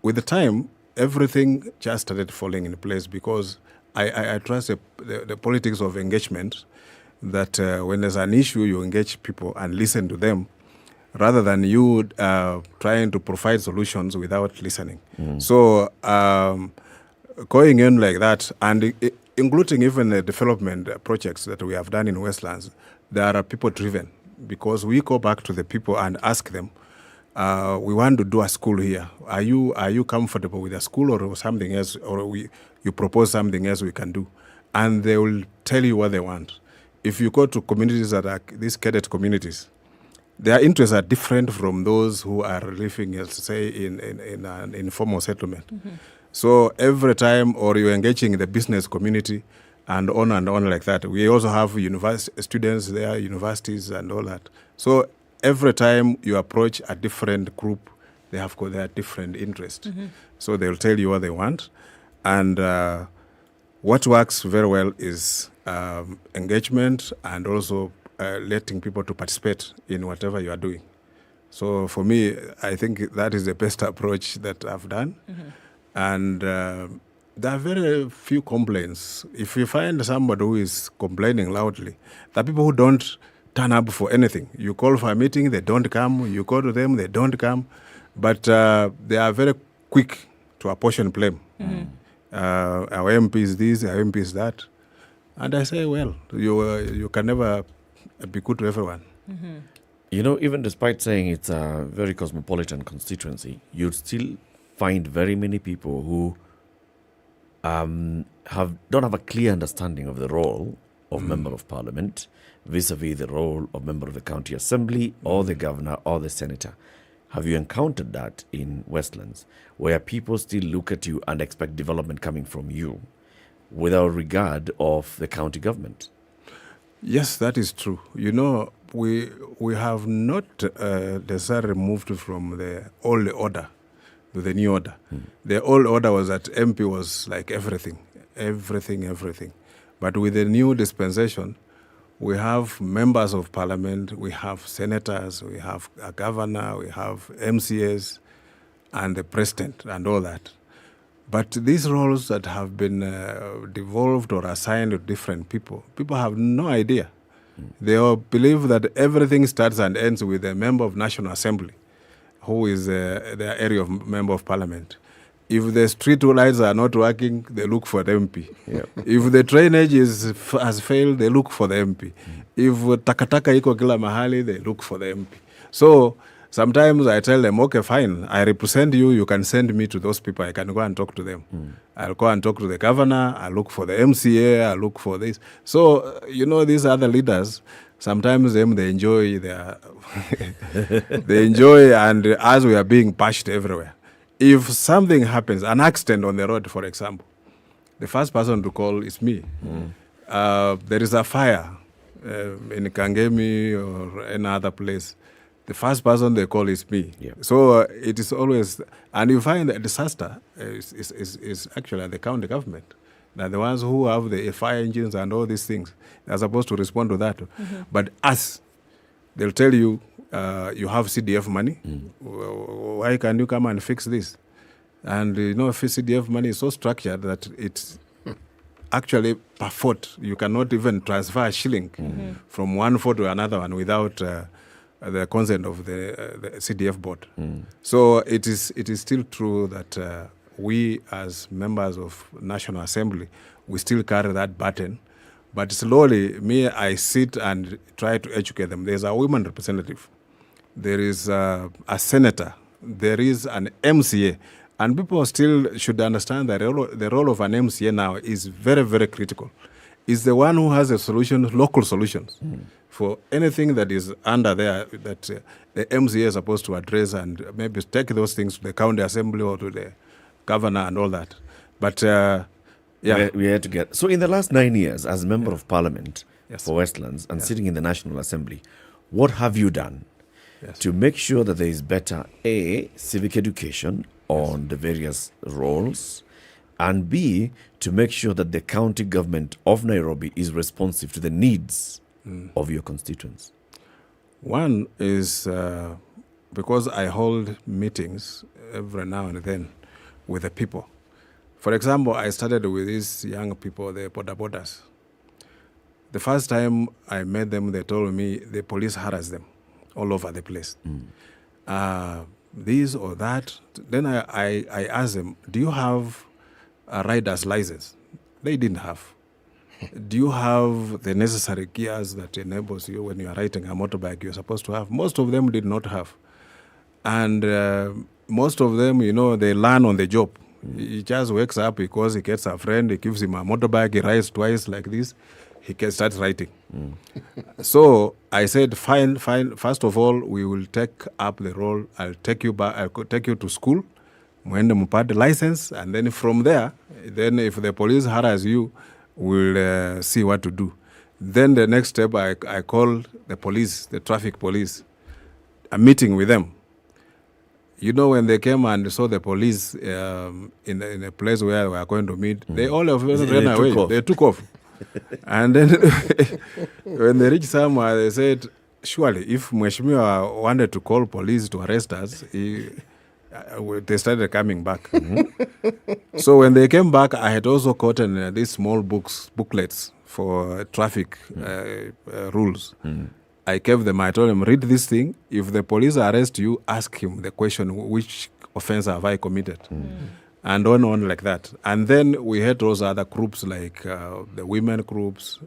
with the time, everything just started falling in place, because I trust the politics of engagement, that when there's an issue, you engage people and listen to them, rather than you trying to provide solutions without listening. So going in like that, and including even the development projects that we have done in Westlands, they are people-driven, because we go back to the people and ask them, we want to do a school here. Are you comfortable with a school or something else, or you propose something else we can do? And they will tell you what they want. If you go to communities that are these cadet communities, their interests are different from those who are living, let's say, in an informal settlement. So every time, or you're engaging in the business community and on like that. We also have students there, universities and all that. So every time you approach a different group, they have got their different interests. So they'll tell you what they want. And what works very well is engagement, and also letting people to participate in whatever you are doing. So for me, I think that is the best approach that I've done. And there are very few complaints. If you find somebody who is complaining loudly, there are people who don't turn up for anything. You call for a meeting, they don't come. You go to them, they don't come. But they are very quick apportion blame. Our MP is this, our MP is that. And I say, well, you can never be good to everyone. You know, even despite saying it's a very cosmopolitan constituency, you'd still find very many people who don't have a clear understanding of the role of member of parliament vis-a-vis the role of member of the county assembly or the governor or the senator. Have you encountered that in Westlands, where people still look at you and expect development coming from you without regard of the county government? Yes, that is true. You know, we have not necessarily moved from the old order to the new order. The old order was that MP was like everything. But with the new dispensation, we have members of parliament, we have senators, we have a governor, we have MCAs, and the president, and all that. But these roles that have been devolved or assigned to different people have no idea. They all believe that everything starts and ends with a member of National Assembly, who is the area of member of parliament. If the street lights are not working, they look for the MP. Yep. If the drainage has failed, they look for the MP. If takataka iko kila mahali, they look for the MP. So sometimes I tell them, okay, fine, I represent you, you can send me to those people, I can go and talk to them. I'll go and talk to the governor, I'll look for the MCA, I'll look for this. So, you know, these other leaders, sometimes they enjoy their, they enjoy, and as we are being bashed everywhere. If something happens, an accident on the road, for example, the first person to call is me. There is a fire in Kangemi or any other place. The first person they call is me. Yeah. So it is always, and you find that disaster is actually the county government. They're the ones who have the fire engines and all these things. They're supposed to respond to that. But us, they'll tell you, you have CDF money. Why can you come and fix this? And you know, CDF money is so structured that it's actually per foot. You cannot even transfer a shilling from one foot to another one without the consent of the CDF board. So it is still true that we as members of National Assembly, we still carry that burden. But slowly, I sit and try to educate them. There's a women representative. There is a senator. There is an MCA. And people still should understand that the role of an MCA now is very, very critical. It's the one who has a solution, local solutions, for anything that is under there that the MCA is supposed to address, and maybe take those things to the county assembly or to the governor and all that. But yeah. We had to get. So in the last 9 years, as member of parliament for Westlands and sitting in the National Assembly, what have you done to make sure that there is better, A, civic education on the various roles, and B, to make sure that the county government of Nairobi is responsive to the needs of your constituents? One is because I hold meetings every now and then with the people. For example, I started with these young people, the bodabodas. The first time I met them, they told me the police harass them all over the place. This or that. Then I asked them, do you have a rider's license? They didn't have. Do you have the necessary gears that enables you when you are riding a motorbike you're supposed to have? Most of them did not have. And most of them, you know, they learn on the job. He just wakes up because he gets a friend, he gives him a motorbike, he rides twice like this, he can start writing. So I said, fine, first of all, we will take up the role, I'll take you back, I'll take you to school, mwende mpate license, and then from there, then if the police harass you, we'll see what to do. Then the next step, I called the police, the traffic police, a meeting with them. You know, when they came and saw the police in a place where we were going to meet, they all of them ran away. They took off. And then when they reached somewhere, they said, surely, if Mheshimiwa wanted to call police to arrest us, they started coming back. So when they came back, I had also gotten these small booklets for traffic rules. I gave them, I told them, read this thing. If the police arrest you, ask him the question, which offense have I committed? and on like that. And then we had those other groups like the women groups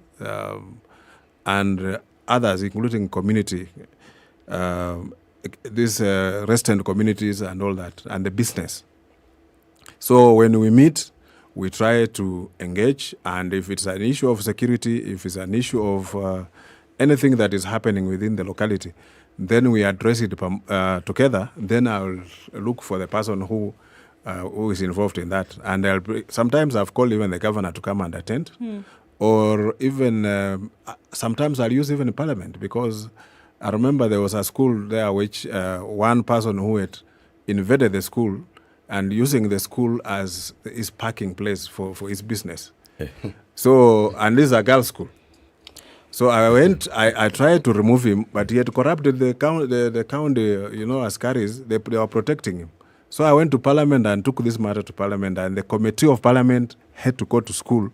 and others, including community, these resident communities and all that, and the business. So when we meet, we try to engage, and if it's an issue of security, if it's an issue of anything that is happening within the locality, then we address it together. Then I'll look for the person who is involved in that. And sometimes I've called even the governor to come and attend. Or even, sometimes I'll use even parliament, because I remember there was a school there which one person who had invaded the school and using the school as his parking place for his business. So, and this is a girls' school. So I tried to remove him, but he had corrupted the county, askaris, they were protecting him. So I went to Parliament and took this matter to Parliament, and the Committee of Parliament had to go to school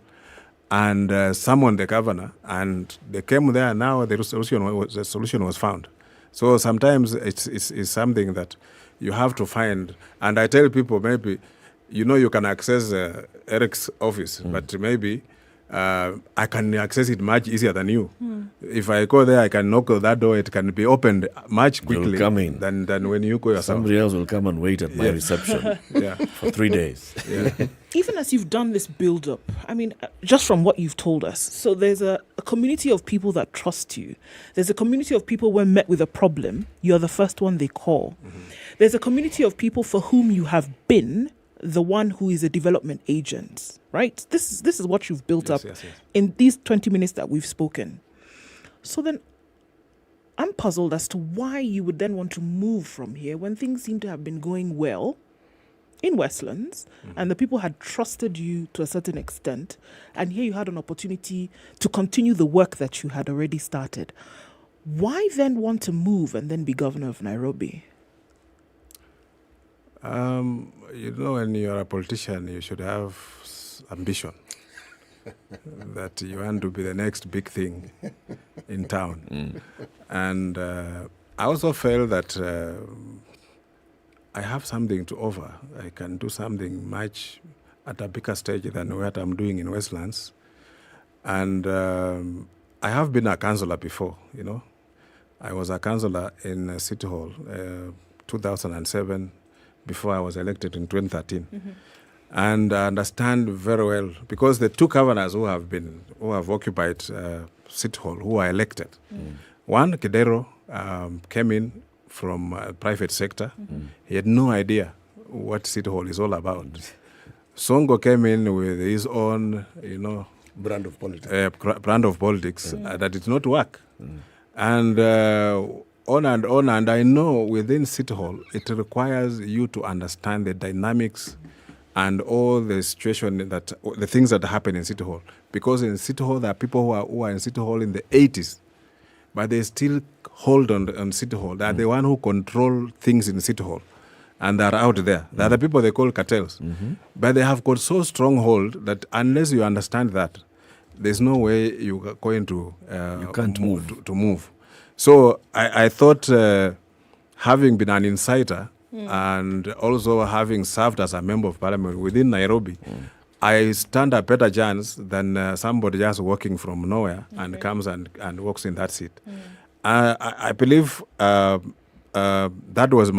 and summon the governor, and they came there. Now the solution was found. So sometimes it's something that you have to find. And I tell people, maybe, you can access Eric's office, but maybe I can access it much easier than you. If I go there, I can knock on that door. It can be opened much quickly than when you go yourself. Somebody else will come and wait at my reception for 3 days. Even as you've done this build-up, I mean, just from what you've told us, so there's a community of people that trust you. There's a community of people when met with a problem, you're the first one they call. There's a community of people for whom you have been the one who is a development agent, right? This is what you've built up in these 20 minutes that we've spoken. So then I'm puzzled as to why you would then want to move from here when things seem to have been going well in Westlands and the people had trusted you to a certain extent, and here you had an opportunity to continue the work that you had already started. Why then want to move and then be governor of Nairobi? When you're a politician, you should have ambition that you want to be the next big thing in town. And I also felt that I have something to offer. I can do something much at a bigger stage than what I'm doing in Westlands. And I have been a councillor before, I was a councillor in City Hall, 2007, before I was elected in 2013. And I understand very well, because the two governors who have occupied City Hall, who are elected, one, Kidero, came in from private sector. He had no idea what City Hall is all about. Songo came in with his own, brand of politics. That did not work. And on and on, and I know within City Hall, it requires you to understand the dynamics and all the situation the things that happen in City Hall. Because in City Hall, there are people who are in City Hall in the 80s, but they still hold on City Hall. They are the one who control things in City Hall, and they are out there. They are the people they call cartels. But they have got so strong hold that unless you understand that, there's no way you are going to you can't move. So I thought, having been an insider and also having served as a member of parliament within Nairobi, I stand a better chance than somebody just walking from nowhere and comes and walks in that seat. I believe that was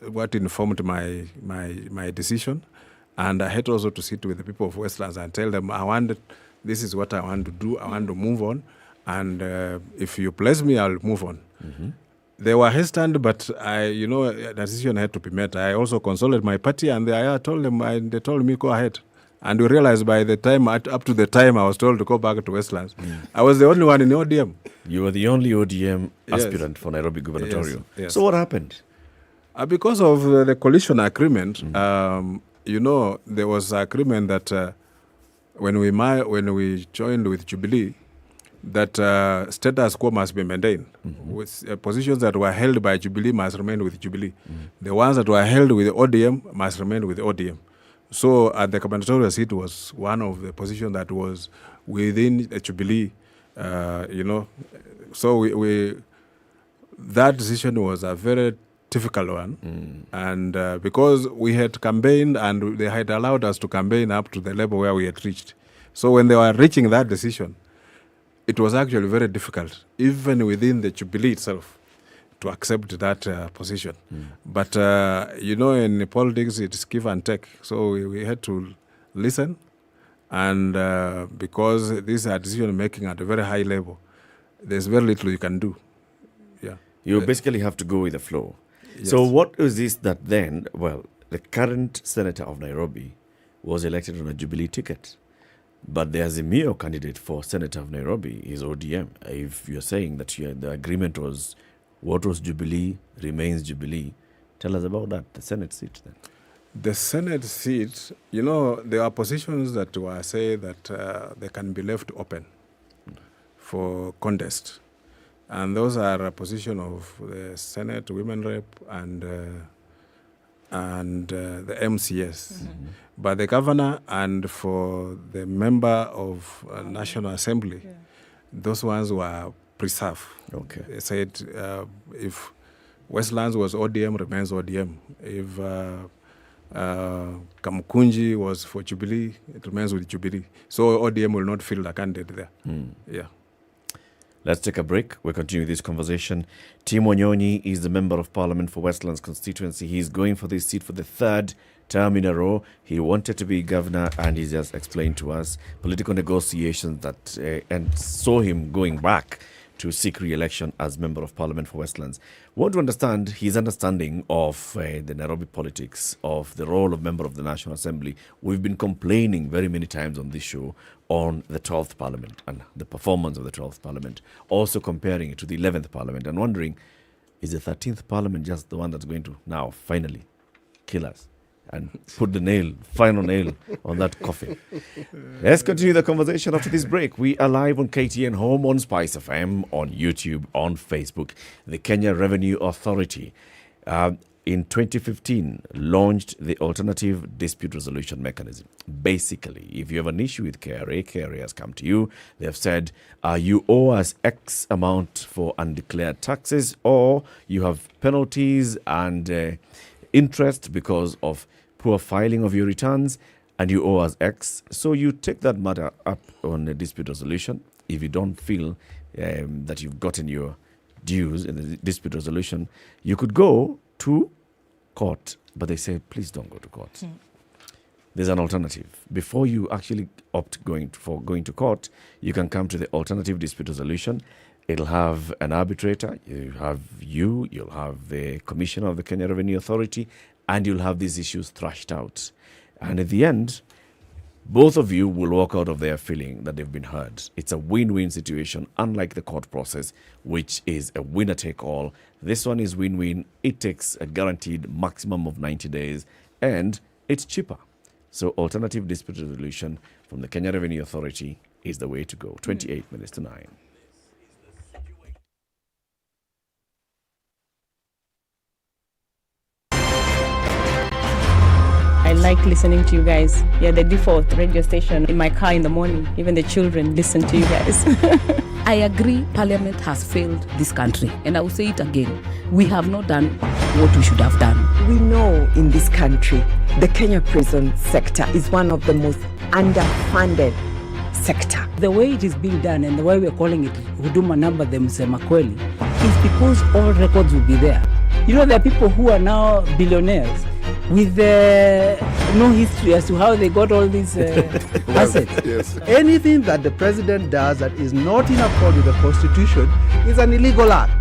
what informed my decision, and I had also to sit with the people of Westlands and tell them this is what I want to do. I want to move on. And if you place me, I'll move on. They were hesitant, but the decision had to be made. I also consulted my party, and I told them, and they told me, go ahead. And we realized by the time, up to the time I was told to go back to Westlands, I was the only one in ODM. You were the only ODM aspirant for Nairobi gubernatorial. Yes. So what happened? Because of the coalition agreement, there was an agreement that when we joined with Jubilee, that status quo must be maintained. With positions that were held by Jubilee must remain with Jubilee. The ones that were held with ODM must remain with ODM. So the gubernatorial seat was one of the positions that was within Jubilee, So that decision was a very difficult one. And because we had campaigned and they had allowed us to campaign up to the level where we had reached. So when they were reaching that decision, it was actually very difficult, even within the Jubilee itself, to accept that position. But, in politics, it's give and take. So we had to listen. And because these are decision-making at a very high level, there's very little you can do. Yeah. You basically have to go with the flow. Yes. So what is this that then, the current senator of Nairobi was elected on a Jubilee ticket, but there's a Mio candidate for senator of Nairobi, is ODM. If you're saying that the agreement was, what was Jubilee remains Jubilee, tell us about that, the Senate seat then. The Senate seat, there are positions that were say that they can be left open for contest. And those are a position of the Senate, Women Rep, and the MCS. But the governor and for the member of National Assembly, those ones were preserved. Okay. They said if Westlands was ODM, remains ODM. If Kamukunji was for Jubilee, it remains with Jubilee. So ODM will not field a candidate there. Yeah. Let's take a break. We'll continue this conversation. Tim Wanyonyi is the Member of Parliament for Westlands Constituency. He's going for this seat for the third term in a row. He wanted to be governor, and he just explained to us political negotiations that and saw him going back to seek re-election as Member of Parliament for Westlands. We want to understand his understanding of the Nairobi politics, of the role of Member of the National Assembly. We've been complaining very many times on this show on the 12th Parliament and the performance of the 12th Parliament, also comparing it to the 11th Parliament and wondering, is the 13th Parliament just the one that's going to now finally kill us and put the final nail on that coffin? Let's continue the conversation after this break. We are live on KTN Home, on SpiceFM, on YouTube, on Facebook. The Kenya Revenue Authority in 2015 launched the Alternative Dispute Resolution Mechanism. Basically, if you have an issue with KRA has come to you. They have said, you owe us X amount for undeclared taxes, or you have penalties and interest because of poor filing of your returns, and you owe us X. So you take that matter up on a dispute resolution. If you don't feel that you've gotten your dues in the dispute resolution, you could go to court, but they say, please don't go to court. There's an alternative. Before you actually opt going to court, you can come to the Alternative Dispute Resolution. It'll have an arbitrator, you'll have the Commissioner of the Kenya Revenue Authority, and you'll have these issues thrashed out. And at the end, both of you will walk out of there feeling that they've been heard. It's a win-win situation, unlike the court process, which is a winner-take-all. This one is win-win. It takes a guaranteed maximum of 90 days, and it's cheaper. So Alternative Dispute Resolution from the Kenya Revenue Authority is the way to go. 28 minutes to 9. I like listening to you guys. You're the default radio station in my car in the morning. Even the children listen to you guys. I agree Parliament has failed this country. And I will say it again. We have not done what we should have done. We know in this country, the Kenya prison sector is one of the most underfunded sector. The way it is being done and the way we're calling it Huduma Number Msema Kweli is because all records will be there. There are people who are now billionaires with no history as to how they got all these assets. Yes. Anything that the president does that is not in accord with the Constitution is an illegal act.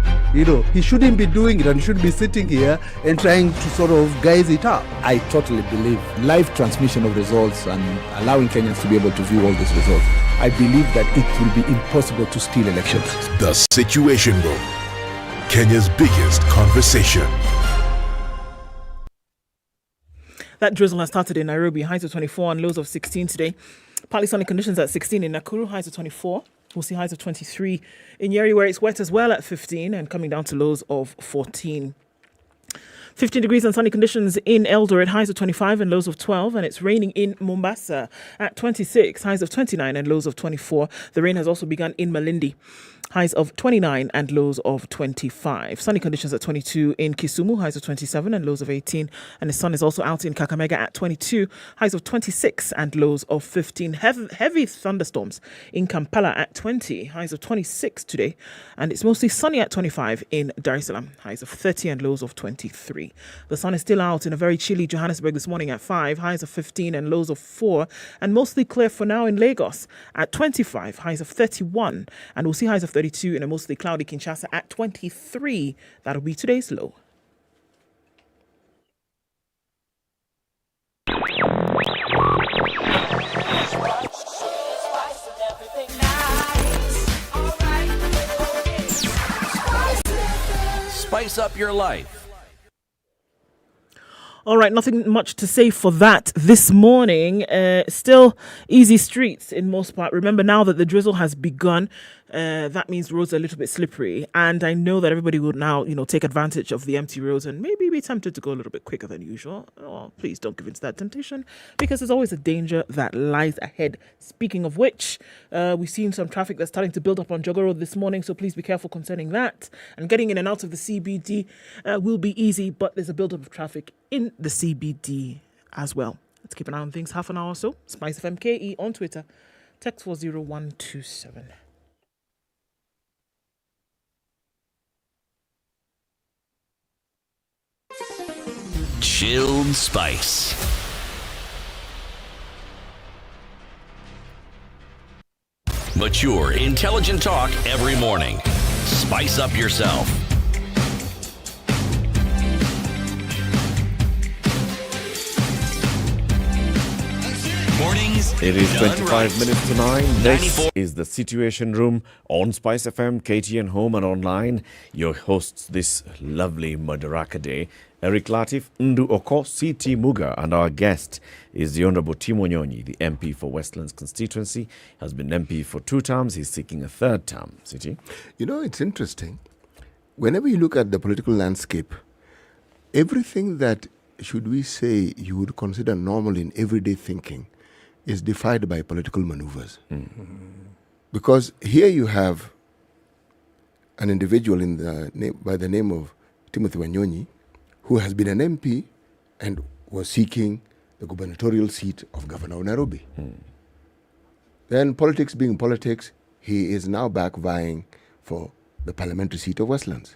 He shouldn't be doing it and should be sitting here and trying to sort of guise it up. I totally believe live transmission of results and allowing Kenyans to be able to view all these results. I believe that it will be impossible to steal elections. The Situation Room, Kenya's biggest conversation. That drizzle has started in Nairobi, highs of 24 and lows of 16 today. Partly sunny conditions at 16 in Nakuru, highs of 24. We'll see highs of 23 in Nyeri, where it's wet as well at 15 and coming down to lows of 14. 15 degrees and sunny conditions in Eldoret, highs of 25 and lows of 12. And it's raining in Mombasa at 26, highs of 29 and lows of 24. The rain has also begun in Malindi. Highs of 29 and lows of 25. Sunny conditions at 22 in Kisumu, highs of 27 and lows of 18. And the sun is also out in Kakamega at 22, highs of 26 and lows of 15. Heavy thunderstorms in Kampala at 20, highs of 26 today. And it's mostly sunny at 25 in Dar es Salaam, highs of 30 and lows of 23. The sun is still out in a very chilly Johannesburg this morning at 5, highs of 15 and lows of 4. And mostly clear for now in Lagos at 25, highs of 31. And we'll see highs of 32 in a mostly cloudy Kinshasa at 23. That'll be today's low. Spice up your life. All right, nothing much to say for that this morning. Still easy streets in most part. Remember, now that the drizzle has begun, that means roads are a little bit slippery. And I know that everybody will now, take advantage of the empty roads and maybe be tempted to go a little bit quicker than usual. Oh, please don't give in to that temptation, because there's always a danger that lies ahead. Speaking of which, we've seen some traffic that's starting to build up on Jogger Road this morning, so please be careful concerning that. And getting in and out of the CBD will be easy, but there's a build-up of traffic in the CBD as well. Let's keep an eye on things. Half an hour or so. SpiceFM KE on Twitter. Text 40127. Chilled Spice. Mature, intelligent talk every morning. Spice up yourself. Mornings. It is done 25 right. minutes to 9. This 94. is the Situation Room on Spice FM, KTN Home and online. Your hosts this lovely Madaraka Day, Eric Latiff, Ndu Okoh, CT Muga, and our guest is the Honourable Tim Wanyonyi, the MP for Westlands Constituency. Has been MP for 2 terms. He's seeking a 3rd term. CT? It's interesting. Whenever you look at the political landscape, everything that, should we say, you would consider normal in everyday thinking is defied by political maneuvers. Because here you have an individual by the name of Tim Wanyonyi, who has been an MP and was seeking the gubernatorial seat of Governor of Nairobi. Then, politics being politics, he is now back vying for the parliamentary seat of Westlands.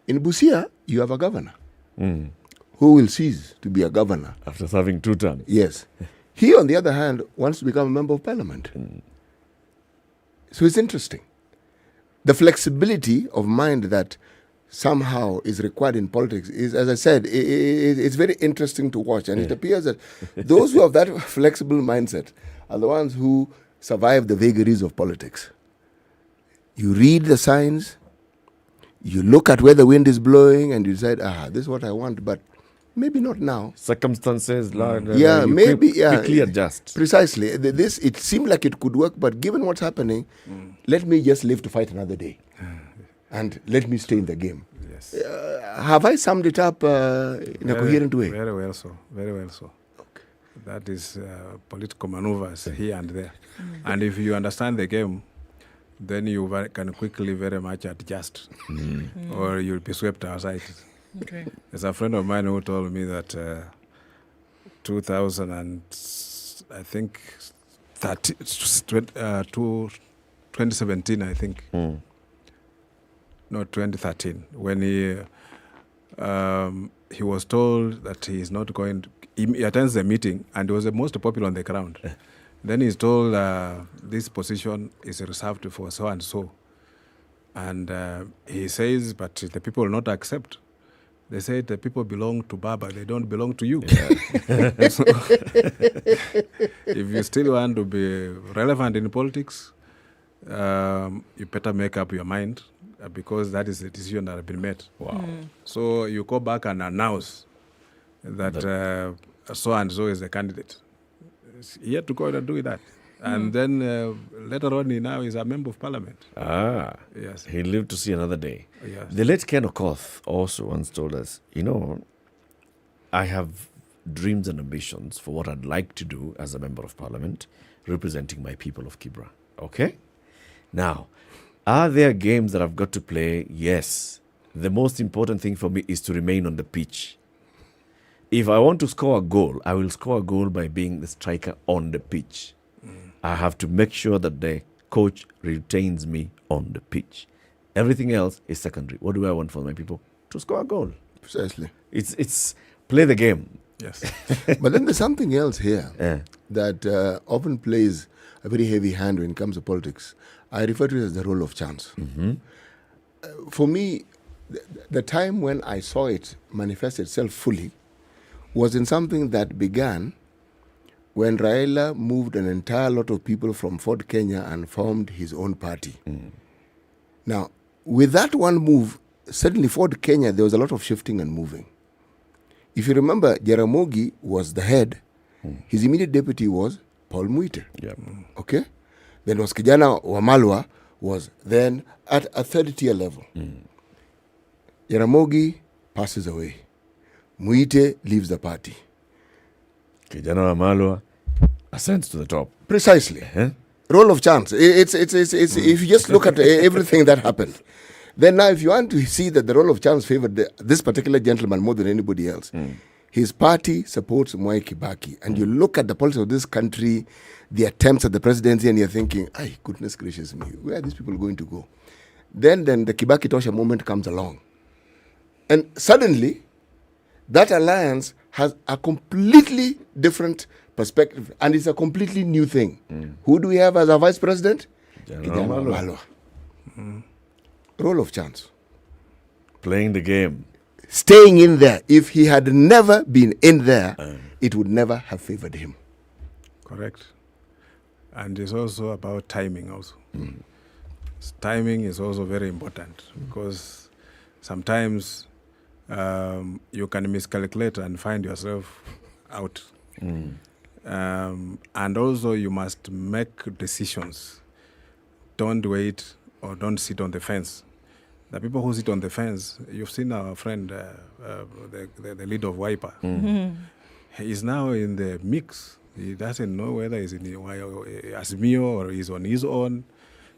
In Busia, you have a governor who will cease to be a governor after serving 2 terms. Yes. He, on the other hand, wants to become a member of parliament. So it's interesting. The flexibility of mind that somehow is required in politics is, as I said, it's very interesting to watch. And it appears that those who have that flexible mindset are the ones who survive the vagaries of politics. You read the signs, you look at where the wind is blowing, and you decide, this is what I want, but maybe not now. Circumstances, quickly adjust. Precisely. It seemed like it could work, but given what's happening, let me just live to fight another day. And let me stay in the game. Yes. Have I summed it up in a coherent way? Very well so. Very well so. Okay. That is political maneuvers here and there. And if you understand the game, then you can quickly very much adjust, or you'll be swept aside. Okay. There's a friend of mine who told me that 2017, I think. No, 2013, when he was told that he is not going to, he attends the meeting and he was the most popular on the ground. Then he's told this position is reserved for so and so. And he says, but the people will not accept. They say the people belong to Baba, they don't belong to you. Yeah. So, if you still want to be relevant in politics, you better make up your mind, because that is the decision that has been made. Wow. So you go back and announce that so and so is the candidate. He had to go and do that. And then later on, he now is a member of parliament. Ah, yes. He lived to see another day. Yes. The late Ken Okoh also once told us, I have dreams and ambitions for what I'd like to do as a member of parliament, representing my people of Kibra. Okay? Now, are there games that I've got to play? Yes. The most important thing for me is to remain on the pitch. If I want to score a goal, I will score a goal by being the striker on the pitch. I have to make sure that the coach retains me on the pitch. Everything else is secondary. What do I want for my people? To score a goal. Precisely. It's play the game. Yes. But then there's something else here that often plays a very heavy hand when it comes to politics. I refer to it as the role of chance. For me, the time when I saw it manifest itself fully was in something that began when Raila moved an entire lot of people from Fort Kenya and formed his own party. Now, with that one move, suddenly Fort Kenya, there was a lot of shifting and moving. If you remember, Jaramogi was the head. His immediate deputy was Paul Muite. Okay? Then was Kijana Wamalwa was then at a third tier level. Jaramogi passes away. Muite leaves the party. Kijana Wamalwa ascends to the top. Precisely. Role of chance. It's if you just look at everything that happened. Then now if you want to see that the role of chance favored this particular gentleman more than anybody else, his party supports Mwai Kibaki. And you look at the politics of this country, the attempts at the presidency, and you're thinking, ay, goodness gracious me, where are these people going to go? Then the Kibaki Tosha moment comes along. And suddenly, that alliance has a completely different perspective, and it's a completely new thing. Who do we have as our vice president? Kijana Wamalwa. Role of chance. Playing the game. Staying in there. If he had never been in there, it would never have favored him. Correct. And it's also about timing also. Timing is also very important because sometimes you can miscalculate and find yourself out. And also you must make decisions. Don't wait or don't sit on the fence. The people who sit on the fence, you've seen our friend, the leader of Wiper. He is now in the mix. He doesn't know whether he's in Azimio or he's on his own.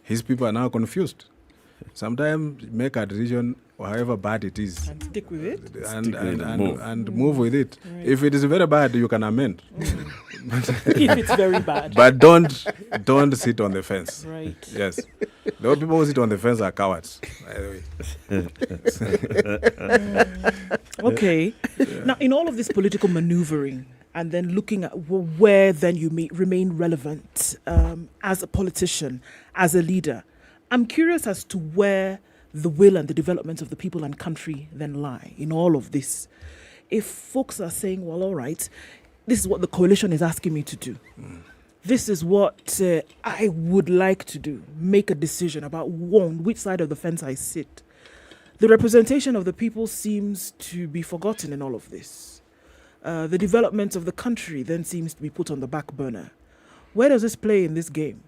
His people are now confused. Sometimes make a decision, however bad it is, and stick with it, and move with it. Right. If it is very bad, you can amend. If it's very bad, but don't sit on the fence. Right. Yes, the people who sit on the fence are cowards. By the way. Okay. Yeah. Now, in all of this political maneuvering, and then looking at where then you may remain relevant as a politician, as a leader, I'm curious as to where the will and the development of the people and country then lie in all of this. If folks are saying, well, all right, this is what the coalition is asking me to do. This is what I would like to do. Make a decision about which side of the fence I sit. The representation of the people seems to be forgotten in all of this. The development of the country then seems to be put on the back burner. Where does this play in this game?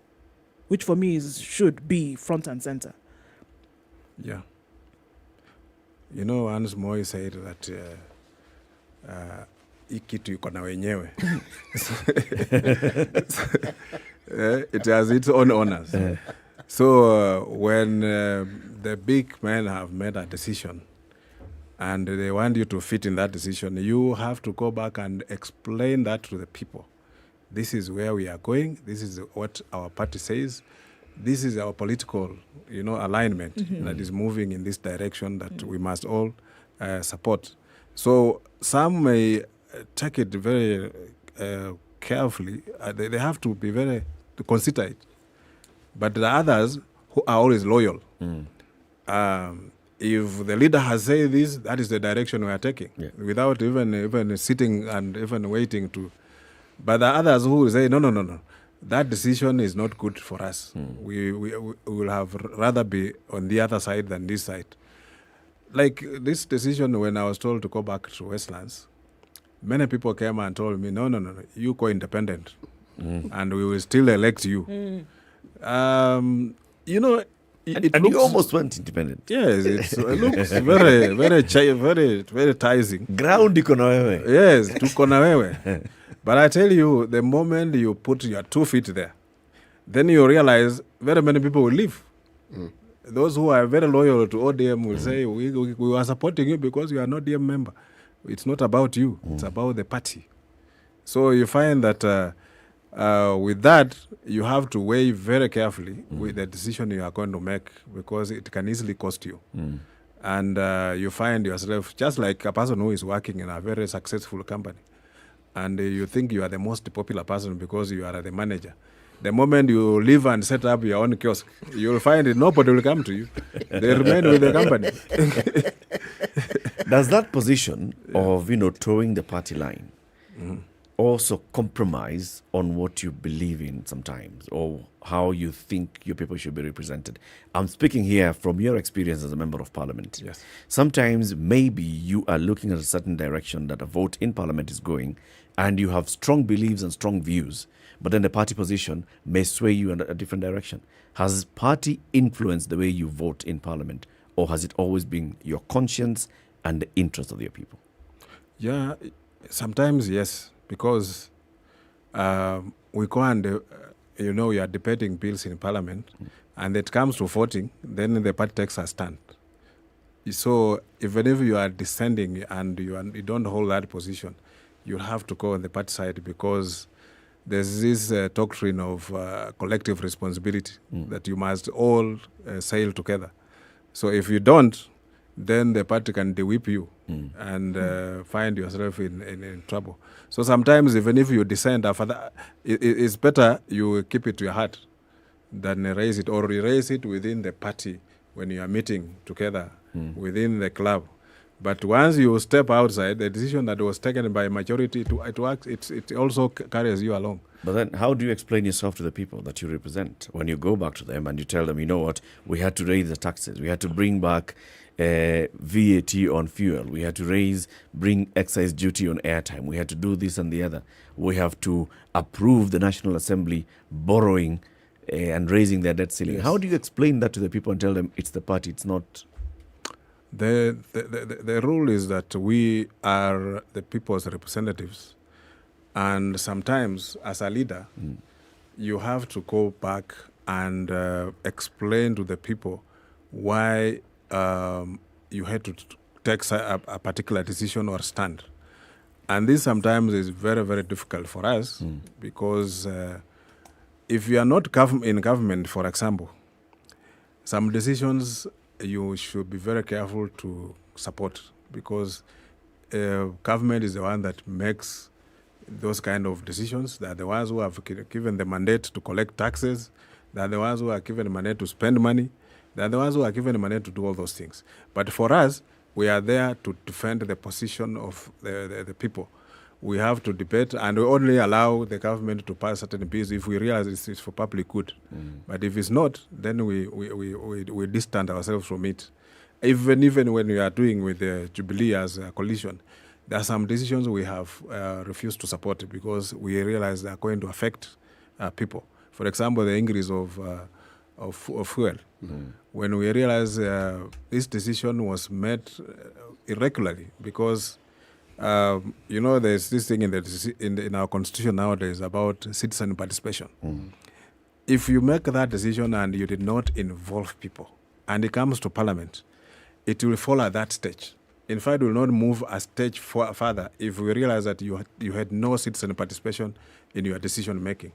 Which for me should be front and center. Yeah. You know, Hans Moi said that ikitu yuko na wenyewe. It has its own owners. So when the big men have made a decision and they want you to fit in that decision, you have to go back and explain that to the people. This is where we are going. This is what our party says. This is our political, alignment that is moving in this direction that we must all support. So some may take it very carefully. They have to be to consider it. But the others who are always loyal, if the leader has said this, that is the direction we are taking, without even sitting and even waiting to. But the others who will say, no, that decision is not good for us. We will have rather be on the other side than this side. Like this decision, when I was told to go back to Westlands, many people came and told me, no, you go independent. and we will still elect you. You know, and you almost went independent. Yes, it looks very enticing. Ground iko na wewe. Yes, tuko na wewe. But I tell you, the moment you put your 2 feet there, then you realize very many people will leave. Those who are very loyal to ODM will say, we are supporting you because you are not ODM member. It's not about you. It's about the party. So you find that with that, you have to weigh very carefully with the decision you are going to make, because it can easily cost you. And you find yourself just like a person who is working in a very successful company, and you think you are the most popular person because you are the manager. The moment you leave and set up your own kiosk, you will find that nobody will come to you. They remain with the company. Does that position of, towing the party line also compromise on what you believe in sometimes, or how you think your people should be represented? I'm speaking here from your experience as a member of parliament. Yes. Sometimes maybe you are looking at a certain direction that a vote in parliament is going, and you have strong beliefs and strong views, but then the party position may sway you in a different direction. Has party influenced the way you vote in parliament, or has it always been your conscience and the interest of your people? Yeah, sometimes yes, because we go and, we are debating bills in parliament, and it comes to voting, then the party takes a stand. So even if you are descending and you don't hold that position, you have to go on the party side, because there's this doctrine of collective responsibility that you must all sail together. So if you don't, then the party can de-whip you and find yourself in trouble. So sometimes even if you dissent after that, it's better you keep it to your heart than erase it, or erase it within the party when you are meeting together within the club. But once you step outside, the decision that was taken by majority it also carries you along. But then how do you explain yourself to the people that you represent when you go back to them and you tell them, you know what, we had to raise the taxes, we had to bring back VAT on fuel, we had to bring excise duty on airtime, we had to do this and the other, we have to approve the National Assembly borrowing and raising their debt ceiling? Yes. How do you explain that to the people and tell them it's the party, it's not? The rule is that we are the people's representatives, and sometimes as a leader, you have to go back and explain to the people why you had to take a particular decision or stand. And this sometimes is very, very difficult for us, because if you are not in government, for example, some decisions you should be very careful to support, because government is the one that makes those kind of decisions. They are the ones who have given the mandate to collect taxes. They are the ones who are given the mandate to spend money. They are the ones who are given the mandate to do all those things. But for us, we are there to defend the position of the people. We have to debate, and we only allow the government to pass certain bills if we realize it's for public good. But if it's not, then we distance ourselves from it. Even when we are doing with the Jubilee as a coalition, there are some decisions we have refused to support because we realize they are going to affect people. For example, the increase of fuel. When we realize this decision was made irregularly, because there's this thing in our constitution nowadays about citizen participation. If you make that decision and you did not involve people, and it comes to parliament, it will fall at that stage. In fact, we will not move a stage further if we realize that you had no citizen participation in your decision making.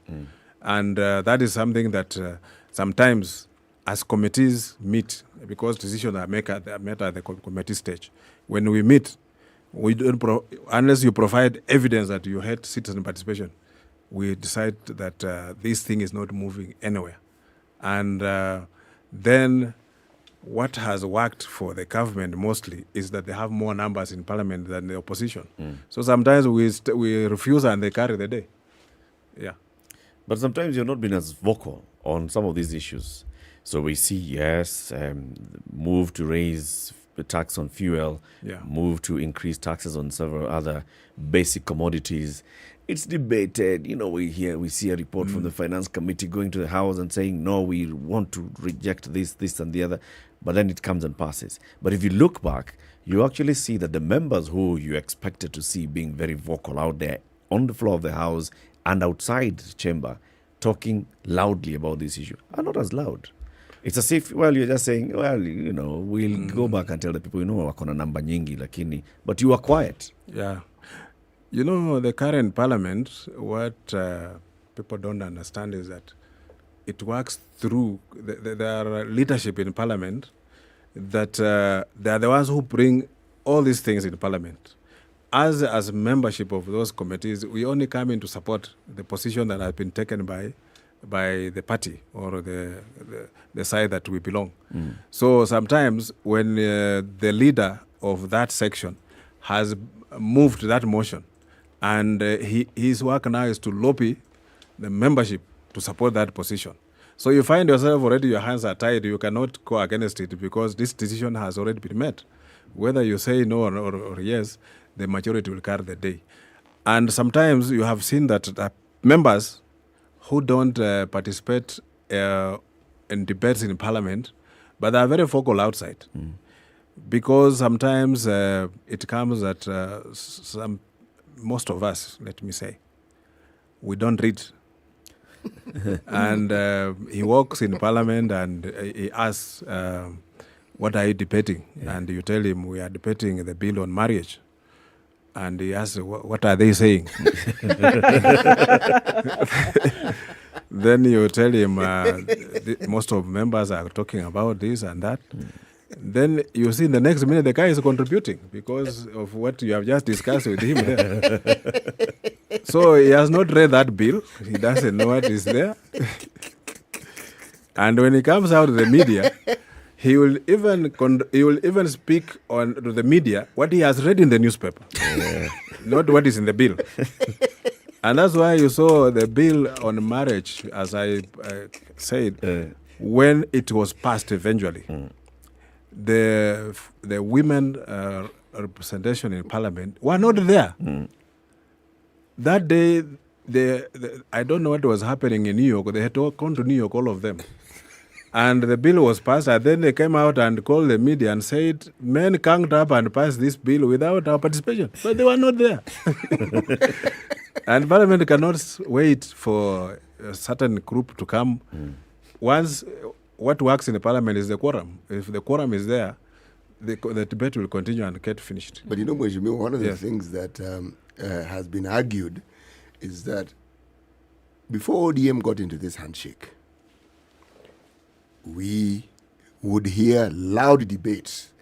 And that is something that sometimes as committees meet, because decisions are made at the committee stage. When we meet, we don't unless you provide evidence that you had citizen participation, we decide that this thing is not moving anywhere. And then what has worked for the government mostly is that they have more numbers in parliament than the opposition. So sometimes we refuse and they carry the day. Yeah. But sometimes you've not been as vocal on some of these issues. So we see, move to raise the tax on fuel, move to increase taxes on several other basic commodities. It's debated. We see a report from the Finance Committee going to the House and saying, no, we want to reject this, and the other. But then it comes and passes. But if you look back, you actually see that the members who you expected to see being very vocal out there on the floor of the House and outside the chamber, talking loudly about this issue, are not as loud. It's as if, you're just saying, we'll go back and tell the people, wakona namba nyingi, lakini, but you are quiet. Yeah. The current parliament, what people don't understand is that it works through their leadership in parliament, that they are the ones who bring all these things in parliament. As membership of those committees, we only come in to support the position that has been taken by the party or the side that we belong. So sometimes when the leader of that section has moved that motion, and his work now is to lobby the membership to support that position. So you find yourself already, your hands are tied, you cannot go against it because this decision has already been made. Whether you say no or yes, the majority will carry the day. And sometimes you have seen that members who don't participate in debates in parliament, but they are very vocal outside. Because sometimes it comes that most of us, let me say, we don't read. And he walks in parliament and he asks, what are you debating? Yeah. And you tell him, we are debating the bill on marriage. And he asks, what are they saying? Then you tell him, most of members are talking about this and that. Then you see in the next minute the guy is contributing because of what you have just discussed with him there. So he has not read that bill. He doesn't know what is there. And when he comes out to the media, he will even speak on to the media what he has read in the newspaper, not what is in the bill. And that's why you saw the bill on marriage, as I said, when it was passed eventually. The women representation in parliament were not there. That day, I don't know what was happening in New York. They had to come to New York, all of them. And the bill was passed, and then they came out and called the media and said, men ganged up and passed this bill without our participation. But they were not there. And parliament cannot wait for a certain group to come. Once... What works in the parliament is the quorum. If the quorum is there, the debate will continue and get finished. But Mweshimiwa, one of the things that has been argued is that before ODM got into this handshake, we would hear loud debates.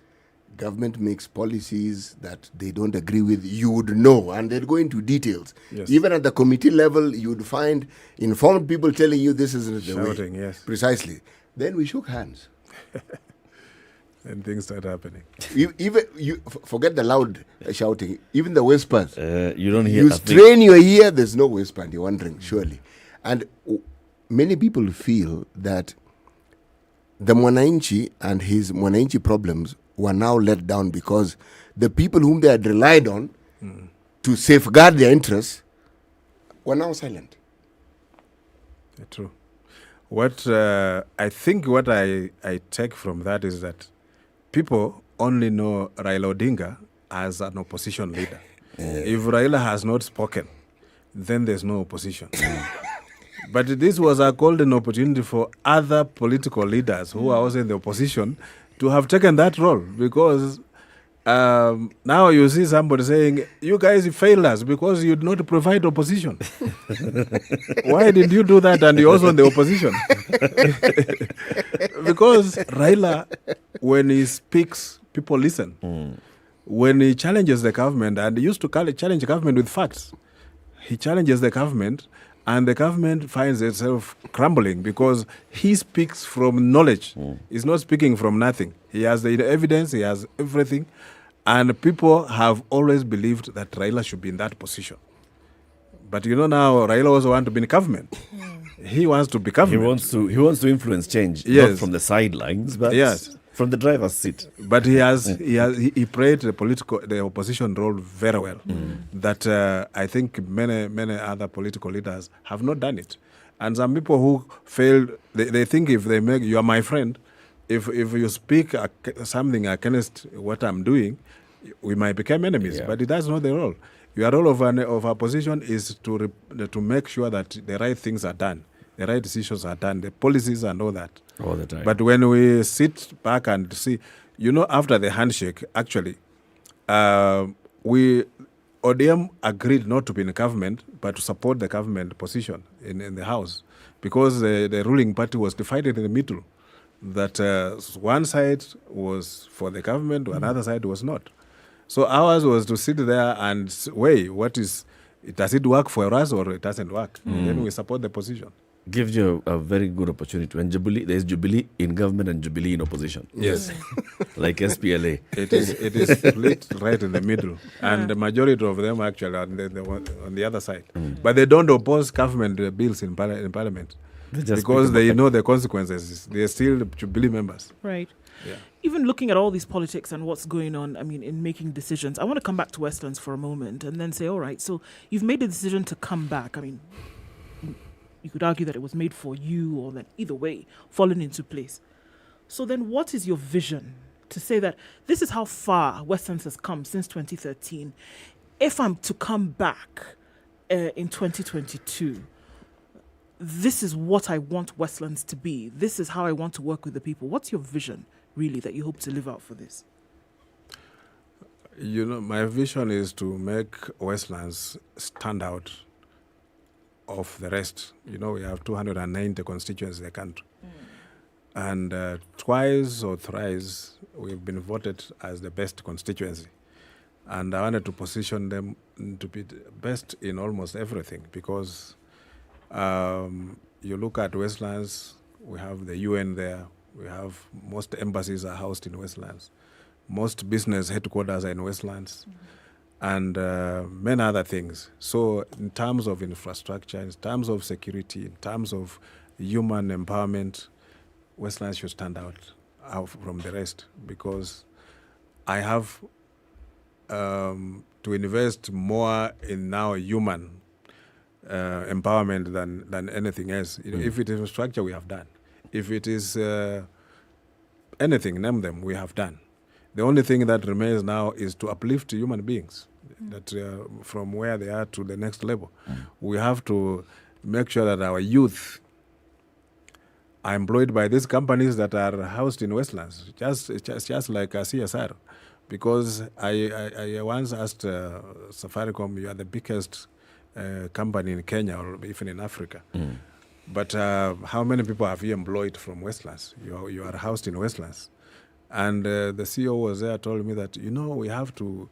Government makes policies that they don't agree with, you would know, and they'd go into details. Yes. Even at the committee level, you'd find informed people telling you this isn't the way. Shouting, yes. Precisely. Then we shook hands. And things start happening. Forget the loud shouting. Even the whispers. You don't hear. You strain your ear, there's no whisper, and you're wondering, surely. And many people feel that the Mwananchi and his Mwananchi problems were now let down because the people whom they had relied on to safeguard their interests were now silent. True. What I think what I take from that is that people only know Raila Odinga as an opposition leader. If Raila has not spoken, then there's no opposition. But this was a golden opportunity for other political leaders who are also in the opposition to have taken that role, because now you see somebody saying, you guys failed us because you did not provide opposition. Why did you do that and you're also in the opposition? Because Raila, when he speaks, people listen. When he challenges the government, and he used to challenge the government with facts, he challenges the government, and the government finds itself crumbling because he speaks from knowledge. He's not speaking from nothing. He has the evidence, he has everything. And people have always believed that Raila should be in that position. But now Raila also wants to be in government. He wants to be government. He wants to influence change, not from the sidelines, but from the driver's seat. But he played the opposition role very well. That I think many other political leaders have not done it. And some people who failed, they think if they make, you are my friend, if you speak something against what I'm doing, we might become enemies. Yeah. But that's not the role. Your role of opposition is to make sure that the right things are done, the right decisions are done, the policies and all that. All the time. But when we sit back and see, after the handshake, actually, ODM agreed not to be in government, but to support the government position in the House, because the ruling party was divided in the middle. That one side was for the government, another side was not. So ours was to sit there and weigh does it work for us or it doesn't work? And then we support the position. Gives you a very good opportunity. When there's Jubilee in government and Jubilee in opposition. Yes. Like SPLA. It is split right in the middle. And the majority of them actually are on the other side. But they don't oppose government bills in parliament. Because they know the consequences. They're still Jubilee members. Right. Yeah. Even looking at all these politics and what's going on, in making decisions, I want to come back to Westlands for a moment and then say, all right, so you've made a decision to come back. You could argue that it was made for you, or that either way, fallen into place. So then what is your vision to say that this is how far Westlands has come since 2013? If I'm to come back in 2022, this is what I want Westlands to be. This is how I want to work with the people. What's your vision, really, that you hope to live out for this? My vision is to make Westlands stand out of the rest. We have 290 constituencies in the country. And twice or thrice, we've been voted as the best constituency. And I wanted to position them to be the best in almost everything, because you look at Westlands, we have the UN there, we have most embassies are housed in Westlands, most business headquarters are in Westlands, and many other things. So in terms of infrastructure, in terms of security, in terms of human empowerment, Westlands should stand out from the rest, because I have to invest more in now human empowerment than anything else. If it is infrastructure, we have done. If it is anything, name them, we have done. The only thing that remains now is to uplift human beings, that from where they are to the next level. We have to make sure that our youth are employed by these companies that are housed in Westlands, just like a CSR. Because I once asked Safaricom, you are the biggest company in Kenya or even in Africa. But how many people have you employed from Westlands? You are housed in Westlands. And the CEO was there, told me that, we have to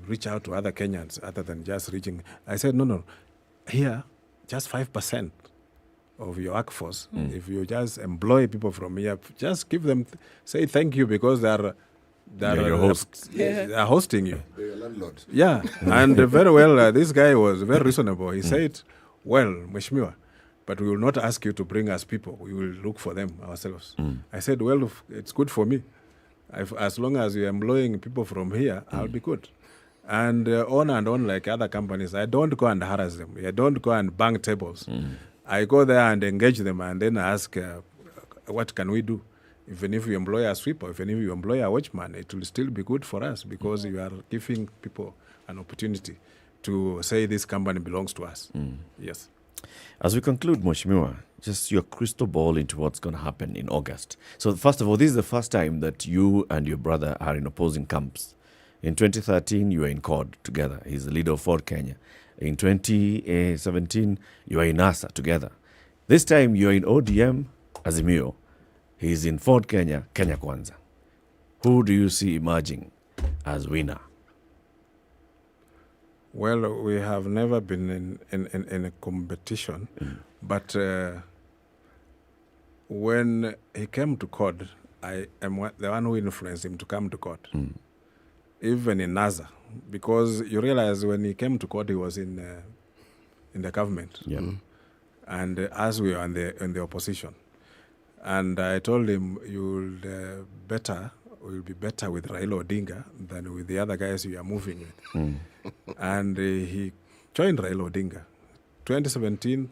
reach out to other Kenyans other than just reaching. I said, no. Here, just 5% of your workforce, if you just employ people from here, just give them, say thank you, because they are your hosts. They are hosting you. They're your landlords. Yeah, and very well, this guy was very reasonable. He said, well, Mheshimiwa, but we will not ask you to bring us people. We will look for them ourselves. I said, well, it's good for me. As long as you're employing people from here, I'll be good. And on like other companies. I don't go and harass them. I don't go and bang tables. I go there and engage them and then ask, what can we do? Even if you employ a sweeper, even if you employ a watchman, it will still be good for us, because you are giving people an opportunity to say this company belongs to us. Yes. As we conclude, Mheshimiwa, just your crystal ball into what's going to happen in August. So first of all, this is the first time that you and your brother are in opposing camps. In 2013, you were in CORD together. He's the leader of Ford Kenya. In 2017, you are in NASA together. This time, you're in ODM, Azimio. He's in Ford Kenya, Kenya Kwanza. Who do you see emerging as winner? Well, we have never been in a competition, but when he came to CORD, I am the one who influenced him to come to CORD, even in NASA, because you realize when he came to CORD, he was in the government, and as we were in the opposition. And I told him, you'll be better with Raila Odinga than with the other guys you are moving with. And he joined Raila Odinga. 2017,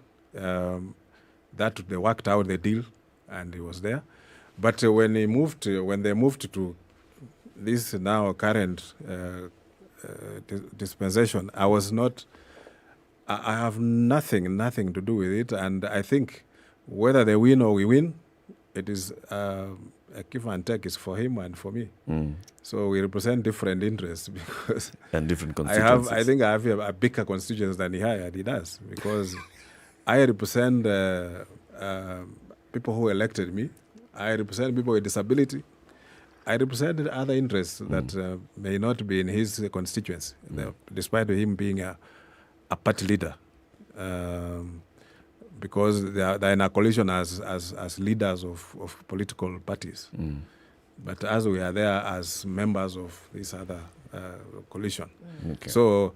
they worked out the deal, and he was there. But when they moved to this now current dispensation, I have nothing to do with it. And I think whether they win or we win, it is a give and take is for him and for me. So we represent different interests because and different constituencies. I think I have a bigger constituency than he does, because I represent people who elected me. I represent people with disability. I represent other interests that may not be in his constituency, despite him being a party leader. Because they are in a coalition as leaders of political parties. But as we are there as members of this other coalition. Okay. So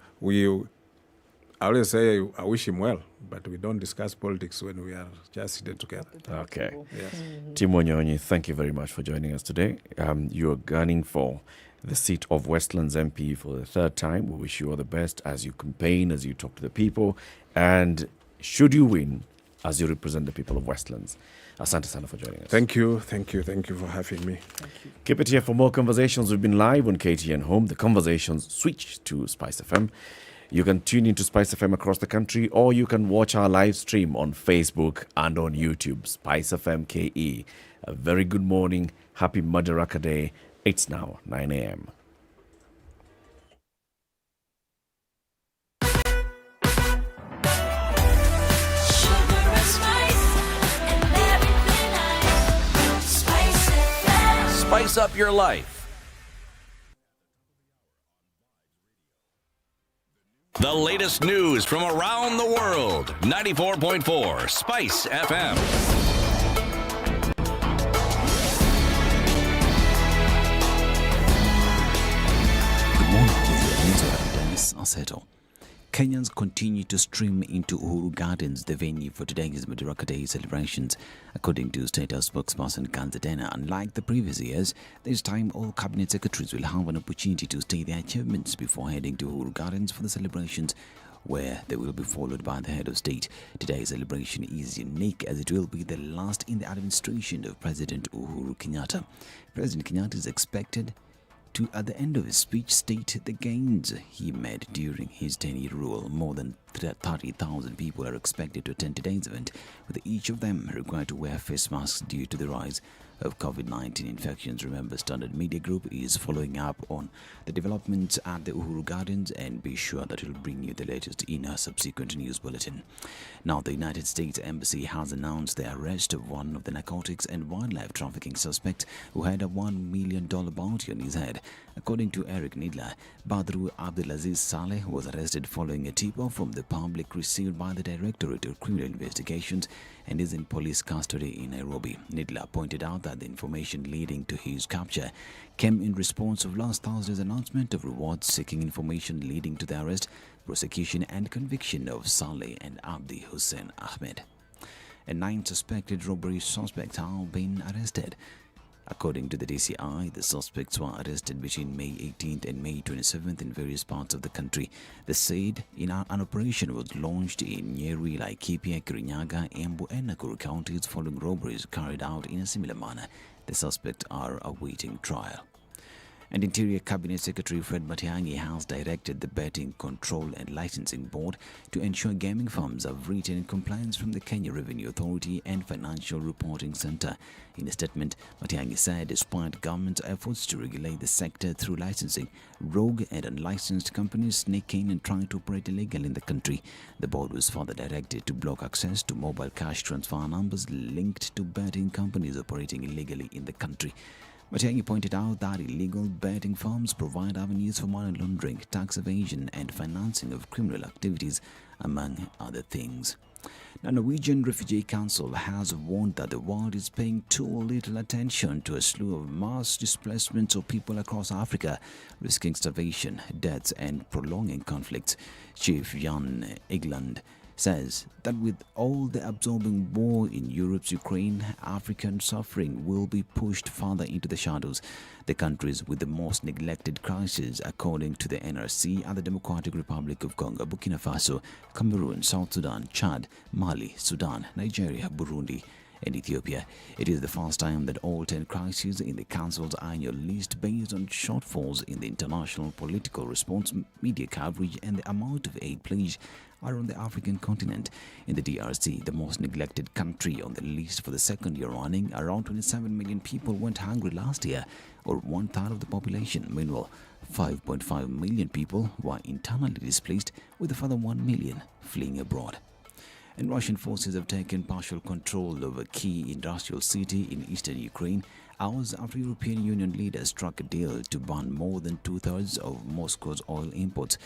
I always say I wish him well, but we don't discuss politics when we are just seated together. Okay. Yes. Tim Wanyonyi, thank you very much for joining us today. You are gunning for the seat of Westlands MP for the third time. We wish you all the best as you campaign, as you talk to the people, and should you win, as you represent the people of Westlands. Asante sana for joining us. Thank you for having me. Keep it here for more conversations. We've been live on KTN Home. The conversations switch to SpiceFM. You can tune into SpiceFM across the country, or you can watch our live stream on Facebook and on YouTube, SpiceFM KE. A very good morning. Happy Madaraka Day. It's now 9 a.m. Spice up your life. The latest news from around the world. 94.4 Spice FM. Good morning, Dennis Aseto. Kenyans continue to stream into Uhuru Gardens, the venue for today's Madaraka Day celebrations. According to State House spokesperson Ednah, unlike the previous years, this time all cabinet secretaries will have an opportunity to state their achievements before heading to Uhuru Gardens for the celebrations, where they will be followed by the head of state. Today's celebration is unique as it will be the last in the administration of President Uhuru Kenyatta. President Kenyatta is expected to, at the end of his speech, state the gains he made during his 10-year rule. More than 30,000 people are expected to attend today's event, with each of them required to wear face masks due to the rise of COVID-19 infections. Remember, Standard Media Group is following up on the developments at the Uhuru Gardens, and be sure that we'll bring you the latest in a subsequent news bulletin. Now, the United States Embassy has announced the arrest of one of the narcotics and wildlife trafficking suspects who had a $1 million bounty on his head. According to Eric Nidler, Badru Abdulaziz Saleh was arrested following a tip-off from the public received by the Directorate of Criminal Investigations and is in police custody in Nairobi. Nidler pointed out that the information leading to his capture came in response of last Thursday's announcement of rewards seeking information leading to the arrest, prosecution and conviction of Saleh and Abdi Hussein Ahmed. And 9 suspected robbery suspects have been arrested. According to the DCI, the suspects were arrested between May 18th and May 27th in various parts of the country. They said an operation was launched in Nyeri, Laikipia, Kirinyaga, Embu and Nakuru counties following robberies carried out in a similar manner. The suspects are awaiting trial. And Interior Cabinet Secretary Fred Matiang'i has directed the Betting Control and Licensing Board to ensure gaming firms have written compliance from the Kenya Revenue Authority and Financial Reporting Center. In a statement, Matiang'i said despite government's efforts to regulate the sector through licensing, rogue and unlicensed companies sneak in and try to operate illegally in the country. The board was further directed to block access to mobile cash transfer numbers linked to betting companies operating illegally in the country. Matiang'i pointed out that illegal betting firms provide avenues for money laundering, tax evasion and financing of criminal activities, among other things. The Norwegian Refugee Council has warned that the world is paying too little attention to a slew of mass displacements of people across Africa, risking starvation, deaths and prolonging conflicts. Chief Jan Egeland says that with all the absorbing war in Europe's Ukraine, African suffering will be pushed further into the shadows. The countries with the most neglected crises, according to the NRC, are the Democratic Republic of Congo, Burkina Faso, Cameroon, South Sudan, Chad, Mali, Sudan, Nigeria, Burundi, and Ethiopia. It is the first time that all 10 crises in the Council's annual list, based on shortfalls in the international political response, media coverage, and the amount of aid pledged, are on the African continent. In the DRC, the most neglected country on the list for the second year running, around 27 million people went hungry last year, or 1/3 of the population. Meanwhile, 5.5 million people were internally displaced, with a further 1 million fleeing abroad. And Russian forces have taken partial control of a key industrial city in eastern Ukraine, hours after European Union leaders struck a deal to ban more than 2/3 of Moscow's oil imports.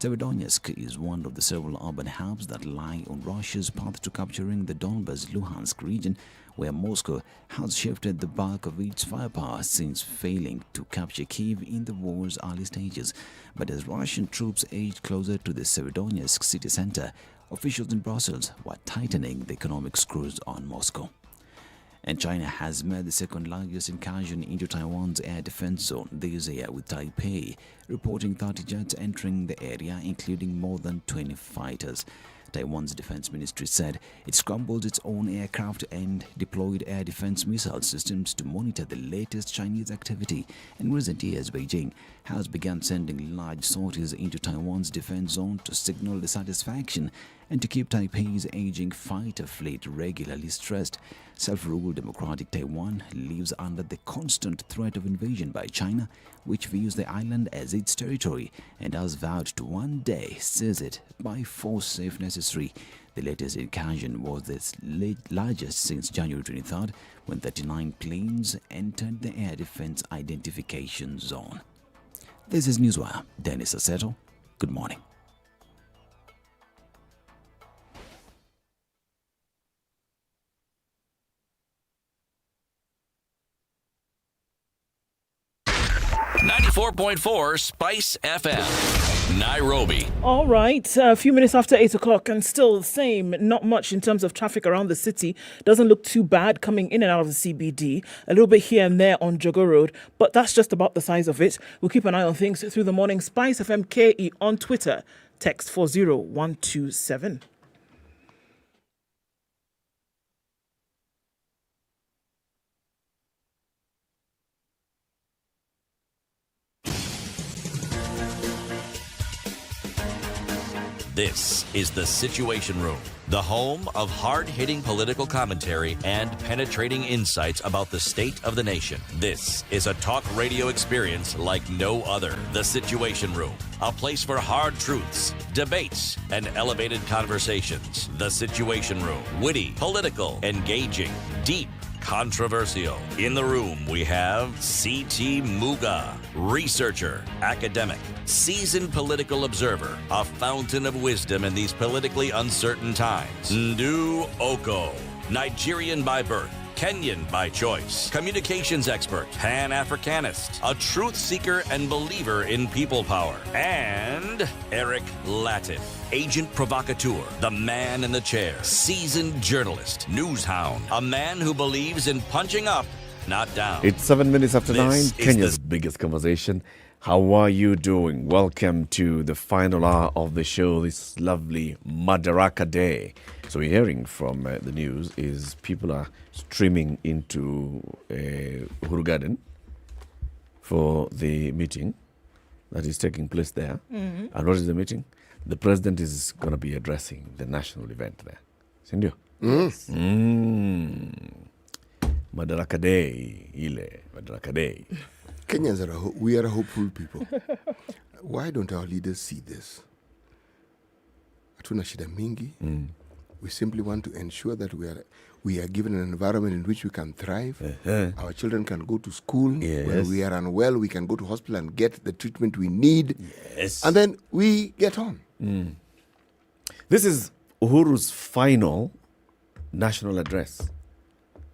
Severodonetsk is one of the several urban hubs that lie on Russia's path to capturing the Donbas-Luhansk region, where Moscow has shifted the bulk of its firepower since failing to capture Kyiv in the war's early stages. But as Russian troops edged closer to the Severodonetsk city center, officials in Brussels were tightening the economic screws on Moscow. And China has made the second largest incursion into Taiwan's air defense zone this year, with Taipei reporting 30 jets entering the area, including more than 20 fighters. Taiwan's defense ministry said it scrambled its own aircraft and deployed air defense missile systems to monitor the latest Chinese activity. In recent years, Beijing has begun sending large sorties into Taiwan's defense zone to signal dissatisfaction and to keep Taipei's aging fighter fleet regularly stressed. Self-ruled democratic Taiwan lives under the constant threat of invasion by China, which views the island as its territory and has vowed to one day seize it by force if necessary. The latest incursion was the largest since January 23rd, when 39 planes entered the air defense identification zone. This is Newswire. Dennis Aseto. Good morning. .4 Spice FM, Nairobi. All right, a few minutes after 8 o'clock and still the same. Not much in terms of traffic around the city. Doesn't look too bad coming in and out of the CBD. A little bit here and there on Jogo Road, but that's just about the size of it. We'll keep an eye on things through the morning. Spice FM KE on Twitter. Text 40127. This is The Situation Room, the home of hard-hitting political commentary and penetrating insights about the state of the nation. This is a talk radio experience like no other. The Situation Room, a place for hard truths, debates, and elevated conversations. The Situation Room, witty, political, engaging, deep, controversial. In the room, we have C.T. Muga, researcher, academic, seasoned political observer, a fountain of wisdom in these politically uncertain times. Ndu Okoh, Nigerian by birth, Kenyan by choice, communications expert, Pan-Africanist, a truth seeker and believer in people power, and Eric Latiff, agent provocateur, the man in the chair, seasoned journalist, news hound, a man who believes in punching up, not down. It's 7 minutes after This 9, is Kenya's biggest conversation. How are you doing? Welcome to the final hour of the show, this lovely Madaraka Day. So we're hearing from the news is people are streaming into Uhuru Garden for the meeting that is taking place there. Mhm. And what is the meeting? The president is going to be addressing the national event there. Sindio? Yes. Madaraka Day, ile Madaraka Day. Kenyans we are a hopeful people. Why don't our leaders see this? Hatuna shida mingi. We simply want to ensure that we are given an environment in which we can thrive. Our children can go to school. Yes. When we are unwell, we can go to hospital and get the treatment we need. Yes. And then we get on. This is Uhuru's final national address.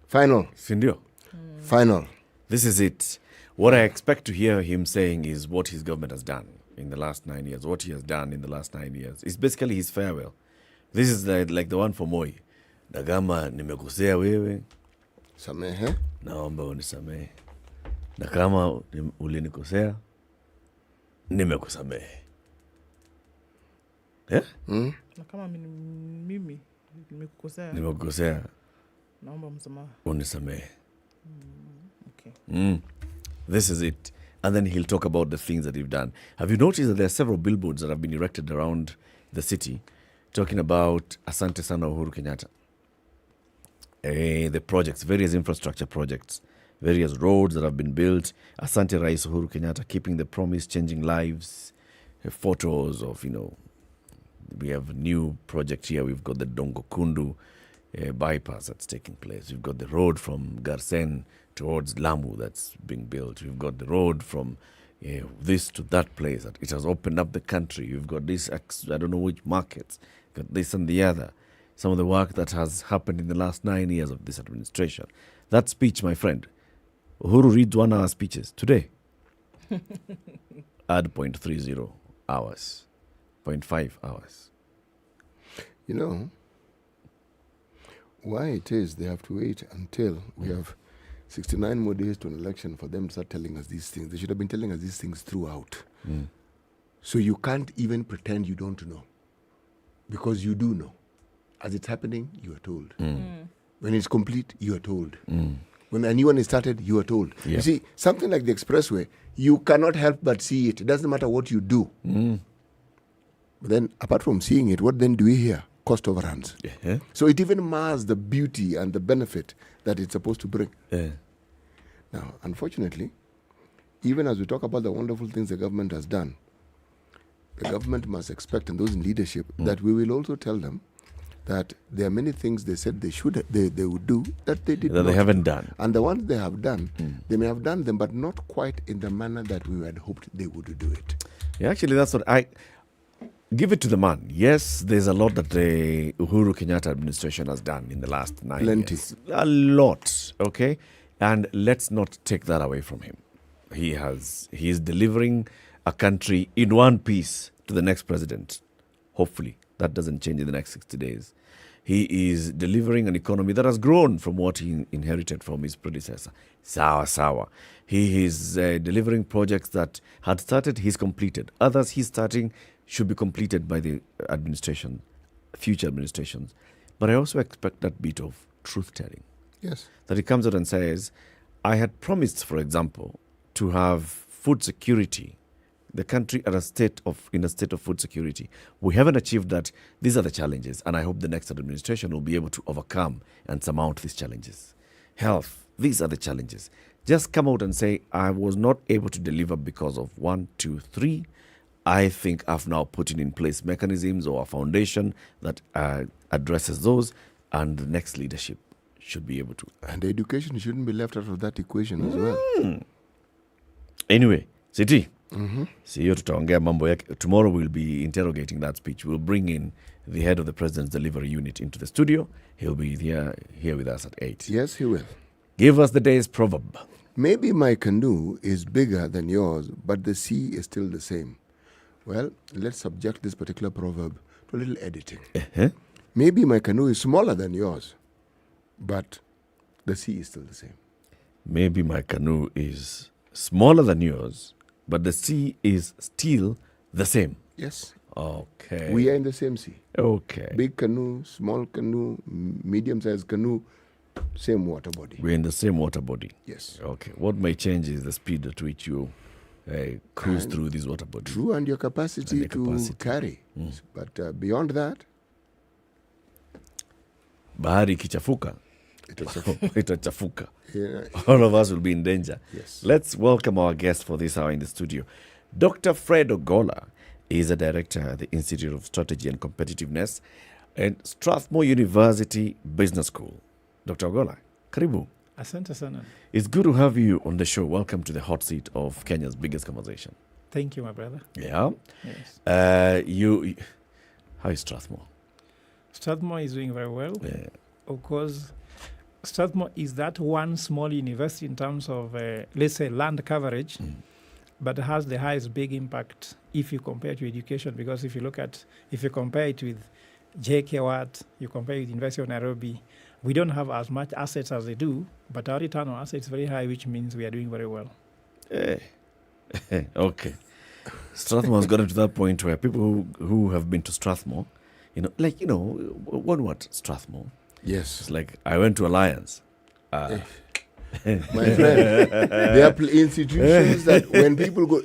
Final. Sindio? Final. This is it. What I expect to hear him saying is what his government has done in the last 9 years, what he has done in the last 9 years. It's basically his farewell This is like the one for Moi. Na kama nimekosea wewe, samehe, naomba unisamehe. Na kama ulinikosea, nimekusamehe. Yeah? Na kama mimi nimekukosea, naomba msamaha, unisamehe. Okay. This is it. And then he'll talk about the things that he've done. Have you noticed that there are several billboards that have been erected around the city talking about Asante Sana Uhuru Kenyatta? The projects, various infrastructure projects, various roads that have been built. Asante Rais Uhuru Kenyatta, keeping the promise, changing lives. Photos of, we have a new project here. We've got the Dongo Kundu bypass that's taking place. We've got the road from Garsen towards Lamu that's being built. We've got the road from this to that place. It has opened up the country. You've got this, I don't know which markets, got this and the other. Some of the work that has happened in the last 9 years of this administration. That speech, my friend, Uhuru reads 1 hour speeches today. Add 0.30 hours, 0.5 hours. Why it is they have to wait until we have 69 more days to an election for them to start telling us these things. They should have been telling us these things throughout. So you can't even pretend you don't know. Because you do know. As it's happening, you are told. When it's complete, you are told. When a new one is started, you are told. Yeah. You see, something like the Expressway, you cannot help but see it. It doesn't matter what you do. But then, apart from seeing it, what then do we hear? Cost overruns. Yeah. So it even mars the beauty and the benefit that it's supposed to bring. Now, unfortunately, even as we talk about the wonderful things the government has done, the government must expect, and those in leadership, that we will also tell them that there are many things they said they would do that they did that not they haven't do. done. And the ones they have done, they may have done them, but not quite in the manner that we had hoped they would do it. Yeah, actually, that's what I give it to the man. Yes, there's a lot that the Uhuru Kenyatta administration has done in the last 9 years. A lot, okay? And let's not take that away from him. He is delivering a country in one piece to the next president. Hopefully, that doesn't change in the next 60 days. He is delivering an economy that has grown from what he inherited from his predecessor. Sawa. He is delivering projects that had started, he's completed. Others he's starting should be completed by the administration, future administrations. But I also expect that bit of truth-telling. Yes. That he comes out and says, I had promised, for example, to have food security, the country in a state of food security. We haven't achieved that. These are the challenges, and I hope the next administration will be able to overcome and surmount these challenges. Health, these are the challenges. Just come out and say, I was not able to deliver because of 1, 2, 3. I think I've now put in place mechanisms or a foundation that addresses those, and the next leadership should be able to. And education shouldn't be left out of that equation as well. Anyway, City. See you tutaongea mambo yake. Tomorrow we'll be interrogating that speech. We'll bring in the head of the President's Delivery Unit into the studio. He'll be here with us at 8. Yes, he will. Give us the day's proverb. Maybe my canoe is bigger than yours, but the sea is still the same. Well, let's subject this particular proverb to a little editing. Maybe my canoe is smaller than yours, but the sea is still the same. Maybe my canoe is smaller than yours, but the sea is still the same. Yes. Okay. We are in the same sea. Okay. Big canoe, small canoe, medium-sized canoe, same water body. We're in the same water body. Yes. Okay. What may change is the speed at which you cruise through this water body. True, and your capacity to carry. But beyond that, bahari ikichafuka, itachafuka. Yeah. All of us will be in danger. Yes. Let's welcome our guest for this hour in the studio. Dr. Fred Ogola is a director at the Institute of Strategy and Competitiveness at Strathmore University Business School. Dr. Ogola, karibu. Asante sana. It's good to have you on the show. Welcome to the hot seat of Kenya's biggest conversation. Thank you, my brother. Yeah. Yes. How is Strathmore? Strathmore is doing very well. Yeah. Of course, Strathmore is that one small university in terms of, let's say, land coverage, but has the highest big impact if you compare to education. Because if you compare it with JKWAT, you compare with University of Nairobi, we don't have as much assets as they do, but our return on assets is very high, which means we are doing very well. Okay. Strathmore has gotten to that point where people who have been to Strathmore, what Strathmore? Yes. It's like, I went to Alliance. My friend, there are institutions that when people go,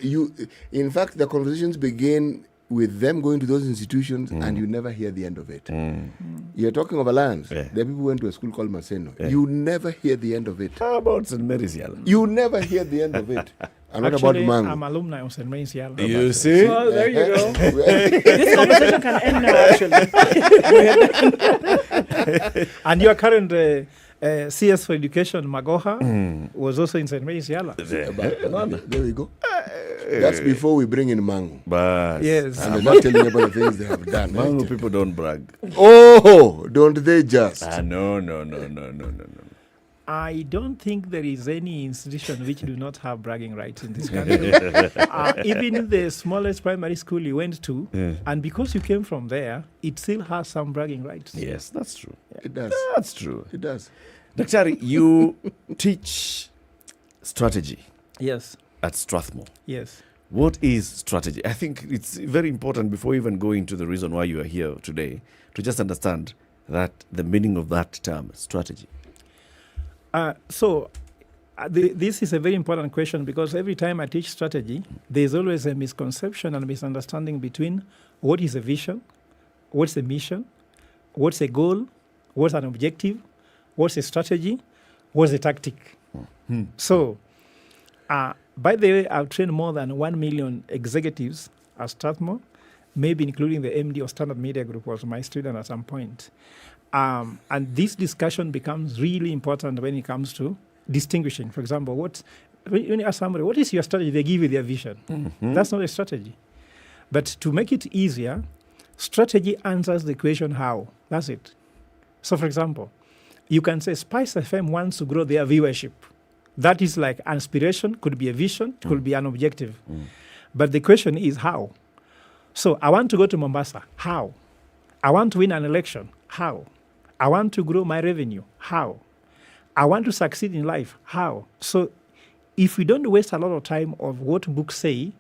in fact, the conversations begin with them going to those institutions and you never hear the end of it. You're talking of Alliance. There are people who went to a school called Maseno. You never hear the end of it. How about St. Mary's Yala? You never hear the end of it. And what about Actually, Mango? I'm alumni of St. Mary's Yala. You see? So there you go. This conversation can end now, actually. And your current CS for Education, Magoha, was also in St. Mary's Yala. There we go. That's before we bring in Mango. But yes. And they're not telling you about the things they have done. Mango people don't brag. Oh, don't they just? No. I don't think there is any institution which do not have bragging rights in this country. Even the smallest primary school you went to, and because you came from there, it still has some bragging rights. Yes, that's true. It does. That's true. It does. Daktari, you teach strategy. Yes. At Strathmore. Yes. What is strategy? I think it's very important before we even going to the reason why you are here today to just understand that the meaning of that term, strategy. This is a very important question because every time I teach strategy, there's always a misconception and misunderstanding between what is a vision, what's a mission, what's a goal, what's an objective, what's a strategy, what's a tactic. So, by the way, I've trained more than 1 million executives at Strathmore, maybe including the MD of Standard Media Group was my student at some point. And this discussion becomes really important when it comes to distinguishing. For example, when you ask somebody, what is your strategy? They give you their vision. That's not a strategy. But to make it easier, strategy answers the question how. That's it. So, for example, you can say SpiceFM wants to grow their viewership. That is like an aspiration, could be a vision, could be an objective. But the question is how. So I want to go to Mombasa. How? I want to win an election. How? I want to grow my revenue. How? I want to succeed in life. How? So if we don't waste a lot of time of what books say,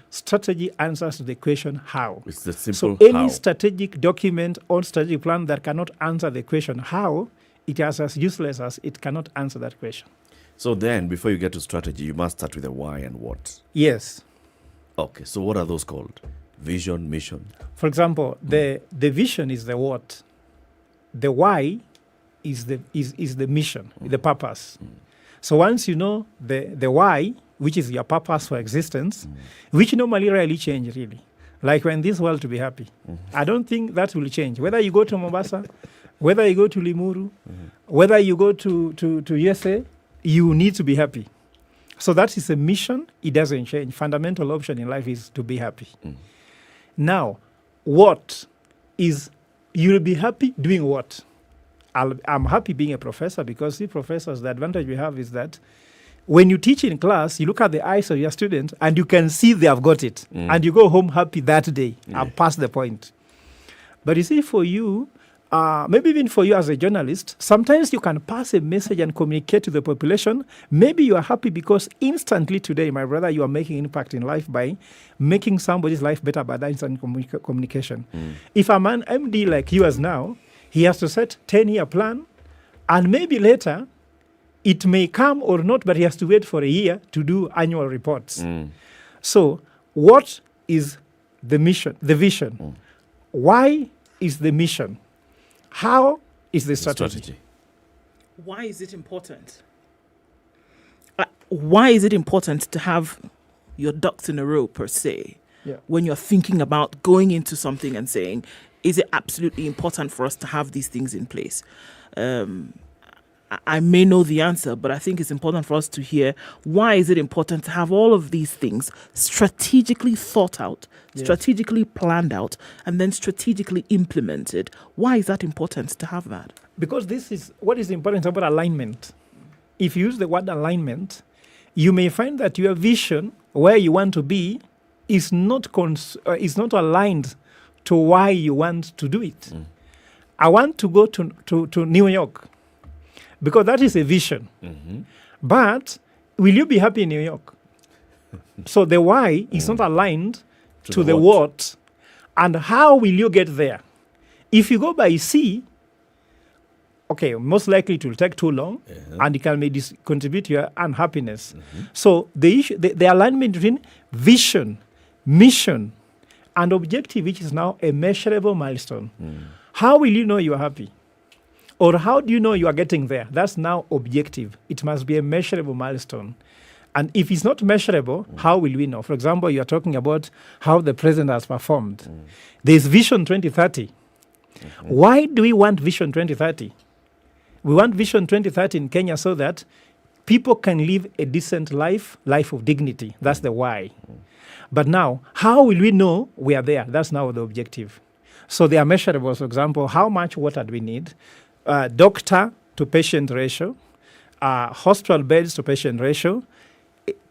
strategy answers the question how. It's the simple So any how. strategic document or strategic plan that cannot answer the question how, it is as useless as it cannot answer that question. So then, before you get to strategy, you must start with the why and what. Yes. Okay, so what are those called? Vision, mission? For example, the vision is the what. The why is the mission, the purpose. So once you know the why, which is your purpose for existence, which normally rarely change really. Like when this world to be happy. I don't think that will change. Whether you go to Mombasa, whether you go to Limuru, whether you go to USA, you need to be happy. So that is a mission. It doesn't change. Fundamental option in life is to be happy. Now, what is, you'll be happy doing what? I'm happy being a professor because see, professors, the advantage we have is that when you teach in class, you look at the eyes of your students and you can see they have got it. And you go home happy that day. I've passed the point. But you see, for you, maybe even for you as a journalist, sometimes you can pass a message and communicate to the population. Maybe you are happy because instantly today, my brother, you are making impact in life by making somebody's life better by that instant communication. If I'm an MD like you as now, he has to set 10-year plan, and maybe later it may come or not, but he has to wait for a year to do annual reports. So what is the mission, the vision? Why is the mission? How is the strategy? Why is it important? Why is it important to have your ducks in a row, per se, when you're thinking about going into something and saying, is it absolutely important for us to have these things in place? I may know the answer, but I think it's important for us to hear why is it important to have all of these things strategically thought out, strategically planned out, and then strategically implemented. Why is that important to have that? Because this is what is important about alignment. If you use the word alignment, you may find that your vision, where you want to be, is not aligned to why you want to do it. I want to go to New York because that is a vision. But will you be happy in New York? So the why is not aligned to the what. And how will you get there? If you go by sea, okay, most likely it will take too long, and it can contribute to your unhappiness. So the alignment between vision, mission, and objective, which is now a measurable milestone. How will you know you are happy? Or how do you know you are getting there? That's now objective. It must be a measurable milestone. And if it's not measurable, how will we know? For example, you are talking about how the president has performed. There's Vision 2030. Why do we want Vision 2030? We want Vision 2030 in Kenya so that people can live a decent life of dignity. That's the why. But now, how will we know we are there? That's now the objective. So they are measurable. For example, how much water do we need? Doctor to patient ratio, hospital beds to patient ratio.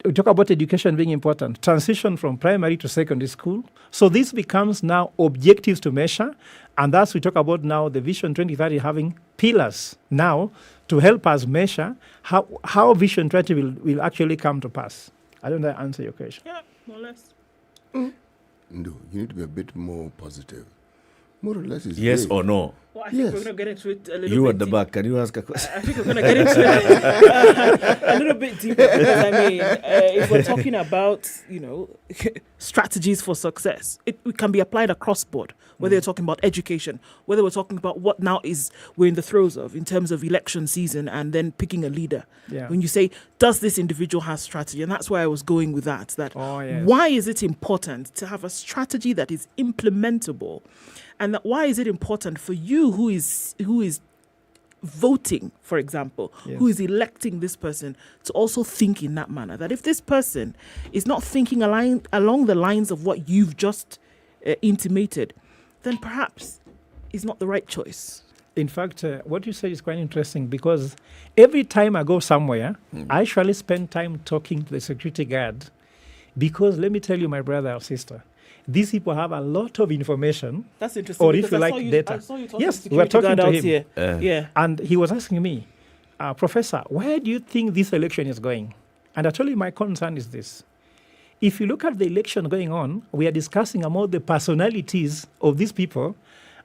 We talk about education being important, transition from primary to secondary school. So this becomes now objectives to measure, and thus we talk about now the Vision 2030 having pillars now to help us measure how Vision 20 will actually come to pass. I don't know if I answer your question. Yeah, more or less. No, you need to be a bit more positive. More or less is yes vague. or no? Well, I think we're going to get into it a little bit. You at the back, can you ask a question? I think we're going to get into it a little bit deeper because, I mean, if we're talking about, strategies for success, it can be applied across board, whether you're talking about education, whether we're talking about what now we're in the throes of in terms of election season and then picking a leader. Yeah. When you say, does this individual have strategy? And that's where I was going with that why is it important to have a strategy that is implementable? And why is it important for you who is voting, for example, who is electing this person, to also think in that manner? That if this person is not thinking along the lines of what you've just intimated, then perhaps it's not the right choice. In fact, what you say is quite interesting because every time I go somewhere, I actually spend time talking to the security guard because let me tell you, my brother or sister, these people have a lot of information. That's interesting. Or if you like data. I saw you yes, we were talking to him. Here. Yeah. And he was asking me, Professor, where do you think this election is going? And I told him my concern is this. If you look at the election going on, we are discussing about the personalities of these people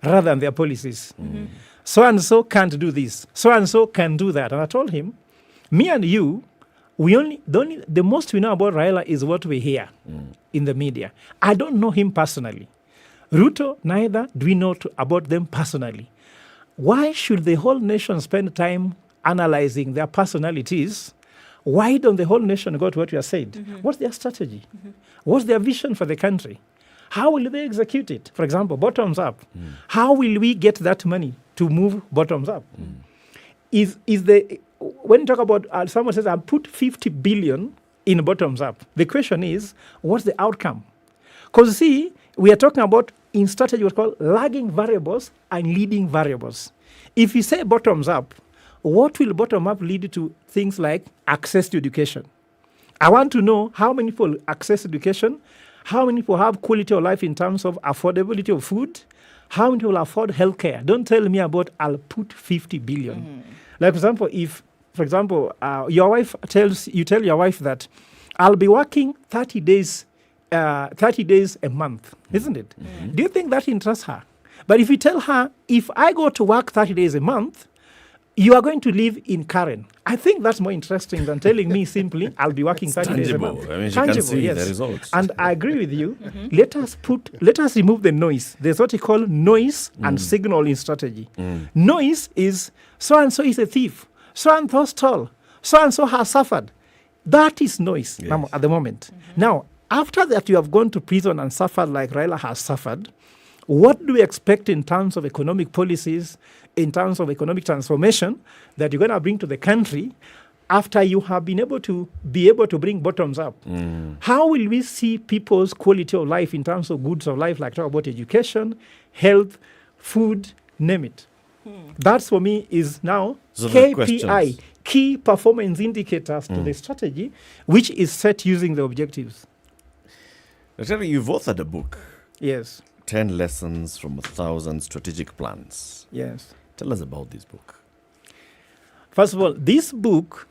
rather than their policies. So-and-so can't do this. So-and-so can do that. And I told him, me and you, the most we know about Raila is what we hear in the media. I don't know him personally. Ruto, neither do we know about them personally. Why should the whole nation spend time analyzing their personalities? Why don't the whole nation go to what you have said? What's their strategy? What's their vision for the country? How will they execute it? For example, bottoms up. How will we get that money to move bottoms up? When you talk about, someone says, I put 50 billion in bottoms up. The question is, what's the outcome? Because see, we are talking about in strategy what's called lagging variables and leading variables. If you say bottoms up, what will bottom up lead to things like access to education? I want to know how many people access education, how many people have quality of life in terms of affordability of food, how many people afford healthcare. Don't tell me about I'll put 50 billion. Like, for example, if, your wife you tell your wife that I'll be working 30 days a month, isn't it? Do you think that interests her? But if you tell her, if I go to work 30 days a month, you are going to live in Karen. I think that's more interesting than telling me simply, I'll be working 30 days a month. I mean, she can see the results. And I agree with you. Let us remove the noise. There's what you call noise and signal in strategy. Noise is, so-and-so is a thief. So-and-so stole. So-and-so has suffered. That is noise at the moment. Now, after that you have gone to prison and suffered like Raila has suffered, what do we expect in terms of economic policies, in terms of economic transformation that you're going to bring to the country after you have been able to bring bottoms up? How will we see people's quality of life in terms of goods of life, like talk about education, health, food, name it? That's for me is now KPI, key performance indicators to the strategy, which is set using the objectives. You've authored a book. Yes. 10 Lessons from 1,000 Strategic Plans. Yes. Tell us about this book. First of all, this book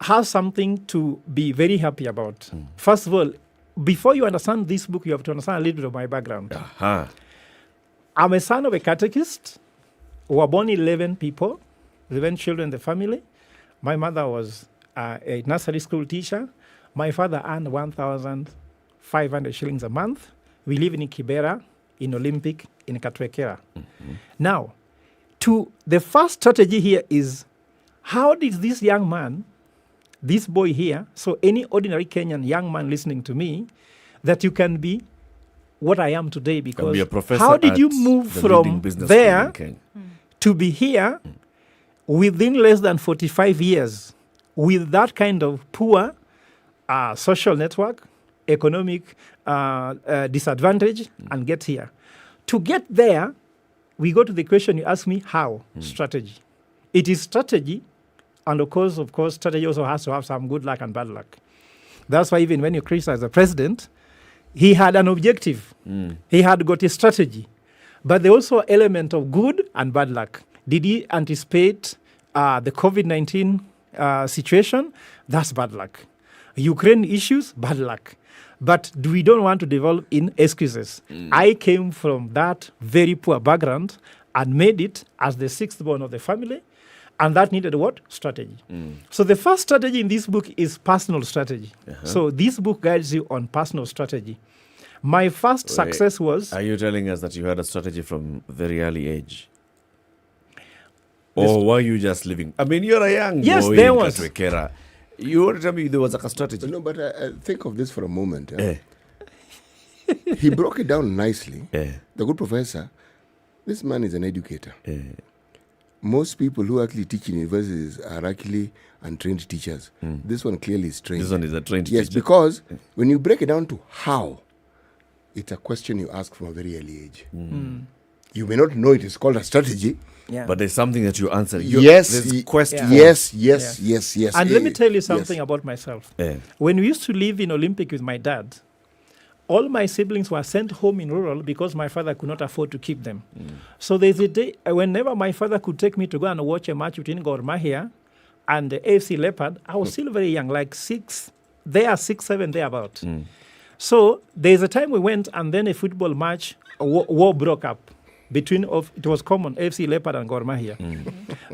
has something to be very happy about. First of all, before you understand this book, you have to understand a little bit of my background. I'm a son of a catechist. We were born 11 people, 11 children in the family. My mother was a nursery school teacher. My father earned 1,500 shillings a month. We live in Kibera, in Olympic, in Katwekera. Now, the first strategy here is, how did this young man, this boy here, so any ordinary Kenyan young man listening to me, that you can be what I am today, because be a professor how did you at move the from leading business there school in Kenya to be here within less than 45 years with that kind of poor social network, economic disadvantage, and get here? To get there, we go to the question you ask me, how? Strategy. It is strategy, and of course, strategy also has to have some good luck and bad luck. That's why even when you criticize the president, he had an objective. He had got a strategy. But there also element of good and bad luck. Did he anticipate the COVID-19 situation? That's bad luck. Ukraine issues, bad luck. But we don't want to develop in excuses. I came from that very poor background and made it as the sixth born of the family. And that needed what? Strategy. So the first strategy in this book is personal strategy. So this book guides you on personal strategy. My first success was... Are you telling us that you had a strategy from a very early age? Or were you just living? I mean, you're a young boy there in was. Katwekera. You want to tell me there was a strategy? No, but think of this for a moment. He broke it down nicely. The good professor, this man is an educator. Most people who actually teach in universities are actually untrained teachers. This one clearly is trained. This one is a trained teacher. Yes, because when you break it down to how, it's a question you ask from a very early age. You may not know it is called a strategy. But there's something that you answer. Yes, question. Yes. And let me tell you something about myself. When we used to live in Olympic with my dad, all my siblings were sent home in rural because my father could not afford to keep them. So there's a day, whenever my father could take me to go and watch a match between Gor Mahia and the AFC Leopard, I was still very young, like 6, 7, thereabout. So there's a time we went, and then a football match, war broke up between, it was common, AFC Leopard and Gor Mahia.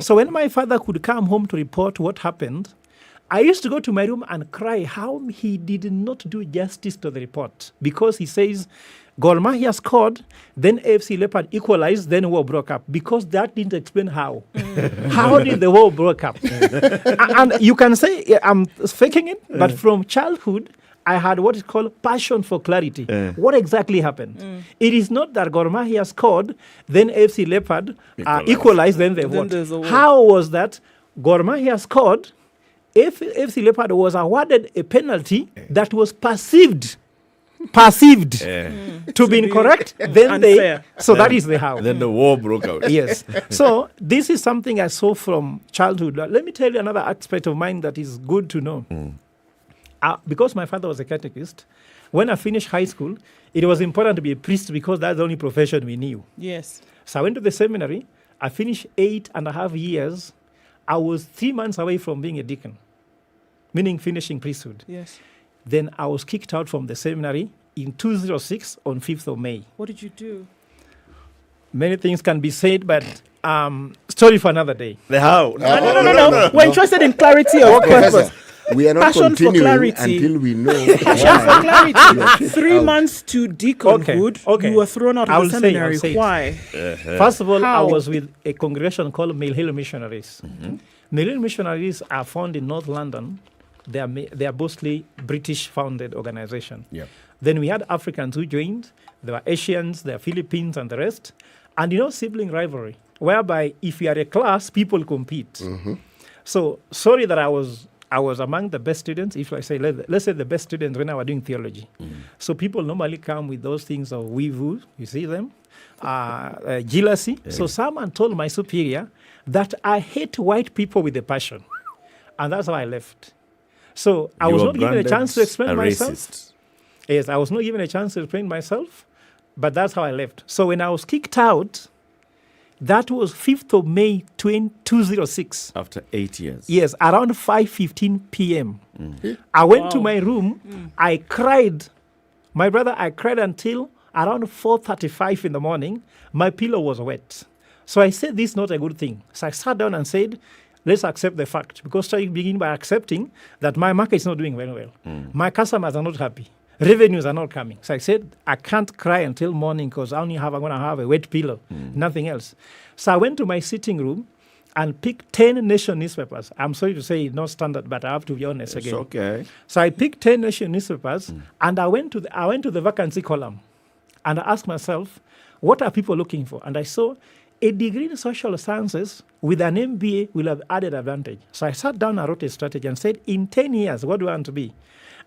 So when my father could come home to report what happened, I used to go to my room and cry how he did not do justice to the report, because he says Gor Mahia scored, then AFC Leopard equalized, then war broke up, because that didn't explain how. How did the war broke up? And you can say I'm faking it, but from childhood, I had what is called passion for clarity. What exactly happened? It is not that Gor Mahia scored, then AFC Leopard equalized, then they won. How was that? Gor Mahia scored, AFC Leopard was awarded a penalty that was perceived to be incorrect. Then that is the how. Then the war broke out. Yes. So this is something I saw from childhood. Let me tell you another aspect of mine that is good to know. Because my father was a catechist, when I finished high school, it was important to be a priest because that's the only profession we knew. Yes. So I went to the seminary. I finished 8.5 years. I was 3 months away from being a deacon, meaning finishing priesthood. Yes. Then I was kicked out from the seminary in 2006 on 5th of May. What did you do? Many things can be said, but story for another day. The how? No. We're interested in clarity of purpose. We are not continuing until we know. Passion for clarity. 3 months to deaconhood. Okay. You were thrown out of the seminary. Why? First of all, I was with a congregation called Mill Hill Missionaries. Mill Hill Missionaries are found in North London. They are mostly British-founded organization. Then we had Africans who joined. There were Asians, there were Philippines, and the rest. And sibling rivalry, whereby if you are a class, people compete. So sorry that I was among the best students. If I say, let's say the best students when I was doing theology. So people normally come with those things of wivu, you see them, jealousy. So someone told my superior that I hate white people with a passion. And that's how I left. So I was not given a chance to explain myself. Yes, I was not given a chance to explain myself. But that's how I left. So when I was kicked out, that was 5th of May 2006. After 8 years. Yes, around 5:15 p.m. I went to my room. I cried. My brother, I cried until around 4:35 in the morning. My pillow was wet. So I said, this is not a good thing. So I sat down and said, let's accept the fact. Because I begin by accepting that my market is not doing very well. My customers are not happy. Revenues are not coming. So I said, I can't cry until morning because I'm going to have a wet pillow, nothing else. So I went to my sitting room and picked 10 nation newspapers. I'm sorry to say not standard, but I have to be honest again. It's okay. So I picked 10 nation newspapers and I went to the vacancy column and I asked myself, what are people looking for? And I saw a degree in social sciences with an MBA will have added advantage. So I sat down and wrote a strategy and said, in 10 years, what do I want to be?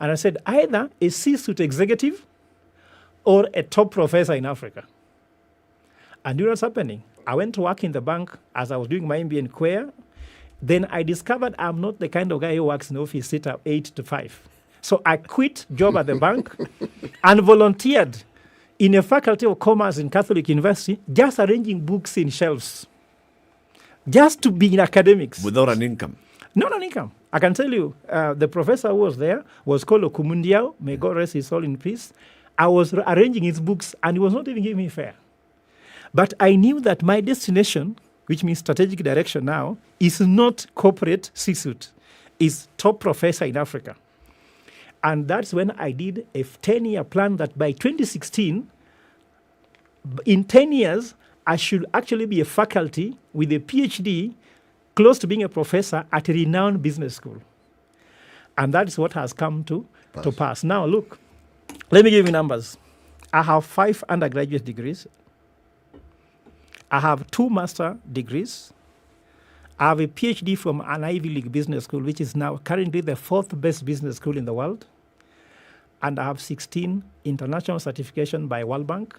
And I said, either a C-suite executive or a top professor in Africa. And you know what's happening? I went to work in the bank as I was doing my MBA in Queer. Then I discovered I'm not the kind of guy who works in the office, sit up 8 to 5. So I quit job at the bank and volunteered in a faculty of commerce in Catholic University, just arranging books in shelves, just to be in academics. Without an income? Not an income. I can tell you, the professor who was there was called Okumundiao. May God rest his soul in peace. I was arranging his books, and he was not even giving me fare. But I knew that my destination, which means strategic direction now, is not corporate C-suite. It's top professor in Africa. And that's when I did a 10-year plan that by 2016, in 10 years, I should actually be a faculty with a PhD close to being a professor at a renowned business school. And that is what has come to pass. Now, look, let me give you numbers. I have 5 undergraduate degrees. I have 2 master degrees. I have a PhD from an Ivy League business school, which is now currently the 4th best business school in the world. And I have 16 international certification by World Bank.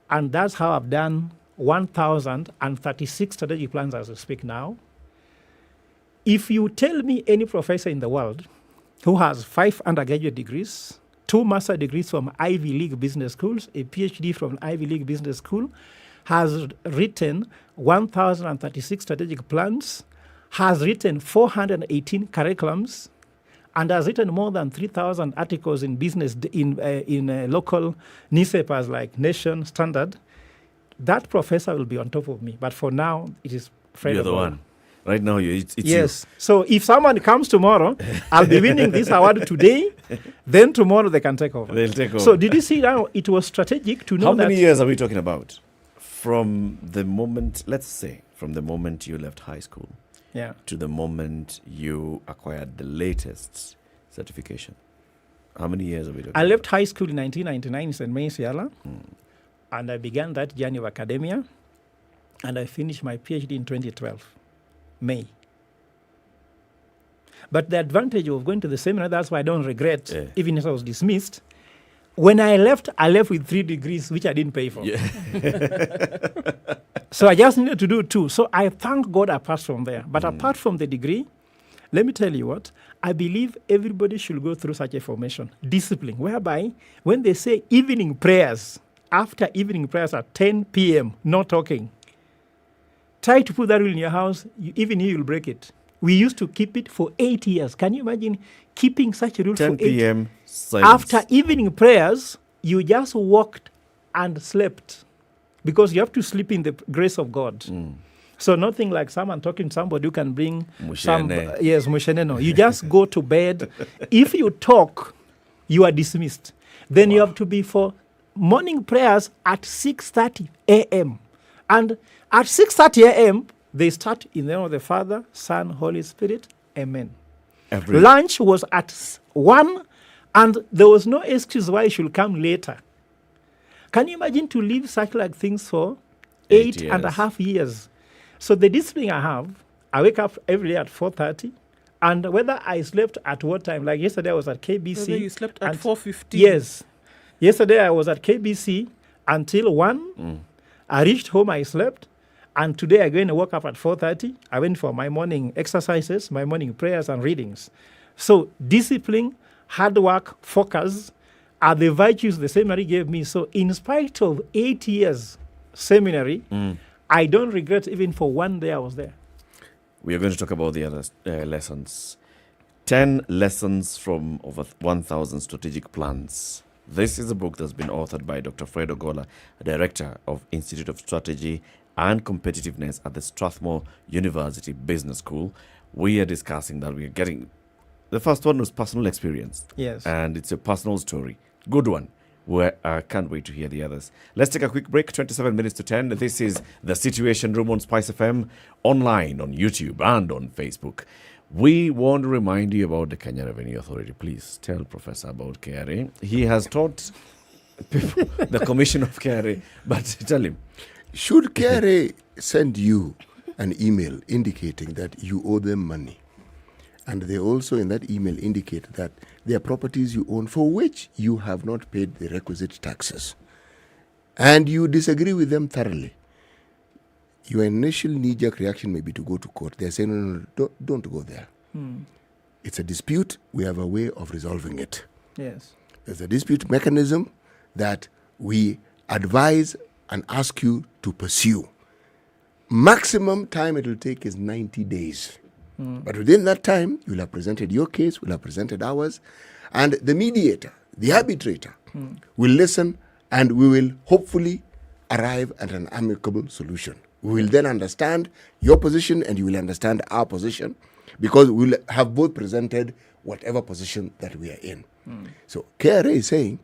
And that's how I've done 1,036 strategic plans as we speak now. If you tell me any professor in the world who has 5 undergraduate degrees, 2 master degrees from Ivy League business schools, a PhD from an Ivy League business school, has written 1,036 strategic plans, has written 418 curriculums, and has written more than 3,000 articles in business in local newspapers like Nation, Standard, that professor will be on top of me. But for now, it is Fred. You're the one. Right now, it's yes. You. So if someone comes tomorrow, I'll be winning this award today. Then tomorrow they can take over. They'll take over. So did you see now? It was strategic to know that. How many years are we talking about? From the moment, let's say, from the moment you left high school, to the moment you acquired the latest certification. How many years are we talking about? I left high school in 1999 in St. Mary's, Yala, and I began that journey of academia, and I finished my PhD in 2012, May. But the advantage of going to the seminar, that's why I don't regret, even if I was dismissed. When I left with 3 degrees, which I didn't pay for. Yeah. So I just needed to do 2. So I thank God apart from there. But apart from the degree, let me tell you what, I believe everybody should go through such a formation, discipline, whereby when they say evening prayers, after evening prayers at 10 p.m., no talking, try to put that rule in your house, even you will break it. We used to keep it for 8 years. Can you imagine keeping such a rule for 8 p.m. After evening prayers, you just walked and slept because you have to sleep in the grace of God. So nothing like someone talking to somebody who can bring mushene. No. You just go to bed. If you talk, you are dismissed. Then you have to be for morning prayers at 6:30 a.m. And at 6:30 a.m., they start in the name of the Father, Son, Holy Spirit. Amen. Lunch was at 1, and there was no excuse why you should come later. Can you imagine to live such like things for 8.5 years? So the discipline I have, I wake up every day at 4:30, and whether I slept at what time, like yesterday I was at KBC. Whether you slept at 4:15? Yes. Yesterday I was at KBC until 1. I reached home, I slept. And today again, I woke up at 4:30. I went for my morning exercises, my morning prayers and readings. So discipline, hard work, focus, are the virtues the seminary gave me. So in spite of 8 years seminary, I don't regret even for one day I was there. We are going to talk about the other lessons. 10 lessons from over 1,000 strategic plans. This is a book that's been authored by Dr. Fred Ogola, Director of Institute of Strategy and Competitiveness at the Strathmore University Business School. We are discussing that. We are getting... The first one was personal experience. Yes. And it's a personal story. Good one. I can't wait to hear the others. Let's take a quick break, 27 minutes to 10. This is The Situation Room on SpiceFM, online on YouTube and on Facebook. We want to remind you about the Kenya Revenue Authority. Please tell Professor about KRA. He has taught people the Commission of KRA, but tell him. Should KRA send you an email indicating that you owe them money, and they also in that email indicate that there are properties you own for which you have not paid the requisite taxes, and you disagree with them thoroughly, your initial knee-jerk reaction may be to go to court. They're saying, no, don't go there. It's a dispute. We have a way of resolving it. Yes. There's a dispute mechanism that we advise and ask you to pursue. Maximum time it will take is 90 days. But within that time, you'll have presented your case, we'll have presented ours, and the mediator, the arbitrator, will listen, and we will hopefully arrive at an amicable solution. We will then understand your position and you will understand our position, because we'll have both presented whatever position that we are in. So KRA is saying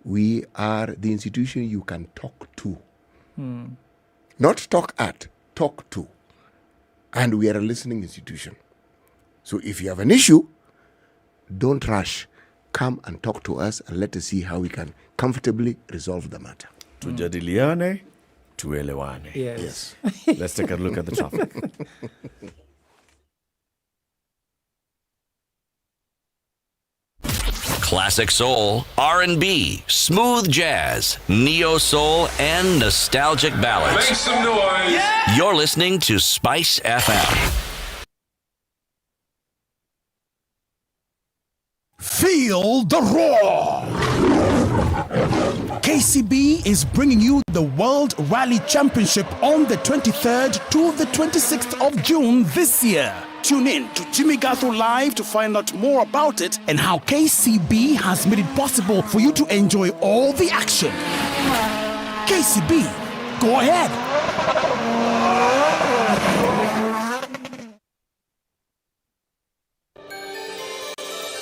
we are the institution you can talk to. Not talk at, talk to. And we are a listening institution. So if you have an issue, don't rush. Come and talk to us and let us see how we can comfortably resolve the matter. Tujadiliane, tuelewane. Yes. Let's take a look at the traffic. Classic soul, R&B, smooth jazz, neo soul, and nostalgic ballads. Make some noise. Yeah! You're listening to Spice FM. Feel the roar! KCB is bringing you the World Rally Championship on the 23rd to the 26th of June this year. Tune in to Jimmy Gatho Live to find out more about it and how KCB has made it possible for you to enjoy all the action. KCB, go ahead.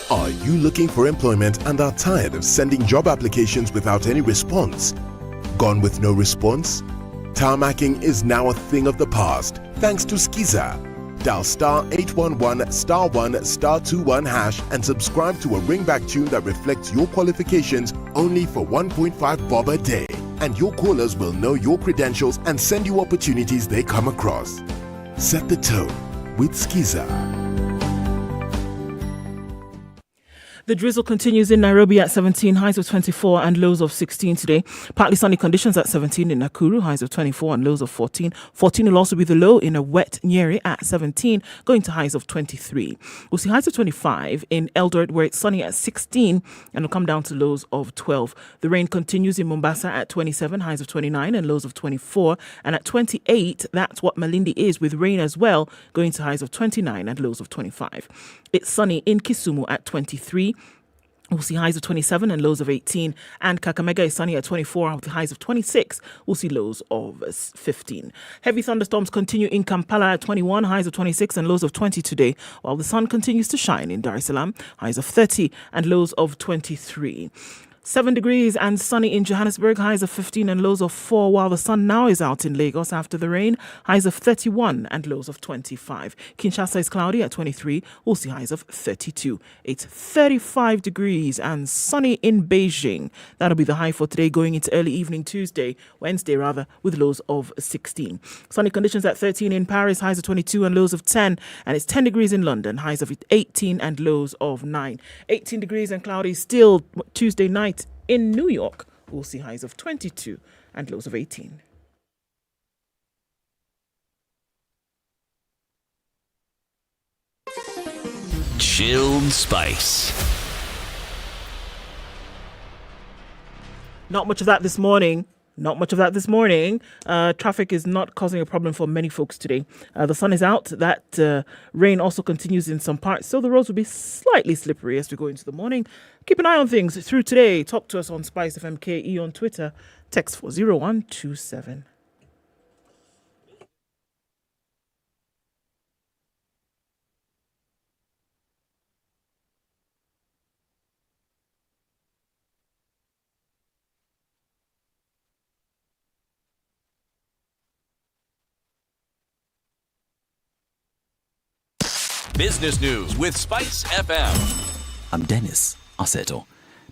Are you looking for employment and are tired of sending job applications without any response? Gone with no response? Tarmacking is now a thing of the past thanks to Skiza. Dial star 811 star 1 star 21 hash and subscribe to a ringback tune that reflects your qualifications only for 1.5 bob a day. And your callers will know your credentials and send you opportunities they come across. Set the tone with Skiza. The drizzle continues in Nairobi at 17, highs of 24 and lows of 16 today. Partly sunny conditions at 17 in Nakuru, highs of 24 and lows of 14. 14 will also be the low in a wet Nyeri at 17, going to highs of 23. We'll see highs of 25 in Eldoret, where it's sunny at 16 and will come down to lows of 12. The rain continues in Mombasa at 27, highs of 29 and lows of 24. And at 28, that's what Malindi is, with rain as well, going to highs of 29 and lows of 25. It's sunny in Kisumu at 23. We'll see highs of 27 and lows of 18. And Kakamega is sunny at 24 with highs of 26. We'll see lows of 15. Heavy thunderstorms continue in Kampala at 21, highs of 26 and lows of 20 today, while the sun continues to shine in Dar es Salaam, highs of 30 and lows of 23. 7 degrees and sunny in Johannesburg, highs of 15 and lows of 4, while the sun now is out in Lagos after the rain, highs of 31 and lows of 25. Kinshasa is cloudy at 23, we'll see highs of 32. It's 35 degrees and sunny in Beijing. That'll be the high for today, going into early evening Wednesday, with lows of 16. Sunny conditions at 13 in Paris, highs of 22 and lows of 10, and it's 10 degrees in London, highs of 18 and lows of 9. 18 degrees and cloudy still Tuesday night. In New York, we'll see highs of 22 and lows of 18. Chilled Spice. Not much of that this morning. Traffic is not causing a problem for many folks today. The sun is out. That rain also continues in some parts, so the roads will be slightly slippery as we go into the morning. Keep an eye on things through today. Talk to us on SpiceFM KE on Twitter. Text 40127. Business News with Spice FM. I'm Dennis Aseto.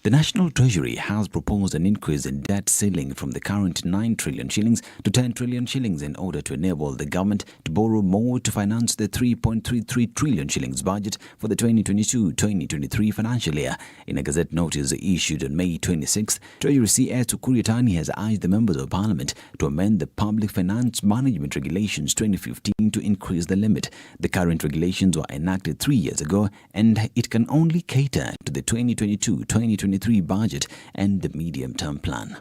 The National Treasury has proposed an increase in debt ceiling from the current 9 trillion shillings to 10 trillion shillings in order to enable the government to borrow more to finance the 3.33 trillion shillings budget for the 2022-2023 financial year. In a Gazette notice issued on May 26, Treasury CS Tukuritani has urged the members of Parliament to amend the Public Finance Management Regulations 2015 to increase the limit. The current regulations were enacted 3 years ago, and it can only cater to the 2022-2023 budget and the medium-term plan.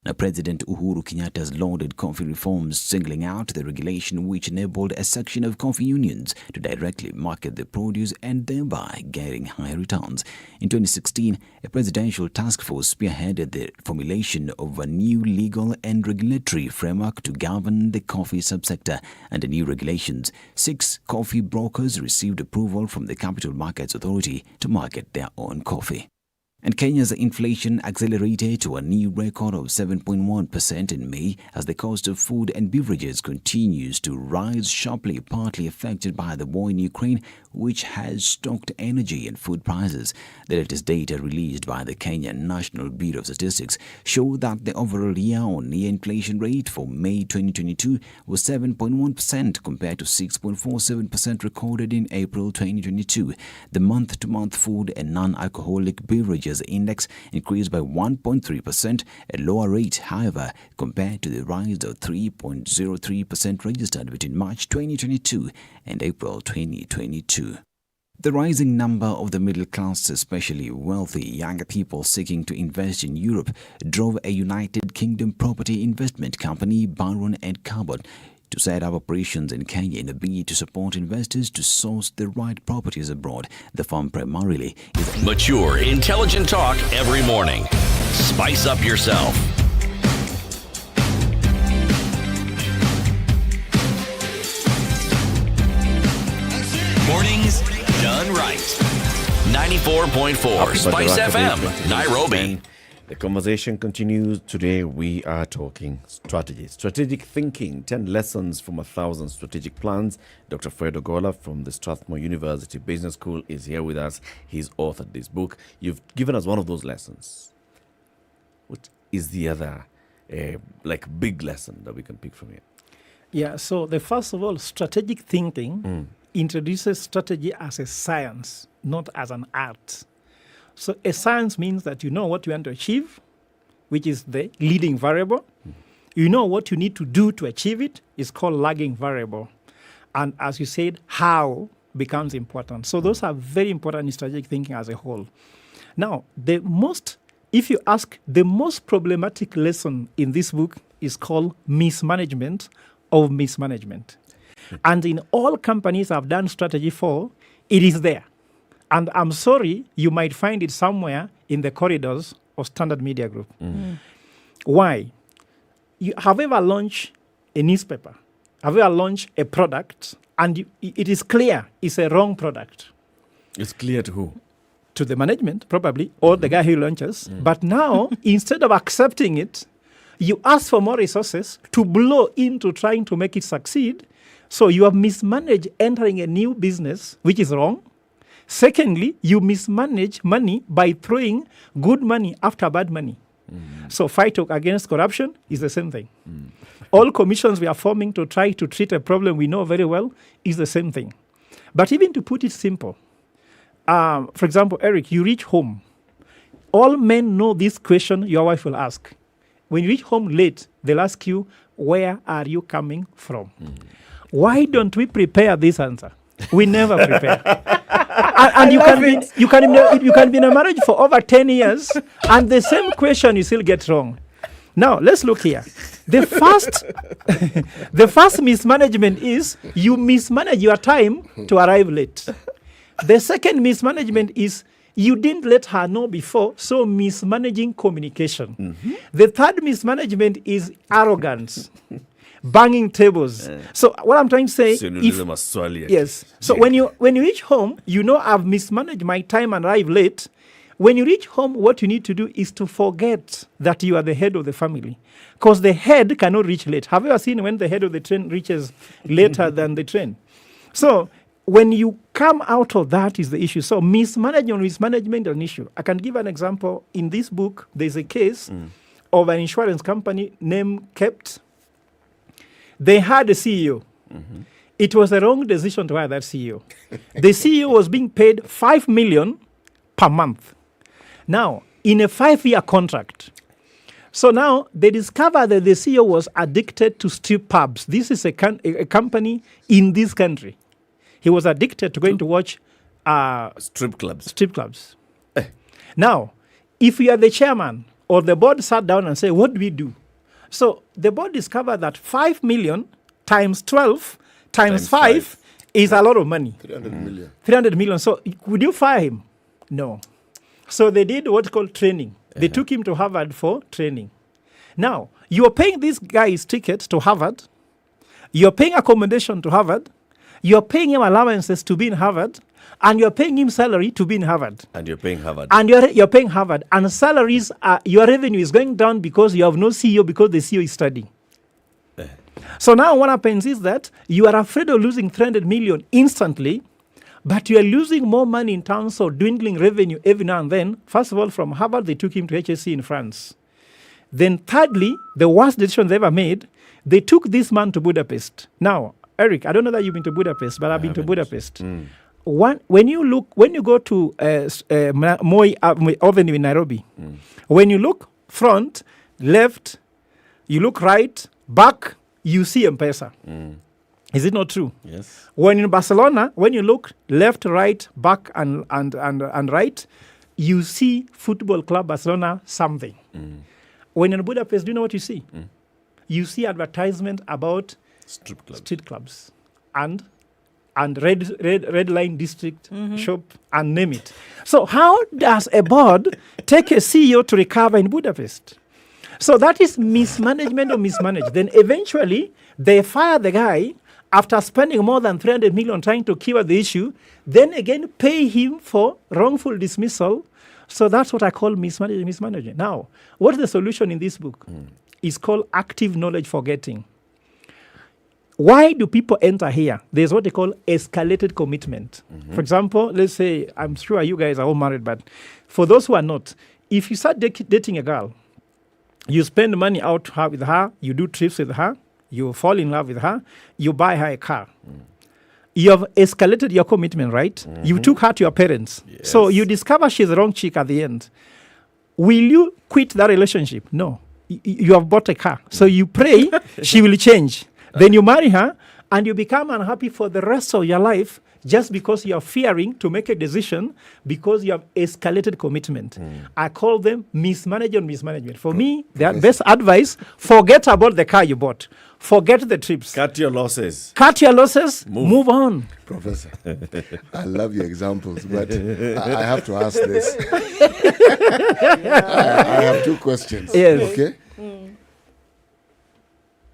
Now, President Uhuru Kenyatta has lauded coffee reforms, singling out the regulation which enabled a section of coffee unions to directly market the produce and thereby getting higher returns. In 2016, a presidential task force spearheaded the formulation of a new legal and regulatory framework to govern the coffee subsector. Under new regulations, 6 coffee brokers received approval from the Capital Markets Authority to market their own coffee. And Kenya's inflation accelerated to a new record of 7.1% in May as the cost of food and beverages continues to rise sharply, partly affected by the war in Ukraine, which has stoked energy and food prices. The latest data released by the Kenyan National Bureau of Statistics show that the overall year-on-year inflation rate for May 2022 was 7.1% compared to 6.47% recorded in April 2022. The month-to-month food and non-alcoholic beverages index increased by 1.3%, a lower rate, however, compared to the rise of 3.03% registered between March 2022 and April 2022. The rising number of the middle class, especially wealthy younger people seeking to invest in Europe, drove a United Kingdom property investment company, Baron & Cabot, to set up operations in Kenya in a bid to support investors to source the right properties abroad. The firm primarily is mature, intelligent talk every morning. Spice up yourself. Mornings done right. 94.4 Spice FM, Nairobi. The conversation continues. Today we are talking strategy, strategic thinking, 10 lessons from 1,000 strategic plans. Dr. Fred Ogola from the Strathmore University Business School is here with us. He's authored this book. You've given us one of those lessons. What is the other big lesson that we can pick from here? Yeah, so the first of all, strategic thinking introduces strategy as a science, not as an art. So a science means that you know what you want to achieve, which is the leading variable. You know what you need to do to achieve it is called lagging variable. And as you said, how becomes important. So those are very important in strategic thinking as a whole. Now, if you ask, the most problematic lesson in this book is called mismanagement of mismanagement. And in all companies I've done strategy for, it is there. And I'm sorry, you might find it somewhere in the corridors of Standard Media Group. Why? Have you ever launched a newspaper? Have you ever launched a product and it is clear it's a wrong product? It's clear to who? To the management, probably, or the guy who launches. But now, instead of accepting it, you ask for more resources to blow into trying to make it succeed. So you have mismanaged entering a new business, which is wrong. Secondly, you mismanage money by throwing good money after bad money. So fight against corruption is the same thing. All commissions we are forming to try to treat a problem we know very well is the same thing. But even to put it simple, for example, Eric, you reach home. All men know this question your wife will ask. When you reach home late, they'll ask you, where are you coming from? Why don't we prepare this answer? We never prepare. And you can be in a marriage for over 10 years, and the same question you still get wrong. Now, let's look here. The first mismanagement is you mismanage your time to arrive late. The second mismanagement is you didn't let her know before, so mismanaging communication. The third mismanagement is arrogance, banging tables. So what I'm trying to say, when you reach home, you know I've mismanaged my time and arrive late. When you reach home, what you need to do is to forget that you are the head of the family, because the head cannot reach late. Have you ever seen when the head of the train reaches later than the train? So when you come out of that is the issue. So mismanagement is an issue. I can give an example. In this book, there's a case of an insurance company named Kept. They had a CEO. It was a wrong decision to hire that CEO. The CEO was being paid $5 million per month. Now, in a 5-year contract. So now they discovered that the CEO was addicted to strip pubs. This is a company in this country. He was addicted to going to watch strip clubs. Now, if you are the chairman or the board sat down and say, what do we do? So the board discovered that 5 million times 12 times 5 is a lot of money. 300 million. 300 million. So would you fire him? No. So they did what's called training. They took him to Harvard for training. Now, you're paying this guy's ticket to Harvard. You're paying accommodation to Harvard. You're paying him allowances to be in Harvard. And you're paying him salary to be in Harvard. And you're paying Harvard. And you're paying Harvard. And salaries, your revenue is going down because you have no CEO because the CEO is studying. So now what happens is that you are afraid of losing 300 million instantly, but you are losing more money in terms of dwindling revenue every now and then. First of all, from Harvard, they took him to HSC in France. Then thirdly, the worst decision they ever made, they took this man to Budapest. Now, Eric, I don't know that you've been to Budapest, but I've been to Budapest. When you go to Moi Avenue in Nairobi, when you look front, left, you look right, back, you see M-Pesa. Is it not true? Yes. When in Barcelona, when you look left, right, back, and right, you see Football Club Barcelona something. When in Budapest, do you know what you see? You see advertisement about street clubs and red line district shop and name it. So how does a board take a CEO to recover in Budapest? So that is mismanagement or mismanaged. Then eventually they fire the guy after spending more than 300 million trying to cure the issue, then again pay him for wrongful dismissal. So that's what I call mismanagement. Now, what's the solution in this book? It's called active knowledge forgetting. Why do people enter here? There's what they call escalated commitment. For example, let's say, I'm sure you guys are all married, but for those who are not, if you start dating a girl, you spend money out with her, you do trips with her, you fall in love with her, you buy her a car. You have escalated your commitment, right? You took her to your parents. Yes. So you discover she's the wrong chick at the end. Will you quit that relationship? No. You have bought a car. So you pray she will change. Then you marry her and you become unhappy for the rest of your life just because you are fearing to make a decision because you have escalated commitment. I call them mismanagement. For me, the best advice, forget about the car you bought. Forget the trips. Cut your losses. Move on. Professor, I love your examples, but I have to ask this. I have two questions. Yes. Okay?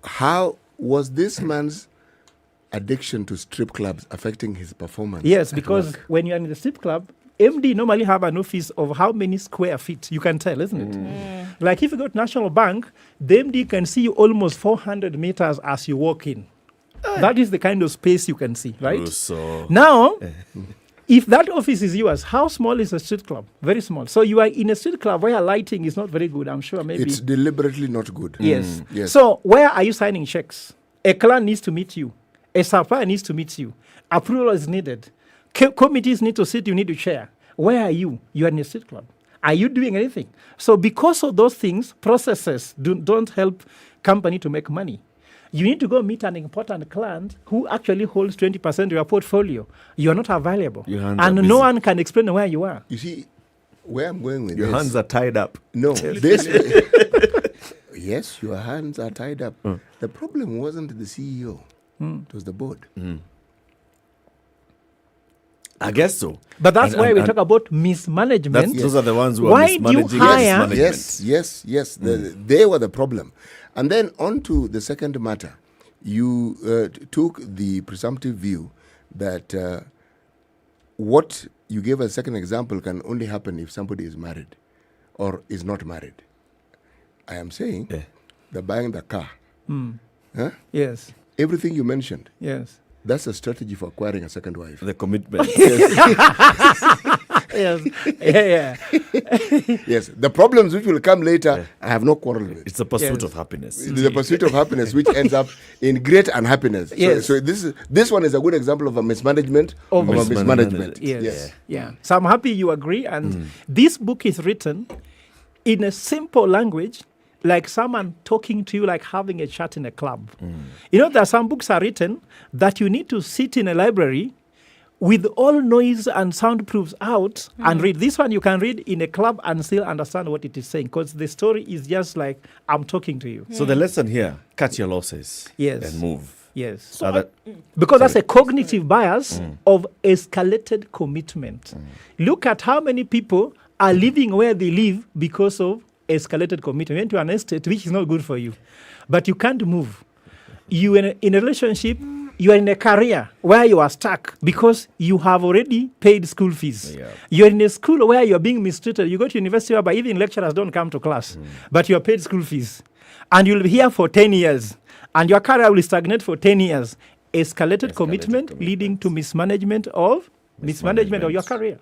How was this man's addiction to strip clubs affecting his performance? Yes, because when you're in the strip club, MD normally have an office of how many square feet. You can tell, isn't it? Like if you go to National Bank, the MD can see you almost 400 meters as you walk in. That is the kind of space you can see, right? Now, if that office is yours, how small is a street club? Very small. So you are in a street club where lighting is not very good, I'm sure maybe. It's deliberately not good. Yes. So where are you signing checks? A client needs to meet you. A supplier needs to meet you. Approval is needed. Committees need to sit, you need to chair. Where are you? You are in a street club. Are you doing anything? So because of those things, processes don't help company to make money. You need to go meet an important client who actually holds 20% of your portfolio. You are not available. And no one can explain where you are. You see, where I'm going with your this, hands are tied up. No, yes, your hands are tied up. The problem wasn't the CEO; it was the board. I guess so. But that's why we talk about mismanagement. Those are the ones who are mismanaging. Yes. They were the problem. And then on to the second matter. You took the presumptive view that what you gave a second example can only happen if somebody is married or is not married. I am saying they're buying the car. Yes. Everything you mentioned. Yes. That's a strategy for acquiring a second wife. The commitment. Yes. Yeah. Yes. The problems which will come later, I have no quarrel with. It's the pursuit of happiness. The pursuit of happiness, which ends up in great unhappiness. Yes. So this one is a good example of a mismanagement of a mismanagement. Yes. Yeah. So I'm happy you agree. And this book is written in a simple language, like someone talking to you, like having a chat in a club. You know, there are some books are written that you need to sit in a library with all noise and soundproofs out and read. This one you can read in a club and still understand what it is saying, because the story is just like I'm talking to you. So the lesson here, cut your losses and move. Yes. So because that's a cognitive bias of escalated commitment. Look at how many people are living where they live because of escalated commitment. You went to an estate which is not good for you, but you can't move. You in a relationship, you are in a career where you are stuck because you have already paid school fees. You're in a school where you're being mistreated. You go to university where even lecturers don't come to class, but you are paid school fees. And you'll be here for 10 years, and your career will stagnate for 10 years. Escalated commitment leading to mismanagement of your career.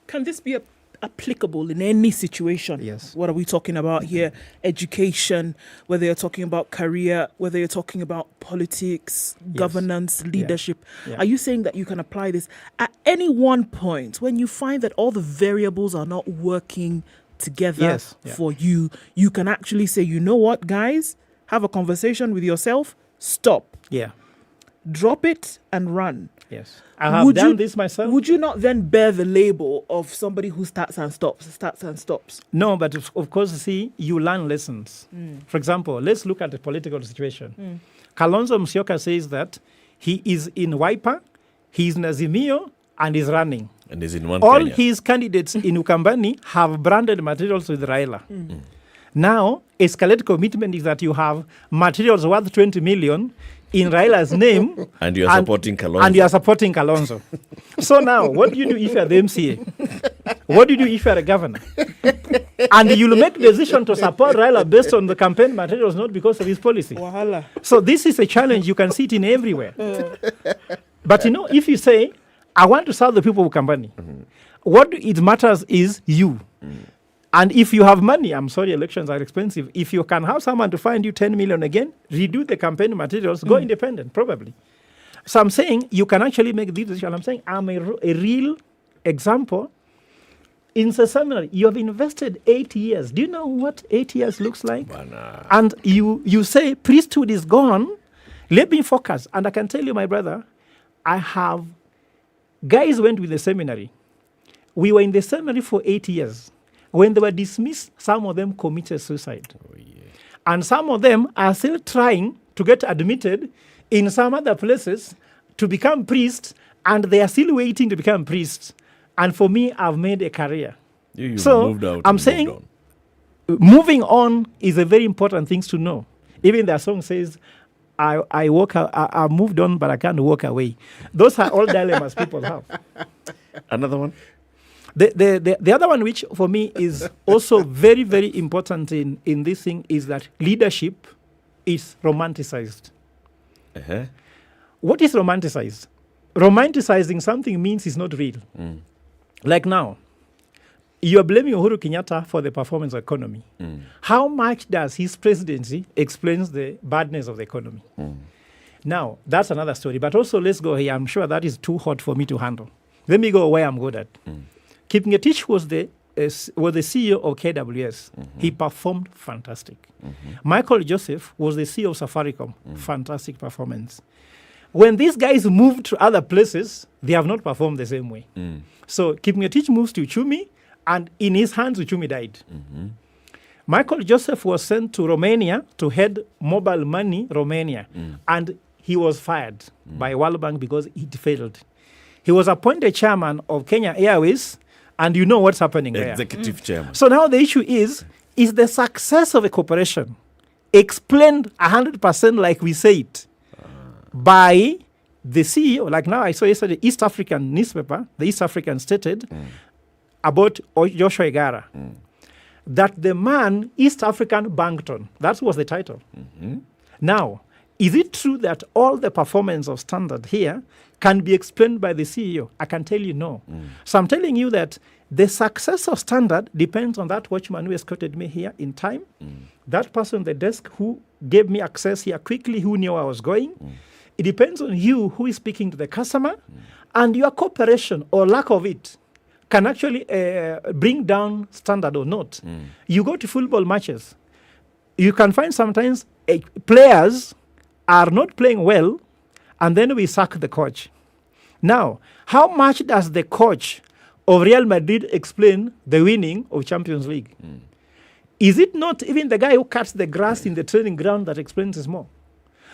Can this be applicable in any situation? Yes. What are we talking about here? Education, whether you're talking about career, whether you're talking about politics, governance, leadership. Are you saying that you can apply this at any one point when you find that all the variables are not working together for you? You can actually say, you know what, guys, have a conversation with yourself, stop. Drop it and run. Yes. I have done this myself. Would you not then bear the label of somebody who starts and stops? No, but of course, see, you learn lessons. For example, let's look at the political situation. Kalonzo Musyoka says that he is in Wiper, he is in Azimio, and is running. And is in one All Kenya. his candidates in Ukambani have branded materials with Raila. Now, escalated commitment is that you have materials worth 20 million in Raila's name. And you are supporting Kalonzo. And you are supporting Kalonzo. So now, what do you do if you are the MCA? What do you do if you are a governor? And you'll make the decision to support Raila based on the campaign materials, not because of his policy. Wahala. So this is a challenge. You can see it in everywhere. But you know, if you say, I want to serve the people of Ukambani, what it matters is you. And if you have money, I'm sorry, elections are expensive. If you can have someone to find you 10 million again, redo the campaign materials, go independent, probably. So I'm saying you can actually make this decision. I'm saying I'm a real example. In the seminary, you have invested 8 years. Do you know what 8 years looks like? And you say, priesthood is gone. Let me focus. And I can tell you, my brother, I have guys went with the seminary. We were in the seminary for 8 years. When they were dismissed, some of them committed suicide. And some of them are still trying to get admitted in some other places to become priests, and they are still waiting to become priests. And for me, I've made a career. I'm saying moving on is a very important thing to know. Even their song says, I moved on, but I can't walk away. Those are all dilemmas people have. Another one? The other one, which for me is also very, very important in this thing, is that leadership is romanticized. What is romanticized? Romanticizing something means it's not real. Like now, you are blaming Uhuru Kenyatta for the performance of the economy. How much does his presidency explains the badness of the economy? Now, that's another story. But also, let's go here. I'm sure that is too hot for me to handle. Let me go where I'm good at. Kipngetich was the was the CEO of KWS. He performed fantastic. Michael Joseph was the CEO of Safaricom. Fantastic performance. When these guys moved to other places, they have not performed the same way. So Kipngetich moves to Uchumi, and in his hands, Uchumi died. Michael Joseph was sent to Romania to head mobile money Romania, and he was fired by World Bank because it failed. He was appointed chairman of Kenya Airways, and you know what's happening there. Executive chairman. So now the issue is the success of a corporation explained 100% like we say it by the CEO? Like now I saw yesterday, East African newspaper, the East African stated about Joshua Igara, that the man, East African Bankton, that was the title. Now, is it true that all the performance of Standard here can be explained by the CEO? I can tell you no. So I'm telling you that the success of Standard depends on that watchman who escorted me here in time, that person on the desk who gave me access here quickly, who knew I was going. It depends on you who is speaking to the customer, and your cooperation or lack of it can actually bring down Standard or not. You go to football matches, you can find sometimes players are not playing well, and then we sack the coach. Now, how much does the coach of Real Madrid explain the winning of Champions League? Is it not even the guy who cuts the grass in the training ground that explains this more?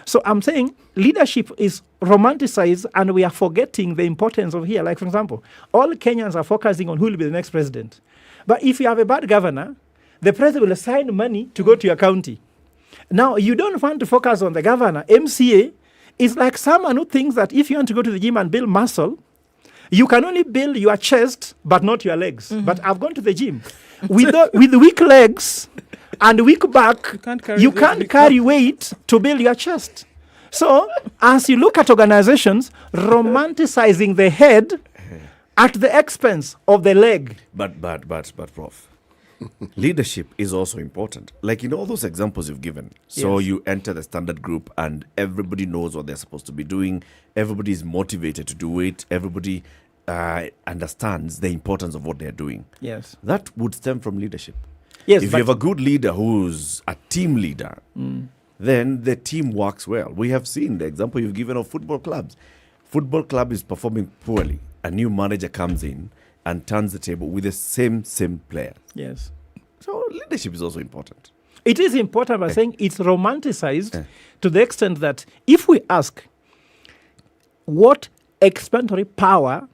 So I'm saying leadership is romanticized, and we are forgetting the importance of here. Like, for example, all Kenyans are focusing on who will be the next president. But if you have a bad governor, the president will assign money to go to your county. Now, you don't want to focus on the governor. MCA is like someone who thinks that if you want to go to the gym and build muscle, you can only build your chest, but not your legs. But I've gone to the gym. With weak legs and weak back, you can't carry weight to build your chest. So, as you look at organizations romanticizing the head at the expense of the leg. But Prof, leadership is also important. Like in all those examples you've given. So you enter the Standard Group and everybody knows what they're supposed to be doing. Everybody is motivated to do it. Everybody understands the importance of what they're doing. Yes. That would stem from leadership. Yes, if you have a good leader who's a team leader, then the team works well. We have seen the example you've given of football clubs. Football club is performing poorly. A new manager comes in and turns the table with the same player. Yes. So leadership is also important. It is important, but saying it's romanticized to the extent that if we ask what explanatory power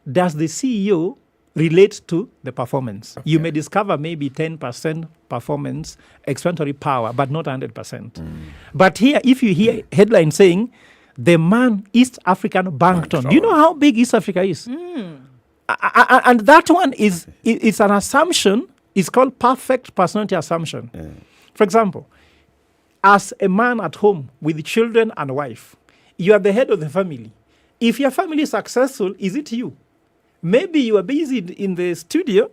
does the CEO relate to the performance, you may discover maybe 10% performance explanatory power, but not 100%. But here, if you hear headline saying, the man East African Bankton, do you know how big East Africa is? And that one is it's an assumption. It's called perfect personality assumption. For example, as a man at home with children and wife, you are the head of the family. If your family is successful, is it you? Maybe you are busy in the studio,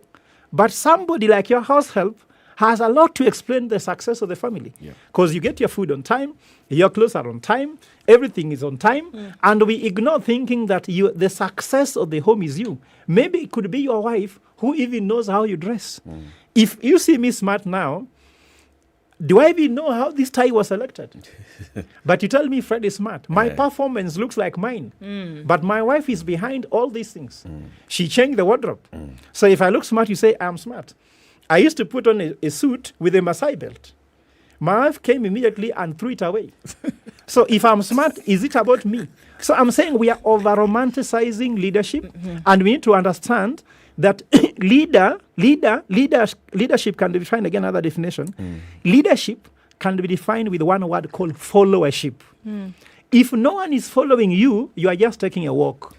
but somebody like your house help has a lot to explain the success of the family. Because you get your food on time, your clothes are on time, everything is on time, and we ignore thinking that the success of the home is you. Maybe it could be your wife who even knows how you dress. If you see me smart now, do I even know how this tie was selected? But you tell me Fred is smart. My performance looks like mine. But my wife is behind all these things. She changed the wardrobe. So if I look smart, you say, I'm smart. I used to put on a suit with a Maasai belt. My wife came immediately and threw it away. So if I'm smart, is it about me? So I'm saying we are over-romanticizing leadership, and we need to understand that leadership can be defined, again, another definition. Leadership can be defined with one word called followership. If no one is following you, you are just taking a walk.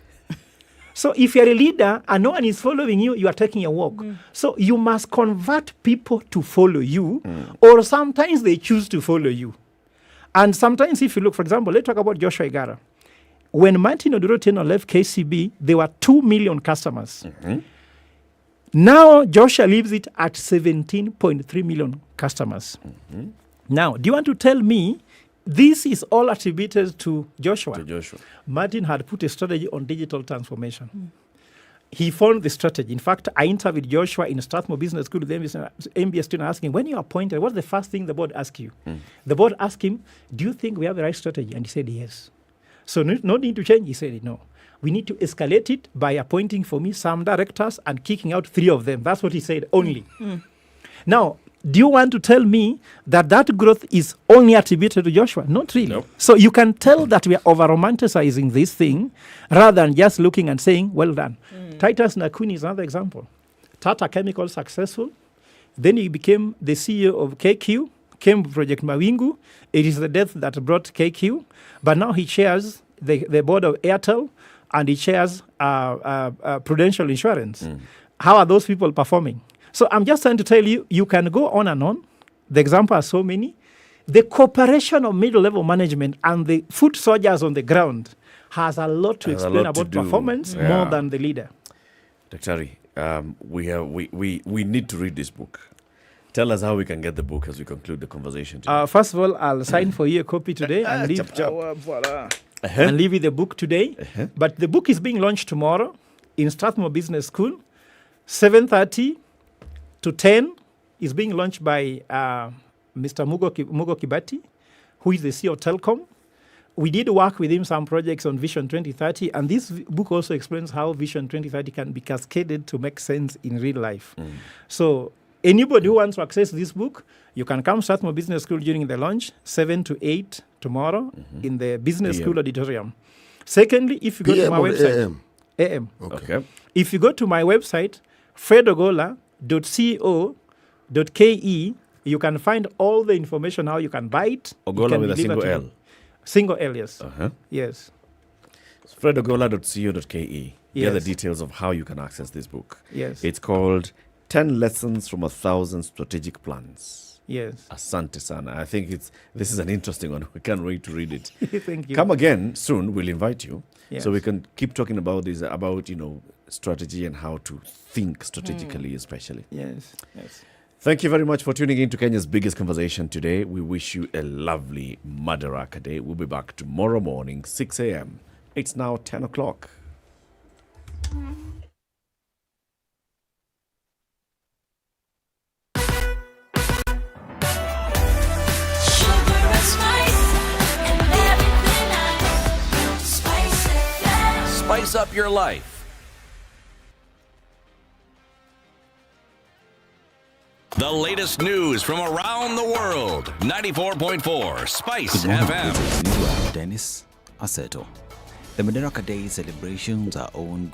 So if you're a leader and no one is following you, you are taking a walk. So you must convert people to follow you, or sometimes they choose to follow you. And sometimes if you look, for example, let's talk about Joshua Igara. When Martin Odurotino left KCB, there were 2 million customers. Now Joshua leaves it at 17.3 million customers. Now, do you want to tell me this is all attributed to Joshua? To Joshua. Martin had put a strategy on digital transformation. he found the strategy. In fact, I interviewed Joshua in Strathmore Business School with the MBA student asking, when you're appointed, what's the first thing the board asks you? The board asked him, do you think we have the right strategy? And he said, yes. So no need to change. He said, no. We need to escalate it by appointing for me some directors and kicking out 3 of them. That's what he said, only. Now, do you want to tell me that growth is only attributed to Joshua? Not really. Nope. So you can tell that we are over-romanticizing this thing rather than just looking and saying, well done. Titus Nakuni is another example. Tata Chemical successful. Then he became the CEO of KQ, came Project Mawingu. It is the death that brought KQ. But now he chairs the board of Airtel and he chairs Prudential Insurance. How are those people performing? So I'm just trying to tell you, you can go on and on. The examples are so many. The cooperation of middle-level management and the foot soldiers on the ground has a lot to explain about performance more than the leader. Dr. we need to read this book. Tell us how we can get the book as we conclude the conversation today. First of all, I'll sign for you a copy today and leave you the book today. But the book is being launched tomorrow in Strathmore Business School, 7:30 to 10 is being launched by Mr. Muga Kibati, who is the CEO of Telcom. We did work with him some projects on Vision 2030, and this book also explains how Vision 2030 can be cascaded to make sense in real life. So anybody who wants to access this book, you can come to Strathmore Business School during the launch, 7 to 8 tomorrow in the Business School Auditorium. Secondly, if you go to my website... AM. Okay. If you go to my website, fredogola.co.ke, you can find all the information how you can buy it. Ogola with a single L. Single L, yes. Yes. fredogola.co.ke. Get the details of how you can access this book. Yes. It's called 10 Lessons from 1,000 Strategic Plans. Yes. Asante sana. I think this is an interesting one. We can't wait to read it. Thank you. Come again soon. We'll invite you. Yes. So we can keep talking about this, about, strategy and how to think strategically, especially. Yes. Yes. Thank you very much for tuning in to Kenya's biggest conversation today. We wish you a lovely Madaraka day. We'll be back tomorrow morning, 6 a.m. It's now 10 o'clock. Spice up your life. The latest news from around the world. 94.4 Spice FM. Dennis Aseto. The Madaraka Day celebrations are ongoing.